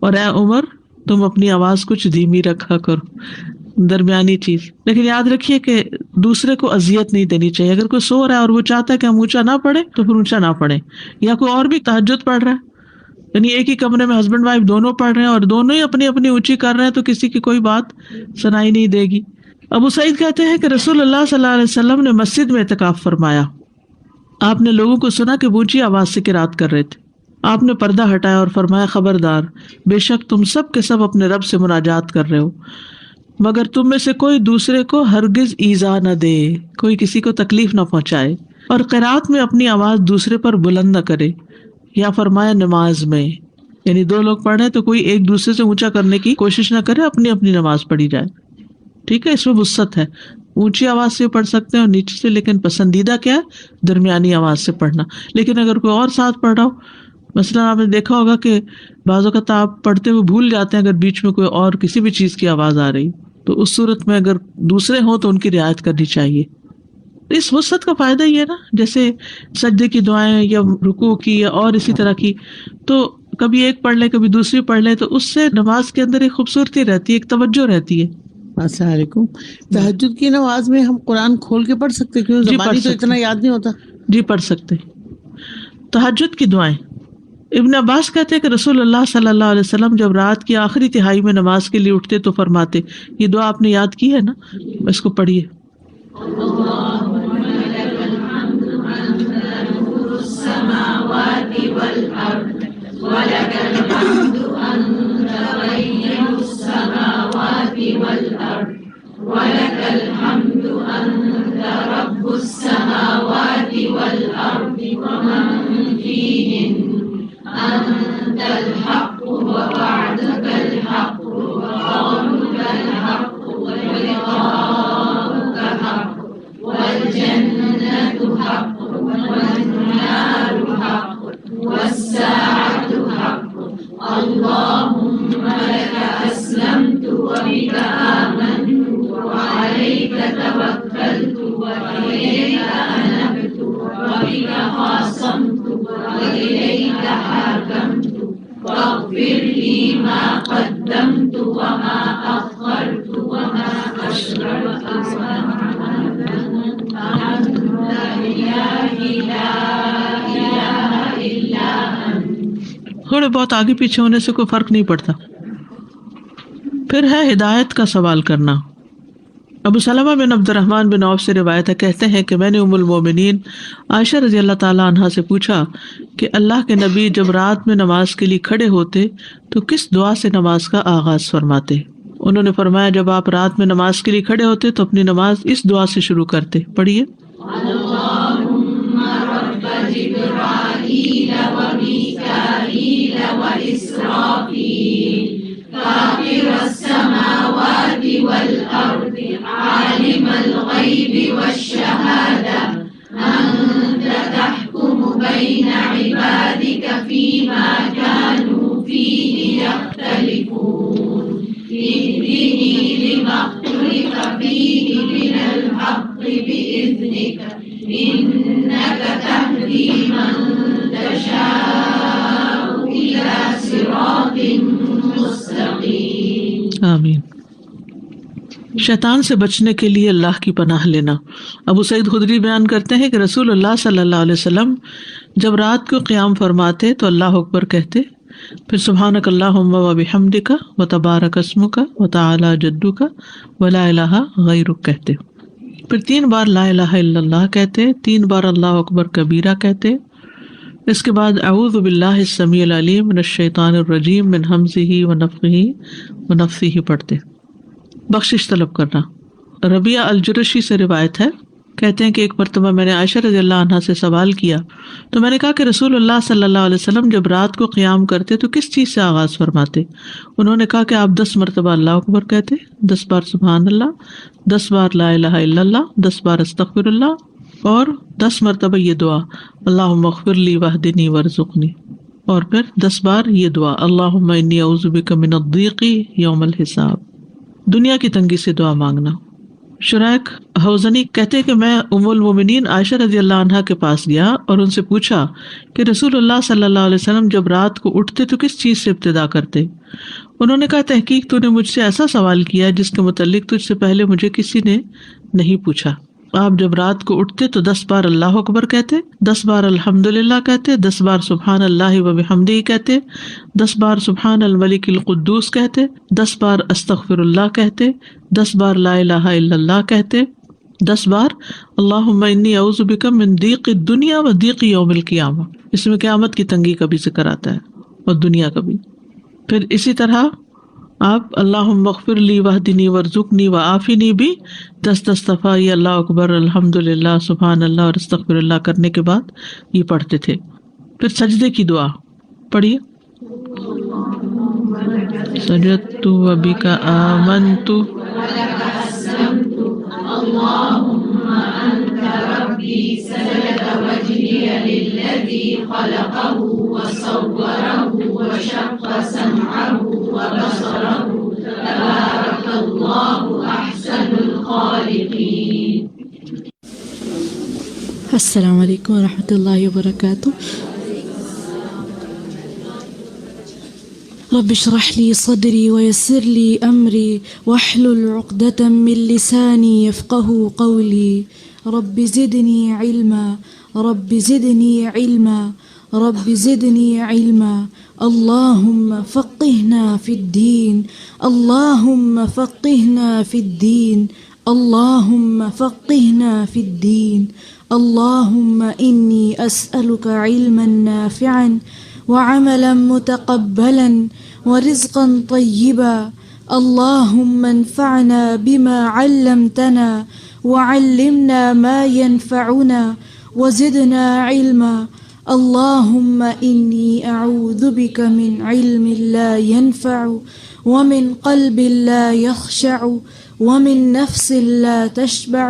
اور اے عمر تم اپنی آواز کچھ دھیمی رکھا کرو، درمیانی چیز۔ لیکن یاد رکھیے کہ دوسرے کو اذیت نہیں دینی چاہیے۔ اگر کوئی سو رہا ہے اور وہ چاہتا ہے کہ ہم اونچا نہ پڑھیں تو پھر اونچا نہ پڑھیں، یا کوئی اور بھی تہجد پڑھ رہا ہے، یعنی ایک ہی کمرے میں ہسبینڈ وائف دونوں پڑھ رہے ہیں اور دونوں ہی اپنی اپنی اونچی کر رہے ہیں تو کسی کی کوئی بات سنائی نہیں دے گی۔ ابو سعید کہتے ہیں کہ رسول اللہ صلی اللہ علیہ وسلم نے مسجد میں اعتکاف فرمایا، آپ نے لوگوں کو سنا کہ اونچی آواز سے قرات کر رہے تھے۔ آپ نے پردہ ہٹایا اور فرمایا خبردار، بے شک تم سب کے سب اپنے رب سے مناجات کر رہے ہو، مگر تم میں سے کوئی دوسرے کو ہرگز ایذا نہ دے، کوئی کسی کو تکلیف نہ پہنچائے، اور قرات میں اپنی آواز دوسرے پر بلند نہ کرے۔ یا فرمایا نماز میں، یعنی دو لوگ پڑھ رہے ہیں تو کوئی ایک دوسرے سے اونچا کرنے کی کوشش نہ کرے، اپنی اپنی نماز پڑھی جائے۔ ٹھیک ہے، اس میں وسعت ہے، اونچی آواز سے پڑھ سکتے ہیں اور نیچے سے، لیکن پسندیدہ کیا ہے؟ درمیانی آواز سے پڑھنا۔ لیکن اگر کوئی اور ساتھ پڑھ رہا ہو، مثلا آپ نے دیکھا ہوگا کہ بعض اوقات آپ پڑھتے ہوئے بھول جاتے ہیں اگر بیچ میں کوئی اور کسی بھی چیز کی آواز آ رہی، تو اس صورت میں اگر دوسرے ہوں تو ان کی رعایت کرنی چاہیے۔ اس وسعت کا فائدہ یہ ہے نا، جیسے سجدے کی دعائیں یا رکوع کی یا اور اسی طرح کی، تو کبھی ایک پڑھ لے کبھی دوسری پڑھ لے، تو اس سے نماز کے اندر ایک خوبصورتی رہتی ہے، ایک توجہ رہتی ہے۔ السلام علیکم۔ تہجد کی نماز میں ہم قرآن کھول کے پڑھ سکتے کیونکہ زبانی تو اتنا یاد نہیں ہوتا؟ جی پڑھ سکتے۔ تہجد کی دعائیں، ابن عباس کہتے ہیں کہ رسول اللہ صلی اللہ علیہ وسلم جب رات کی آخری تہائی میں نماز کے لیے اٹھتے تو فرماتے، یہ دعا آپ نے یاد کی ہے نا، اس کو پڑھیے۔ أنت الحق ووعدك الحق وقولك الحق ولقاؤك حق والجنة ما قدمت وما أخرت وما أسررت تھوڑے بہت آگے پیچھے ہونے سے کوئی فرق نہیں پڑتا. پھر ہے ہدایت کا سوال کرنا. ابو سلمہ بن عبد الرحمن بن عوف سے روایت ہے، کہتے ہیں کہ میں نے ام المومنین عائشہ رضی اللہ تعالیٰ عنہا سے پوچھا کہ اللہ کے نبی جب رات میں نماز کے لیے کھڑے ہوتے تو کس دعا سے نماز کا آغاز فرماتے؟ انہوں نے فرمایا جب آپ رات میں نماز کے لیے کھڑے ہوتے تو اپنی نماز اس دعا سے شروع کرتے. پڑھیے. اللهم رب جبرائيل وميكائيل وإسرافيل فاطر السماوات والأرض عالم الغيب والشهادة أنت تحكم بين عبادك فيما كانوا فيه يختلفون اهدني لما اختلف فيه من الحق بإذنك إنك تهدي من تشاء إلى صراط مستقيم. آمین. شیطان سے بچنے کے لیے اللہ کی پناہ لینا. ابو سعید خدری بیان کرتے ہیں کہ رسول اللہ صلی اللہ علیہ وسلم جب رات کو قیام فرماتے تو اللہ اکبر کہتے، پھر سبحانک اللہم و بحمدک و تبارک اسمک و تعالی جدک و لا الہ غیرک کہتے، پھر 3 بار لا الہ الا اللہ کہتے، 3 بار اللہ اکبر کبیرہ کہتے. اس کے بعد اعوذ باللہ السمیع العلیم من الشیطان الرجیم من ہمزہ ونفخہ ونفثہ پڑھتے. بخشش طلب کرنا. ربیعہ الجرشی سے روایت ہے، کہتے ہیں کہ ایک مرتبہ میں نے عائشہ رضی اللہ عنہا سے سوال کیا تو میں نے کہا کہ رسول اللہ صلی اللہ علیہ وسلم جب رات کو قیام کرتے تو کس چیز سے آغاز فرماتے؟ انہوں نے کہا کہ آپ 10 مرتبہ اللہ اکبر کہتے، 10 بار سبحان اللہ، 10 بار لا الہ الا اللہ، 10 بار استغفر اللہ، اور 10 مرتبہ یہ دعا اللہم اغفر لی واہدنی وارزقنی، اور پھر 10 بار یہ دعا اللہم انی اعوذ بک من الضیق یوم الحساب. دنیا کی تنگی سے دعا مانگنا. شریک حوزنی کہتے کہ میں ام المومنین عائشہ رضی اللہ عنہا کے پاس گیا اور ان سے پوچھا کہ رسول اللہ صلی اللہ علیہ وسلم جب رات کو اٹھتے تو کس چیز سے ابتدا کرتے؟ انہوں نے کہا تحقیق تو نے مجھ سے ایسا سوال کیا جس کے متعلق تجھ سے پہلے مجھے کسی نے نہیں پوچھا. آپ جب رات کو اٹھتے تو 10 بار اللہ اکبر کہتے، 10 بار الحمدللہ کہتے، 10 بار سبحان اللہ و بحمدہ کہتے، 10 بار سبحان الملک القدوس کہتے، 10 بار استغفر اللہ کہتے، 10 بار لا الہ الا اللہ کہتے، 10 بار اللہم انی اعوذ بک من ضیق الدنیا و ضیق یوم القیامہ. اس میں قیامت کی تنگی کا بھی ذکر آتا ہے اور دنیا کا بھی. پھر اسی طرح آپ اللہم اغفر لی واہدنی وارزقنی وعافنی بھی 10 دفعہ یہ اللہ اکبر الحمدللہ سبحان اللہ اور استغفر اللہ کرنے کے بعد یہ پڑھتے تھے. پھر سجدے کی دعا پڑھیے. سجدت وبک آمنت اللهم أنت ربي سجد وجهي للذي خلقه وصوره وشق سمعه وبصره تبارك الله أحسن الخالقين. السلام علیکم ورحمۃ اللہ وبرکاتہ. رب اشرح لي صدري ويسر لي أمري واحلل عقدة من لساني يفقهوا قولي. رب زدني علما رب زدني علما رب زدني علما. اللهم فقهنا في الدين اللهم فقهنا في الدين اللهم فقهنا في الدين. اللهم إني أسألك علما نافعا وعملا متقبلا ورزقا طيبا. اللهم انفعنا بما علمتنا وعلمنا ما ينفعنا وزدنا علما. اللهم إني أعوذ بك من علم لا ينفع ومن قلب لا يخشع ومن نفس لا تشبع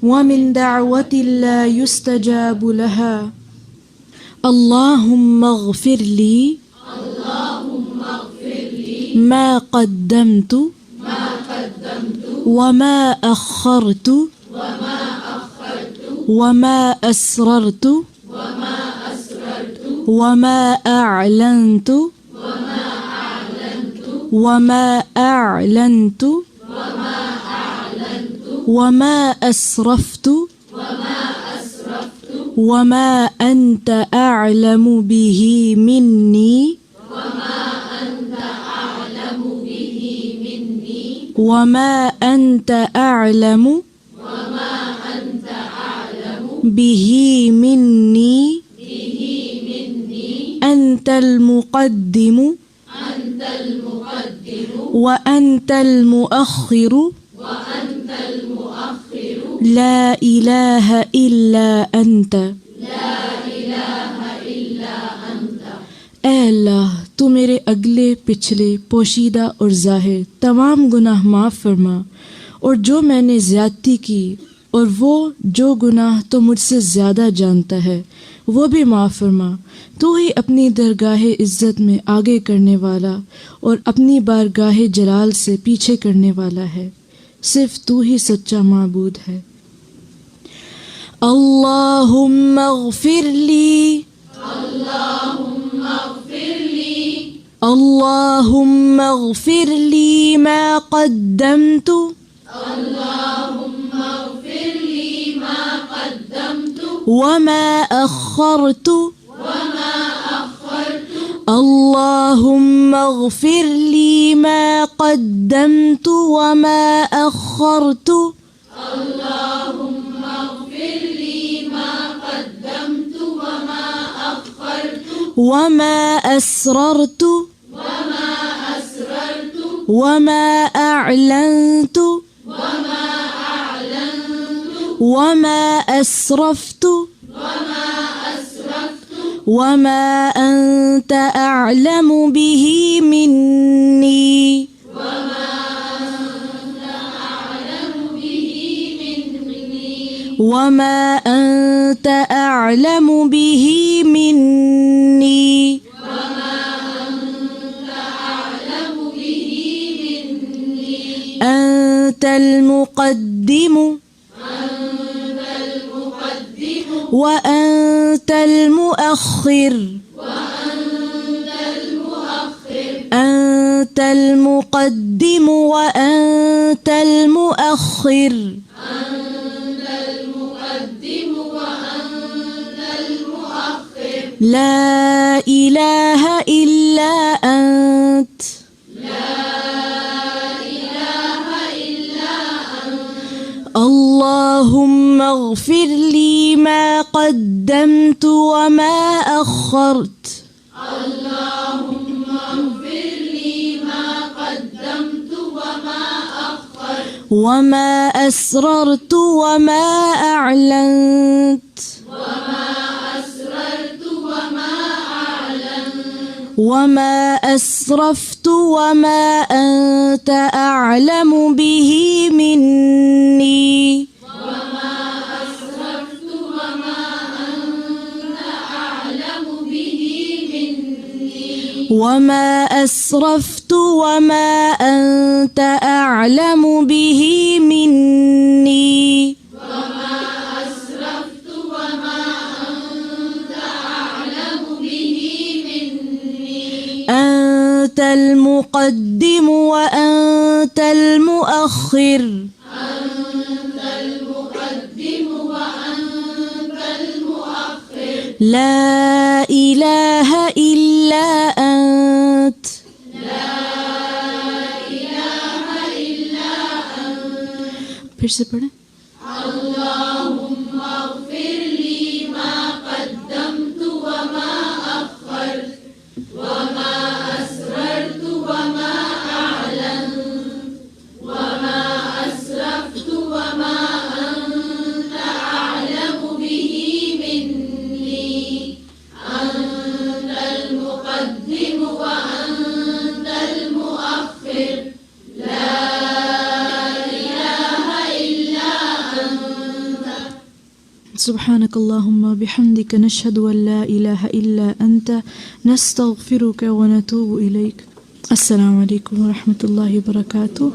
ومن دعوة لا يستجاب لها. اللهم اغفر لي ما قدمت وما أخرت وما أسررت وما أعلنت وما أعلنت وما أسرفت وما أنت أعلم به مني وما أنت أعلم به مني أنت المقدم وأنت المؤخر لا إله إلا أنت اے اللہ تو میرے اگلے پچھلے پوشیدہ اور ظاہر تمام گناہ معاف فرما، اور جو میں نے زیادتی کی اور وہ جو گناہ تو مجھ سے زیادہ جانتا ہے وہ بھی معاف فرما۔ تو ہی اپنی درگاہ عزت میں آگے کرنے والا اور اپنی بارگاہ جلال سے پیچھے کرنے والا ہے، صرف تو ہی سچا معبود ہے۔ اللہم اغفر لی اللہم اغفر لی ما قدمت وما أخرت اللهم اغفر لي ما قدمت وما أخرت وما أسررت وما أعلنت وما أسرفت وما أنت أعلم به مني وما أنت أعلم به مني أنت المقدم وأنت المؤخر أنت المقدم وأنت المؤخر لا إله إلا أنت اللهم اغفر لي ما قدمت وما أخرت وما أسررت وما أعلنت وما أسرفت وما أنت أعلم به مني وما أسرفت وما أنت أعلم به مني أنت المقدم وأنت المؤخر لا إله إلا أنت پھر سے پڑھیں اللهم اغفر لي ما قدمت وما أخرت وما أسررت وما أعلنت وما أسرفت وما أنت أعلم به مني أنت المقدم وأنت المؤخر لا إله إلا أنت سبحانك اللهم بحمدك نشهد أن لا إله إلا أنت نستغفرك ونتوب إليك السلام عليكم ورحمة الله وبركاته